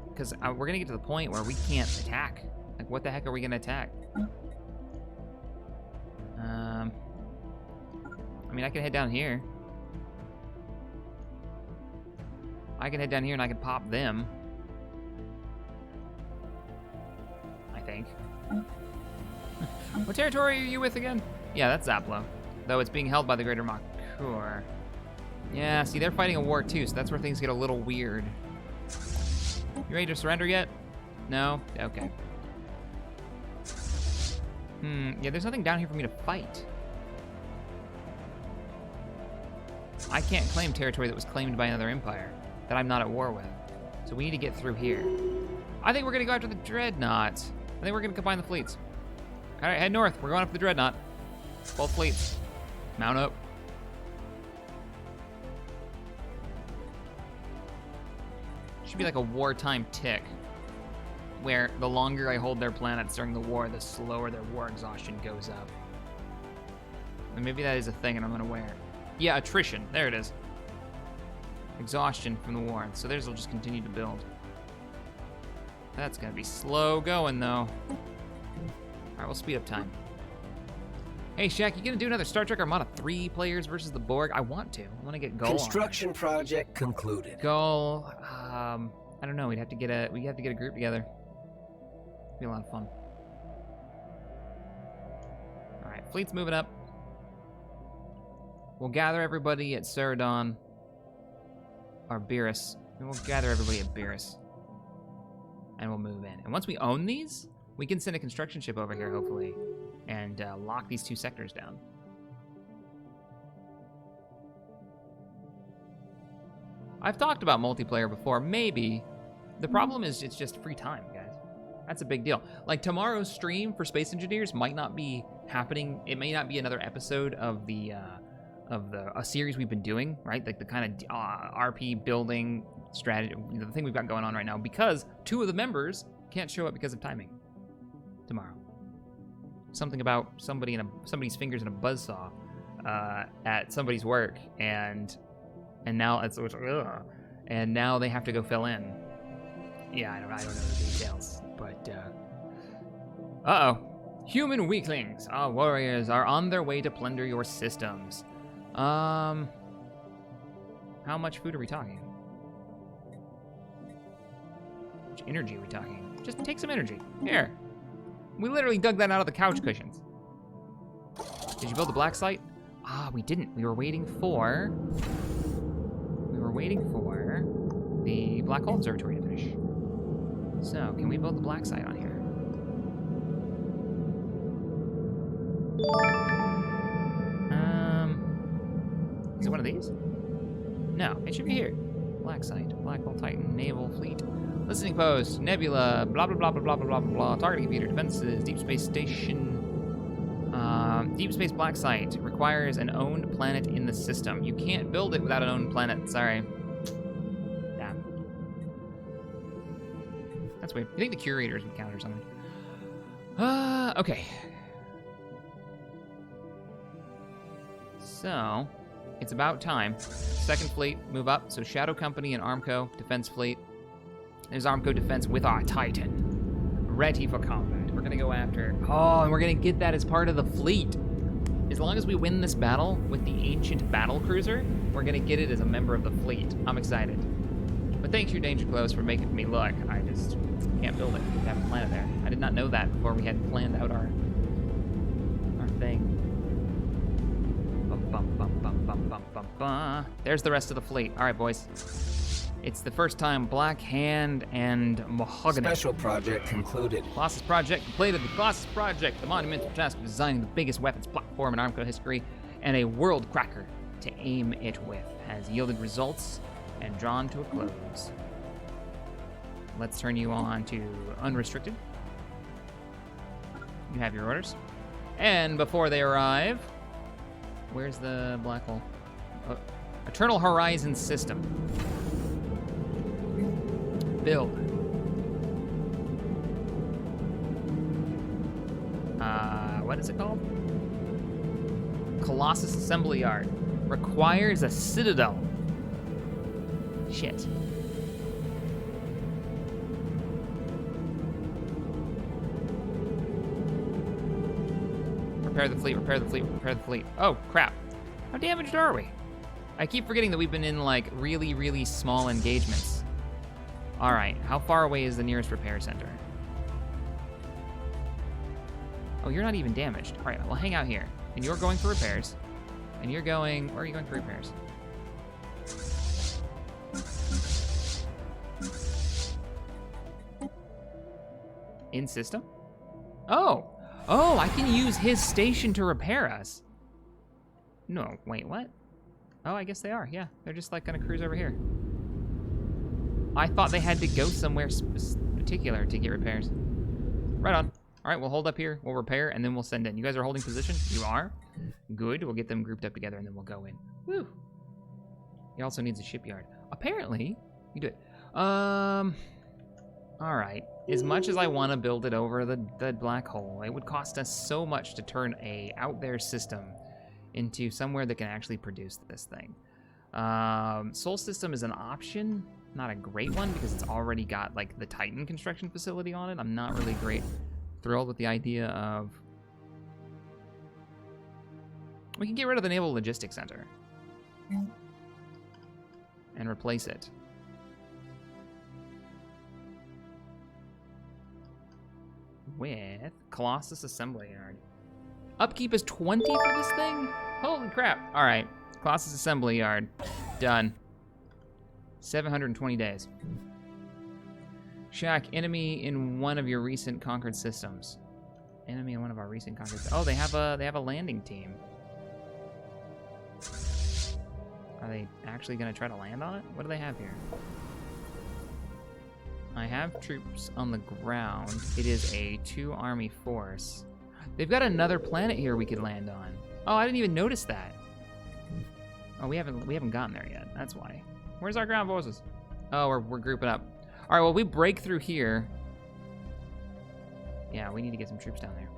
Because we're gonna get to the point where we can't attack. Like, what the heck are we gonna attack? I mean, I can head down here. I can head down here and I can pop them. I think. What territory are you with again? Yeah, that's Zaplo. Though it's being held by the Greater Makur. Yeah, see, they're fighting a war too, so that's where things get a little weird. You ready to surrender yet? No? Okay. Yeah, there's nothing down here for me to fight. I can't claim territory that was claimed by another empire that I'm not at war with. So we need to get through here. I think we're gonna go after the Dreadnought. I think we're gonna combine the fleets. All right, head north. We're going after the Dreadnought. Both fleets. Mount up. Should be like a wartime tick, where the longer I hold their planets during the war, the slower their war exhaustion goes up. And maybe that is a thing and I'm unaware. Yeah, attrition. There it is. Exhaustion from the war. So theirs will just continue to build. That's gonna be slow going though. All right, we'll speed up time. Hey Shaq, you gonna do another Star Trek Armada 3 players versus the Borg? I want to. I want to get Gull. Construction project concluded. Gull. I don't know. We have to get a group together. It'll be a lot of fun. All right, fleet's moving up. We'll gather everybody at Ceradon or Beerus. And we'll gather everybody at Beerus. And we'll move in. And once we own these, we can send a construction ship over here, hopefully, and lock these 2 sectors down. I've talked about multiplayer before, maybe. The problem is it's just free time, guys. That's a big deal. Like, tomorrow's stream for Space Engineers might not be happening. It may not be another episode of a series we've been doing, right? Like the kind of RP building strategy, the thing we've got going on right now, because 2 of the members can't show up because of timing tomorrow. Something about somebody's fingers in a buzzsaw at somebody's work, and now it's and now they have to go fill in. Yeah, I don't know the details, but human weaklings, our warriors are on their way to plunder your systems. How much food are we talking? much energy are we talking? Just take some energy. Here. We literally dug that out of the couch cushions. Did you build the black site? Ah, we didn't. We were waiting for the black hole observatory to finish. So, can we build the black site on here? Is it one of these? No, it should be here. Black site, Black Hole Titan, Naval Fleet, Listening Post, Nebula, blah blah blah blah blah blah blah blah, Targeting Computer, Defenses, Deep Space Station. Deep Space Black Site requires an owned planet in the system. You can't build it without an owned planet, sorry. Damn. That's weird. You think the curators would count or something? Okay. So, it's about time. Second Fleet, move up. So Shadow Company and Armco, Defense Fleet. There's Armco Defense with our Titan. Ready for combat. We're gonna go after... Oh, and we're gonna get that as part of the fleet. As long as we win this battle with the ancient battle cruiser, we're gonna get it as a member of the fleet. I'm excited. But thanks, your Danger Close, for making me look. I just can't build it. We have a planet there. I did not know that before we had planned out our thing. There's the rest of the fleet. All right, boys. It's the first time Black Hand and Mahogany. Special project concluded. Colossus project completed. The Colossus project, the monumental task of designing the biggest weapons platform in Armco history and a world cracker to aim it with, has yielded results and drawn to a close. Let's turn you on to unrestricted. You have your orders. And before they arrive, where's the black hole? Eternal Horizon System. Build. What is it called? Colossus Assembly Yard. Requires a citadel. Shit. Repair the fleet, repair the fleet, repair the fleet. Oh, crap. How damaged are we? I keep forgetting that we've been in, like, really, really small engagements. All right, how far away is the nearest repair center? Oh, you're not even damaged. All right, well, hang out here. And you're going for repairs. And you're going... Where are you going for repairs? In system? Oh! Oh, I can use his station to repair us. No, wait, what? Oh, I guess they are, yeah. They're just, like, gonna cruise over here. I thought they had to go somewhere particular to get repairs. Right on. All right, we'll hold up here, we'll repair, and then we'll send in. You guys are holding position? You are? Good, we'll get them grouped up together, and then we'll go in. Woo! He also needs a shipyard. Apparently, you do it. All right. As much as I want to build it over the black hole, it would cost us so much to turn a out there system into somewhere that can actually produce this thing. Sol System is an option, not a great one, because it's already got like the Titan construction facility on it. I'm not really thrilled with the idea of... We can get rid of the Naval Logistics Center and replace it. With Colossus Assembly Yard. Upkeep is 20 for this thing? Holy crap. All right, Colossus Assembly Yard, done. 720 days. Shack, enemy in one of your recent conquered systems. Enemy in one of our recent conquered... Oh, they have a landing team. Are they actually gonna try to land on it? What do they have here? I have troops on the ground. It is a 2-army force. They've got another planet here we could land on. Oh, I didn't even notice that. Oh, we haven't gotten there yet. That's why. Where's our ground forces? Oh, we're grouping up. All right, well, we break through here. Yeah, we need to get some troops down there.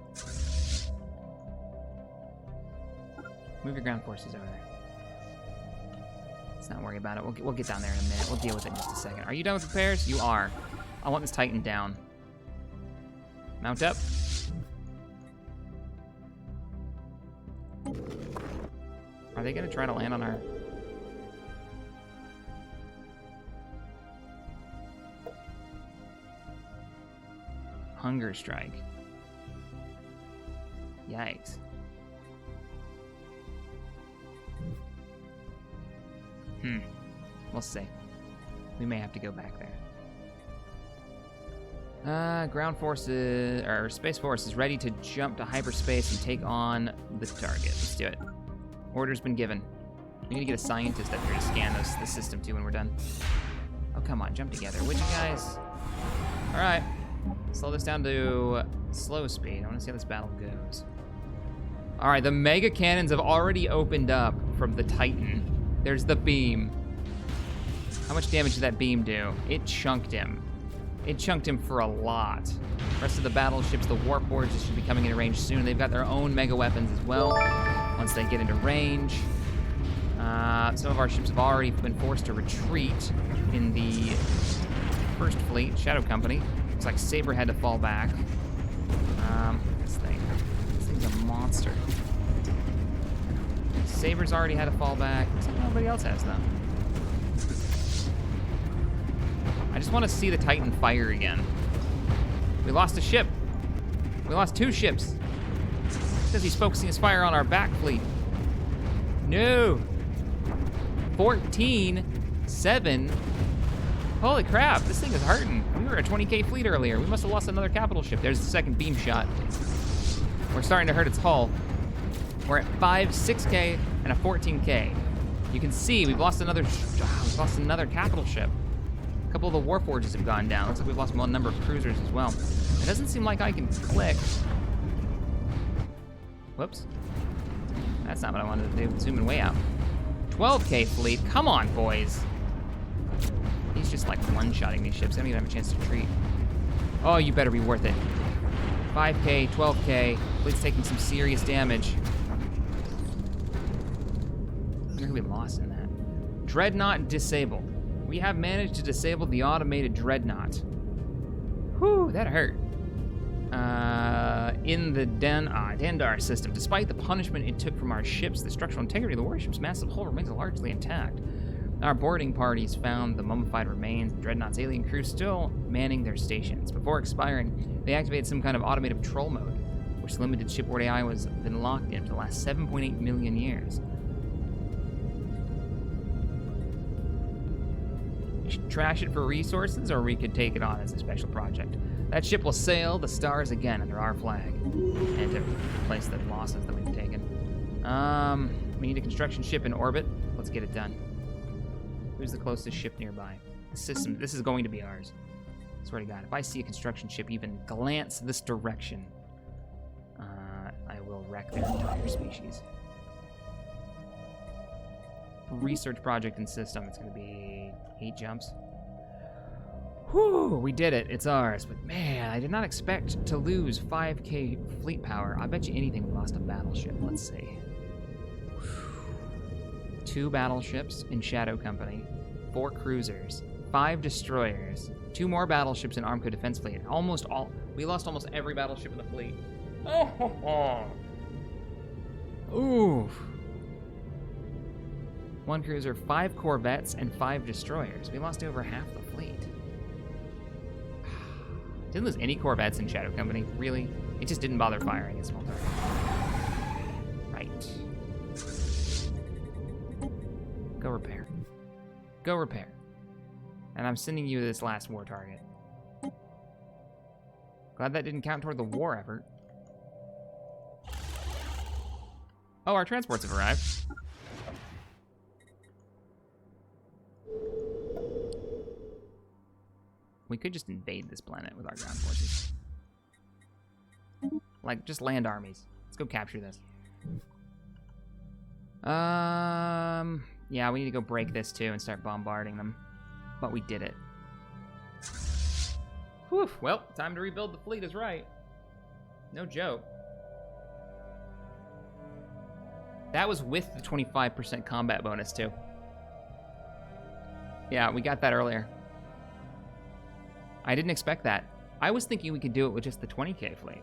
Move your ground forces over there. Let's not worry about it. We'll get down there in a minute. We'll deal with it in just a second. Are you done with repairs? You are. I want this Titan down. Mount up. Are they gonna try to land on our... Hunger strike. Yikes. We'll see. We may have to go back there. Ground forces, or Space Force is ready to jump to hyperspace and take on the target. Let's do it. Order's been given. We need to get a scientist up here to scan the system too when we're done. Oh, come on, jump together, would you guys? All right, slow this down to slow speed. I want to see how this battle goes. All right, the mega cannons have already opened up from the Titan. There's the beam. How much damage did that beam do? It chunked him. It chunked him for a lot. Rest of the battleships, the warp forges should be coming into range soon. They've got their own mega weapons as well once they get into range. Some of our ships have already been forced to retreat in the first fleet, Shadow Company. Looks like Saber had to fall back. This thing's a monster. Saber's already had to fall back. Looks like nobody else has, though. I just want to see the Titan fire again. We lost a ship. We lost 2 ships. Because he's focusing his fire on our back fleet. No. 14-7. Holy crap, this thing is hurting. We were a 20K fleet earlier. We must have lost another capital ship. There's the second beam shot. We're starting to hurt its hull. We're at 6K and a 14K. You can see we've lost another capital ship. A couple of the war forges have gone down. Looks like we've lost a number of cruisers as well. It doesn't seem like I can click. Whoops. That's not what I wanted to do. Zooming way out. 12K fleet. Come on, boys. He's just like one-shotting these ships. They don't even have a chance to retreat. Oh, you better be worth it. 5K, 12K. Fleet's taking some serious damage. I wonder who we lost in that. Dreadnought disabled. We have managed to disable the automated Dreadnought. Whew, that hurt. In the Dandar system, despite the punishment it took from our ships, the structural integrity of the warship's massive hull remains largely intact. Our boarding parties found the mummified remains of Dreadnought's alien crew still manning their stations. Before expiring, they activated some kind of automated patrol mode, which limited shipboard AI was been locked in for the last 7.8 million years. We should trash it for resources, or we could take it on as a special project. That ship will sail the stars again under our flag, and to replace the losses that we've taken. We need a construction ship in orbit. Let's get it done. Who's the closest ship nearby? The system. This is going to be ours. Swear to God, if I see a construction ship even glance this direction, I will wreck their entire species. Research project and system. It's going to be 8 jumps. Whew, we did it. It's ours. But man, I did not expect to lose 5K fleet power. I bet you anything we lost a battleship. Let's see. 2 battleships in Shadow Company, 4 cruisers, 5 destroyers, 2 more battleships in Armco Defense Fleet. We lost almost every battleship in the fleet. Oh, ooh. 1 cruiser, 5 corvettes, and 5 destroyers. We lost over half the fleet. Didn't lose any corvettes in Shadow Company, really. It just didn't bother firing at small targets. Right. Go repair. Go repair. And I'm sending you this last war target. Glad that didn't count toward the war effort. Oh, our transports have arrived. We could just invade this planet with our ground forces. Like, just land armies. Let's go capture this. Yeah, we need to go break this too and start bombarding them. But we did it. Whew, well, time to rebuild the fleet is right. No joke. That was with the 25% combat bonus too. Yeah, we got that earlier. I didn't expect that. I was thinking we could do it with just the 20K fleet.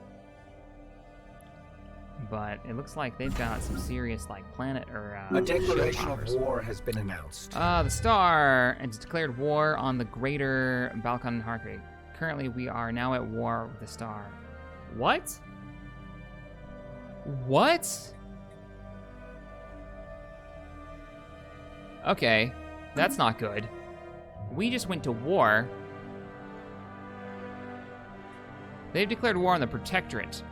But it looks like they've got some serious, like, planet or a declaration of war has been announced. The Star has declared war on the Greater Balkan currently we are now at war with the star. What? What? Okay, that's not good. We just went to war. They've declared war on the Protectorate.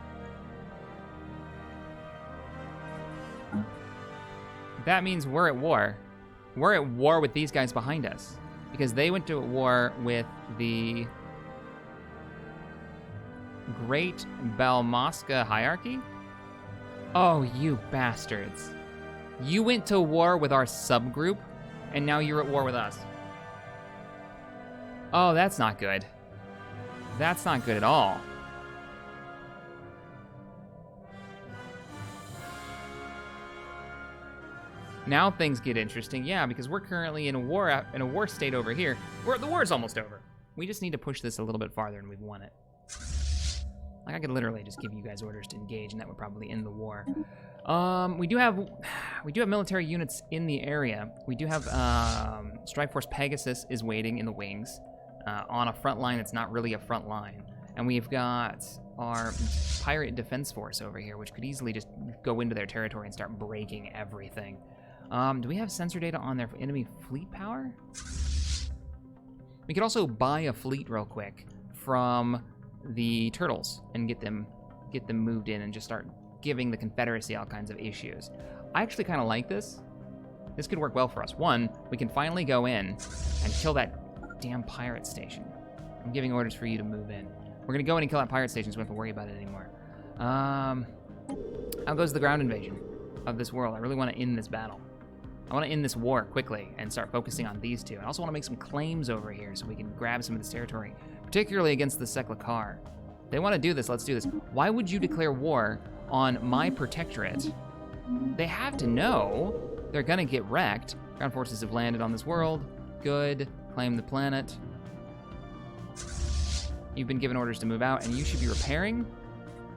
That means we're at war. We're at war with these guys behind us. Because they went to war with the Great Balmosca Hierarchy? Oh, you bastards. You went to war with our subgroup, and now you're at war with us. Oh, that's not good. That's not good at all. Now things get interesting, yeah, because we're currently in a war state over here. The war's almost over. We just need to push this a little bit farther, and we've won it. Like, I could literally just give you guys orders to engage, and that would probably end the war. We do have military units in the area. We do have Strike Force Pegasus is waiting in the wings on a front line that's not really a front line, and we've got our Pirate Defense Force over here, which could easily just go into their territory and start breaking everything. Do we have sensor data on their enemy fleet power? We could also buy a fleet real quick from the turtles and get them moved in and just start giving the Confederacy all kinds of issues. I actually kind of like this. This could work well for us. One, we can finally go in and kill that damn pirate station. I'm giving orders for you to move in. We're gonna go in and kill that pirate station so we don't have to worry about it anymore. How goes the ground invasion of this world? I really want to end this battle. I want to end this war quickly and start focusing on these two. I also want to make some claims over here so we can grab some of this territory, particularly against the Seklakar. If they want to do this, let's do this. Why would you declare war on my protectorate? They have to know they're going to get wrecked. Ground forces have landed on this world. Good. Claim the planet. You've been given orders to move out, and you should be repairing.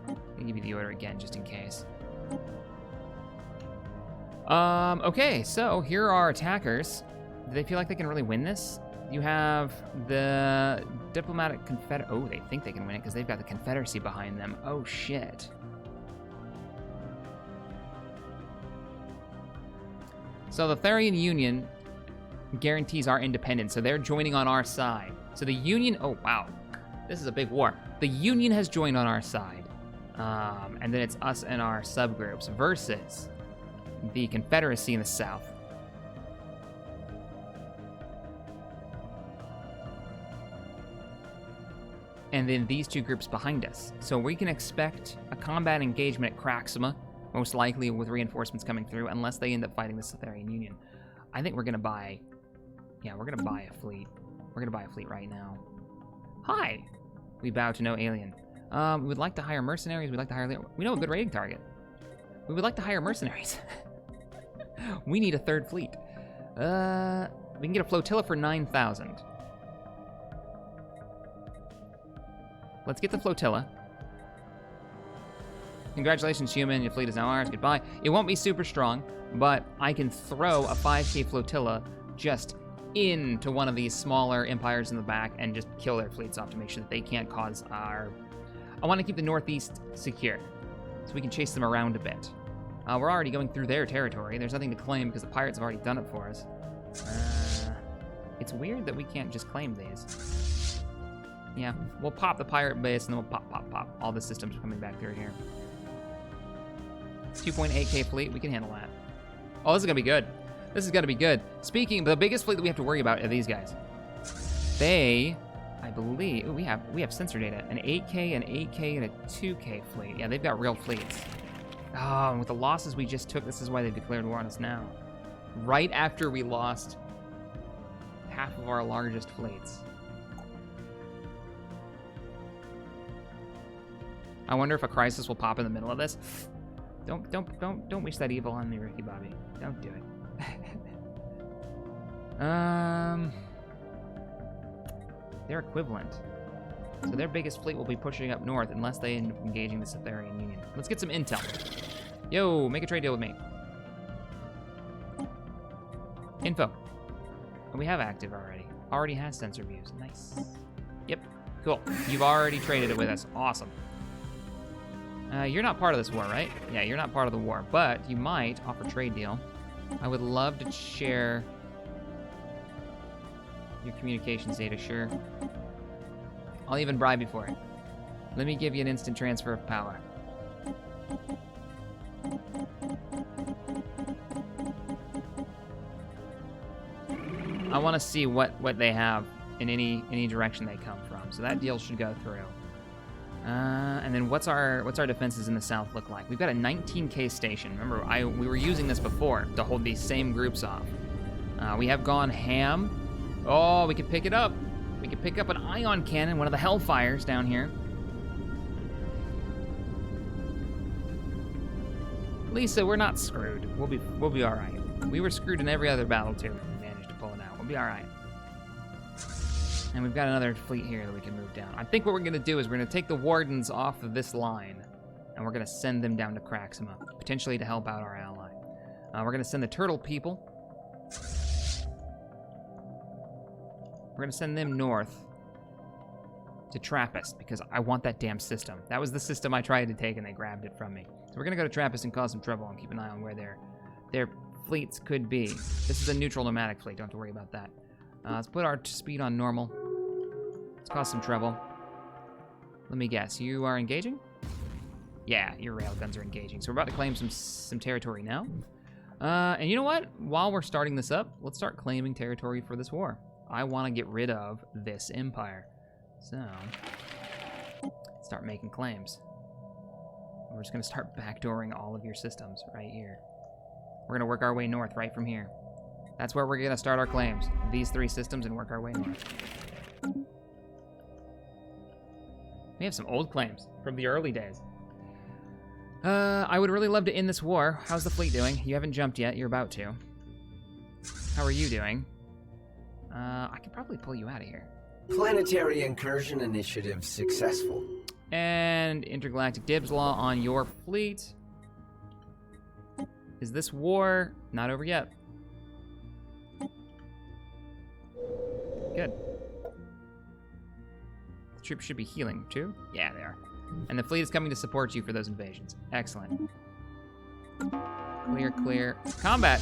I'll give you the order again, just in case. Okay, so here are our attackers. Do they feel like they can really win this? You have the diplomatic Oh, they think they can win it because they've got the Confederacy behind them. Oh, shit. So the Therian Union guarantees our independence, so they're joining on our side. So the Union, oh, wow. This is a big war. The Union has joined on our side. And then it's us and our subgroups versus the Confederacy in the south. And then these two groups behind us. So we can expect a combat engagement at Craxima, most likely with reinforcements coming through, unless they end up fighting the Cytherian Union. I think we're gonna buy, we're gonna buy a fleet. We're gonna buy a fleet right now. Hi! We bow to no alien. We would like to hire mercenaries. We'd like to hire, we know a good raiding target. We would like to hire mercenaries. We need a third fleet. We can get a flotilla for 9,000. Let's get the flotilla. Congratulations, human. Your fleet is now ours. Goodbye. It won't be super strong, but I can throw a 5K flotilla just into one of these smaller empires in the back and just kill their fleets off to make sure that they can't cause our... I want to keep the northeast secure so we can chase them around a bit. We're already going through their territory. There's nothing to claim because the pirates have already done it for us. It's weird that we can't just claim these. Yeah, we'll pop the pirate base and then we'll pop. All the systems are coming back through here. 2.8K fleet, we can handle that. Oh, this is gonna be good. This is gonna be good. Speaking, the biggest fleet that we have to worry about are these guys. They, I believe, we have sensor data. An 8K, an 8K, and a 2K fleet. Yeah, they've got real fleets. Oh, and with the losses we just took, this is why they've declared war on us now. Right after we lost half of our largest fleets. I wonder if a crisis will pop in the middle of this. Don't wish that evil on me, Ricky Bobby. Don't do it. They're equivalent. So their biggest fleet will be pushing up north unless they end up engaging the Cytherian Union. Let's get some intel. Yo, make a trade deal with me. Info. Oh, we have active already. Already has sensor views. Nice. Yep. Cool. You've already traded it with us. Awesome. You're not part of this war, right? Yeah, you're not part of the war, but you might offer trade deal. I would love to share your communications data, sure. I'll even bribe you for it. Let me give you an instant transfer of power. I want to see what they have in any direction they come from. So that deal should go through. And then what's our defenses in the south look like? We've got a 19K station. Remember, we were using this before to hold these same groups off. We have gone ham. Oh, we could pick it up. We could pick up an ion cannon, one of the Hellfires down here. Lisa, we're not screwed. We'll be all right. We were screwed in every other battle too. We managed to pull it out. We'll be all right. And we've got another fleet here that we can move down. I think what we're going to do is we're going to take the Wardens off of this line, and we're going to send them down to Craxima, potentially to help out our ally. We're going to send the Turtle people. We're going to send them north to Trappist, because I want that damn system. That was the system I tried to take, and they grabbed it from me. So we're going to go to Trappist and cause some trouble and keep an eye on where their fleets could be. This is a neutral nomadic fleet. Don't have to worry about that. Let's put our speed on normal. Let's cause some trouble. Let me guess. You are engaging? Yeah, your railguns are engaging. So we're about to claim some territory now. And you know what? While we're starting this up, let's start claiming territory for this war. I want to get rid of this empire. So, start making claims. We're just going to start backdooring all of your systems right here. We're going to work our way north right from here. That's where we're going to start our claims. These 3 systems and work our way north. We have some old claims from the early days. I would really love to end this war. How's the fleet doing? You haven't jumped yet. You're about to. How are you doing? I could probably pull you out of here. Planetary incursion initiative successful. And intergalactic dibs law on your fleet. Is this war not over yet? Good. The troops should be healing too. Yeah, they are. And the fleet is coming to support you for those invasions. Excellent. Clear, clear. Combat!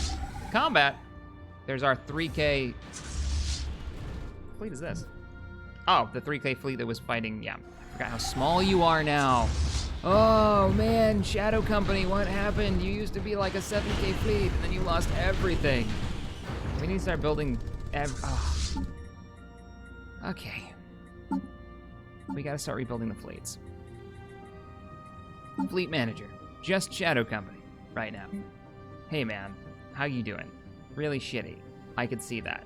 Combat! There's our 3K... What fleet is this? Oh, the 3K fleet that was fighting, yeah. I forgot how small you are now. Oh, man, Shadow Company, what happened? You used to be like a 7K fleet, and then you lost everything. We need to start building... Oh. Okay. We gotta start rebuilding the fleets. Fleet manager. Just Shadow Company right now. Hey, man, how you doing? Really shitty. I could see that.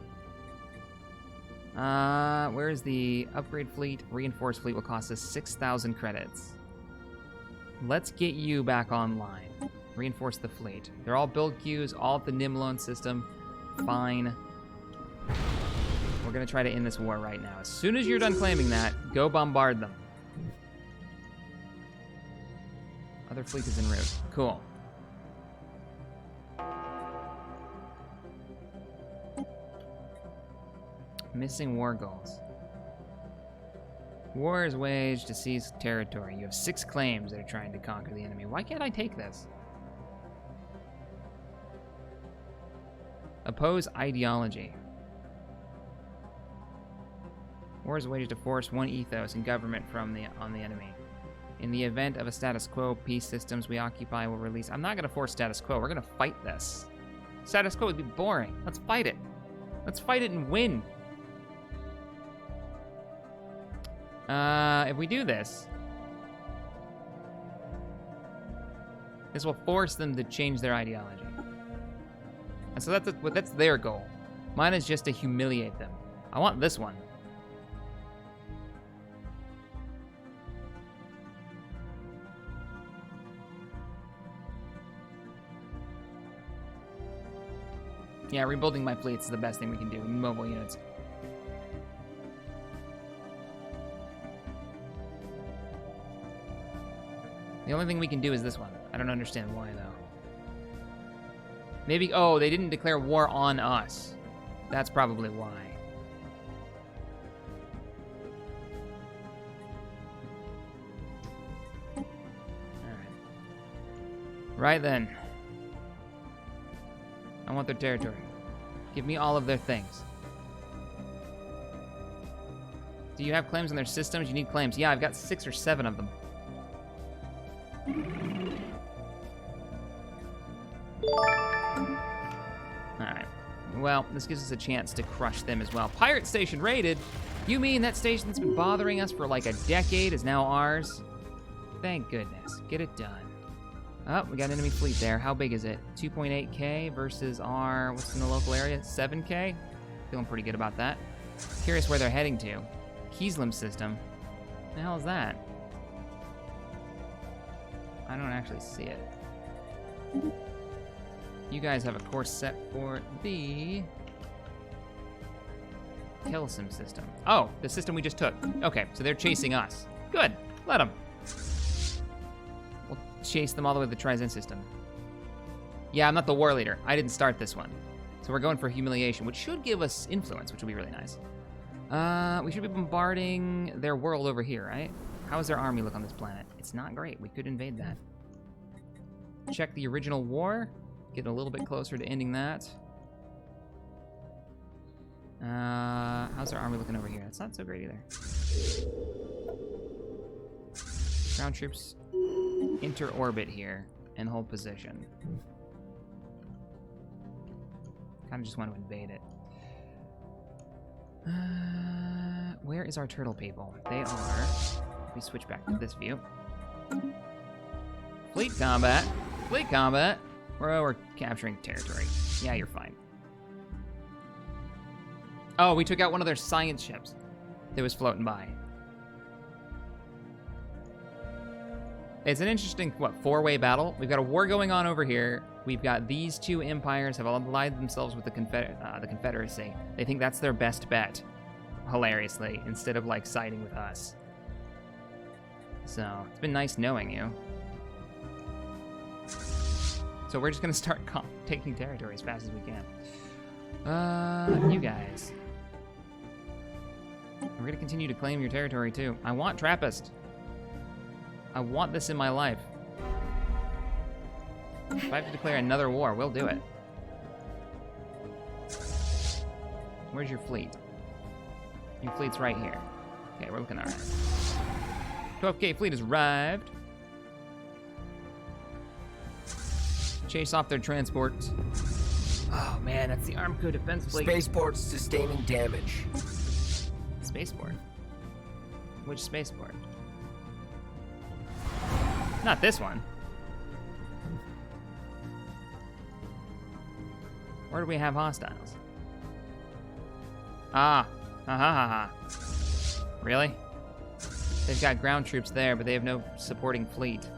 Where's the upgrade fleet? Reinforced fleet will cost us 6,000 credits. Let's get you back online. Reinforce the fleet. They're all build queues, all at the Nimlone system. Fine. We're gonna try to end this war right now. As soon as you're done claiming that, go bombard them. Other fleet is en route. Cool. Missing war goals. War is waged to seize territory. You have 6 claims that are trying to conquer the enemy. Why can't I take this? Oppose ideology. War is waged to force one ethos and government on the enemy. In the event of a status quo, peace systems we occupy will release. I'm not going to force status quo. We're going to fight this. Status quo would be boring. Let's fight it. Let's fight it and win. If we do this, this will force them to change their ideology. And so that's their goal. Mine is just to humiliate them. I want this one. Yeah, rebuilding my fleets is the best thing we can do. Mobile units. The only thing we can do is this one. I don't understand why, though. Maybe, oh, they didn't declare war on us. That's probably why. Right then. I want their territory. Give me all of their things. Do you have claims on their systems? You need claims. Yeah, I've got 6 or 7 of them. Alright. Well, this gives us a chance to crush them as well. Pirate station raided? You mean that station that's been bothering us for like a decade is now ours? Thank goodness. Get it done. Oh, we got an enemy fleet there. How big is it? 2.8k versus our, what's in the local area? 7k? Feeling pretty good about that. Curious where they're heading to. Keyslam system. What the hell is that? I don't actually see it. You guys have a course set for the Kelsim system. Oh, the system we just took. Okay, so they're chasing us. Good, let them. We'll chase them all the way to the Trizen system. Yeah, I'm not the war leader. I didn't start this one. So we're going for humiliation, which should give us influence, which will be really nice. We should be bombarding their world over here, right? How does their army look on this planet? It's not great. We could invade that. Check the original war. Get a little bit closer to ending that. How's our army looking over here? It's not so great either. Ground troops enter orbit here and hold position. Kind of just want to invade it. Where is our turtle people? They are... Let me switch back to this view. Fleet combat. Fleet combat. We're capturing territory. Yeah, you're fine. Oh, we took out one of their science ships that was floating by. It's an interesting, what, 4-way battle? We've got a war going on over here. We've got these two empires have allied themselves with the Confederacy. They think that's their best bet, hilariously, instead of, like, siding with us. So, it's been nice knowing you. So we're just gonna start taking territory as fast as we can. You guys. We're gonna continue to claim your territory too. I want Trappist. I want this in my life. If I have to declare another war, we'll do it. Where's your fleet? Your fleet's right here. Okay, we're looking all right. 12k fleet has arrived. Chase off their transports. Oh man, that's the Armco defense fleet. Spaceport sustaining damage. Spaceport? Which spaceport? Not this one. Where do we have hostiles? Ah, ha ha ha. Really? They've got ground troops there, but they have no supporting fleet.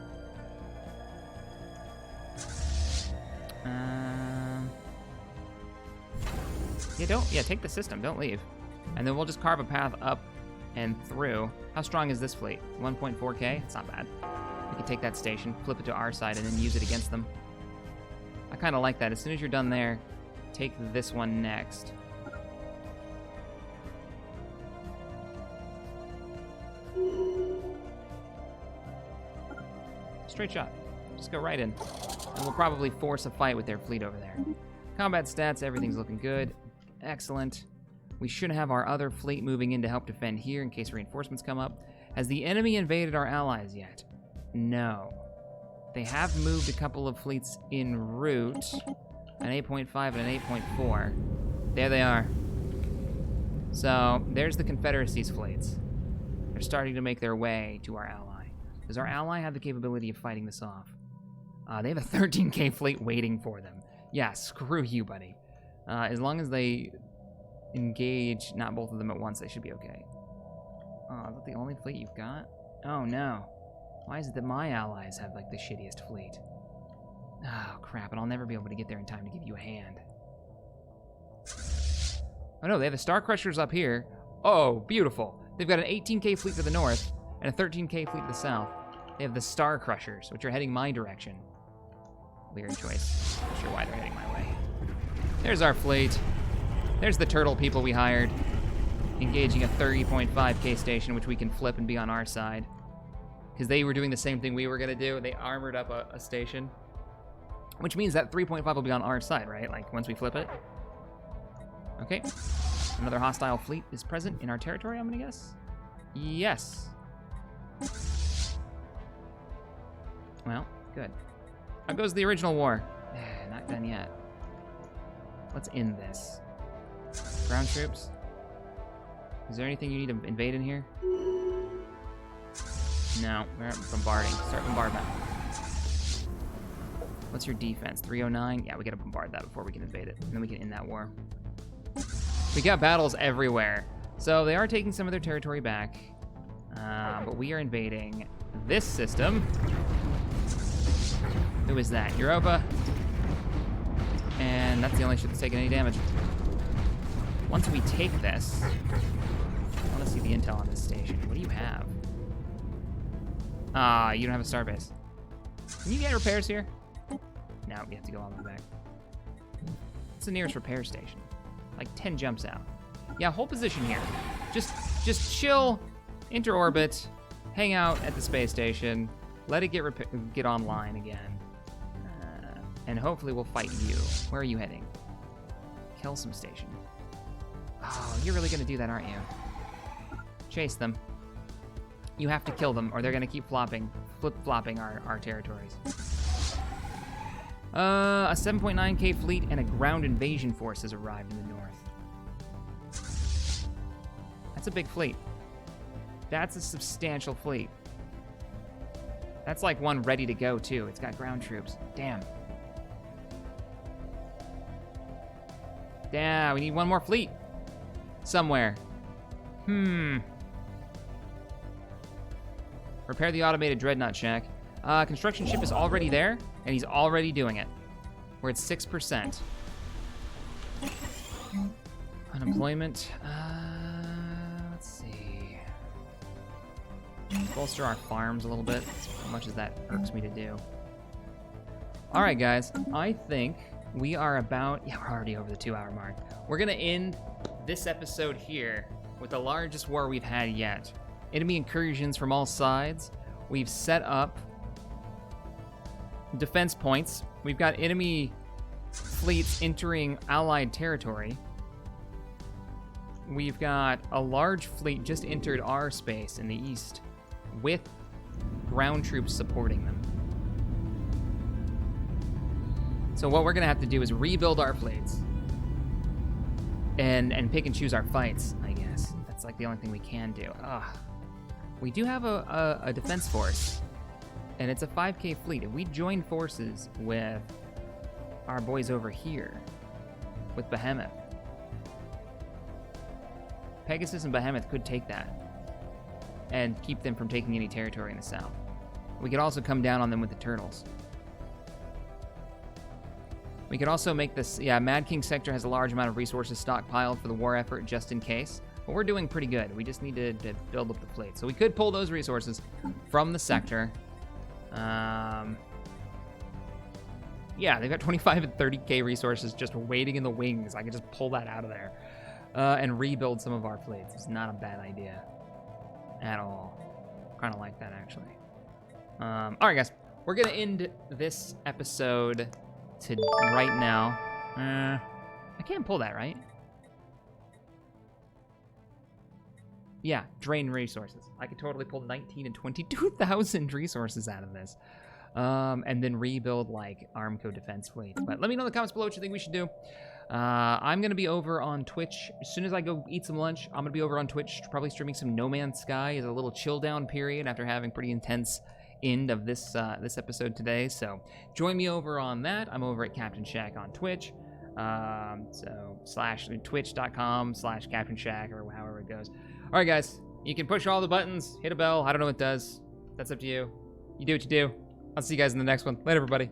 Yeah, take the system, don't leave. And then we'll just carve a path up and through. How strong is this fleet? 1.4k? It's not bad. We can take that station, flip it to our side, and then use it against them. I kind of like that. As soon as you're done there, take this one next. Straight shot. Just go right in. And we'll probably force a fight with their fleet over there. Combat stats, everything's looking good. Excellent. We should have our other fleet moving in to help defend here in case reinforcements come up. Has the enemy invaded our allies yet? No. They have moved a couple of fleets en route. An 8.5 and an 8.4. There they are. So, there's the Confederacy's fleets. They're starting to make their way to our ally. Does our ally have the capability of fighting this off? They have a 13k fleet waiting for them. Yeah, screw you, buddy. As long as they engage, not both of them at once, they should be okay. Oh, is that the only fleet you've got? Oh, no. Why is it that my allies have, like, the shittiest fleet? Oh, crap, and I'll never be able to get there in time to give you a hand. Oh, no, they have the Star Crushers up here. Oh, beautiful. They've got an 18k fleet to the north and a 13k fleet to the south. They have the Star Crushers, which are heading my direction. Weird choice. Not sure why they're heading my way. There's our fleet. There's the turtle people we hired. Engaging a 30.5k station, which we can flip and be on our side. Because they were doing the same thing we were going to do. They armored up a station. which means that 3.5 will be on our side, right? Like, once we flip it. Okay. Another hostile fleet is present in our territory, I'm gonna guess. Yes. Well, good. How goes the original war? Not done yet. Let's end this. Ground troops. Is there anything you need to invade in here? No, we're bombarding. Start bombardment. What's your defense? 309? Yeah, we gotta bombard that before we can invade it. And then we can end that war. We got battles everywhere. So they are taking some of their territory back. But we are invading this system. Who is that? Europa. And that's the only ship that's taking any damage. Once we take this, I want to see the intel on this station. What do you have? You don't have a starbase. Can you get repairs here? No, we have to go all the way back. What's the nearest repair station? Like 10 jumps out. Yeah, hold position here. Just chill, enter orbit, hang out at the space station, let it get online again, and hopefully we'll fight you. Where are you heading? Kelsom Station. Oh, you're really gonna do that, aren't you? Chase them. You have to kill them, or they're gonna keep flip-flopping our territories. A 7.9K fleet and a ground invasion force has arrived in the north. That's a big fleet. That's a substantial fleet. That's like one ready to go, too. It's got ground troops. Damn. Damn, we need one more fleet. Somewhere. Repair the automated dreadnought shack. Construction ship is already there, and he's already doing it. We're at 6%. Unemployment. Let's see. Bolster our farms a little bit, as much as that irks me to do. All right, guys. I think we are about... Yeah, we're already over the 2-hour mark. We're going to end this episode here with the largest war we've had yet. Enemy incursions from all sides. We've set up defense points. We've got enemy fleets entering Allied territory. We've got a large fleet just entered our space in the east with ground troops supporting them. So what we're gonna have to do is rebuild our fleets and pick and choose our fights, I guess. That's like the only thing we can do. We do have a defense force, and it's a 5K fleet. If we join forces with our boys over here, with Behemoth, Pegasus and Behemoth could take that and keep them from taking any territory in the south. We could also come down on them with the turtles. We could also make this, Mad King sector has a large amount of resources stockpiled for the war effort just in case. But we're doing pretty good. We just need to build up the fleet. So we could pull those resources from the sector. Yeah, they've got 25 and 30K resources just waiting in the wings. I could just pull that out of there and rebuild some of our fleets. It's not a bad idea at all. Kind of like that, actually. All right, guys. We're going to end this episode right now. I can't pull that, right? Yeah, drain resources. I could totally pull 19 and 22,000 resources out of this. And then rebuild, like, Armco defense fleet. But let me know in the comments below what you think we should do. I'm going to be over on Twitch. As soon as I go eat some lunch, I'm going to be over on Twitch, probably streaming some No Man's Sky as a little chill-down period after having pretty intense end of this episode today. So join me over on that. I'm over at Captain Shack on Twitch. So twitch.com/Captain Shack or however it goes. All right, guys. You can push all the buttons, hit a bell. I don't know what it does. That's up to you. You do what you do. I'll see you guys in the next one. Later, everybody.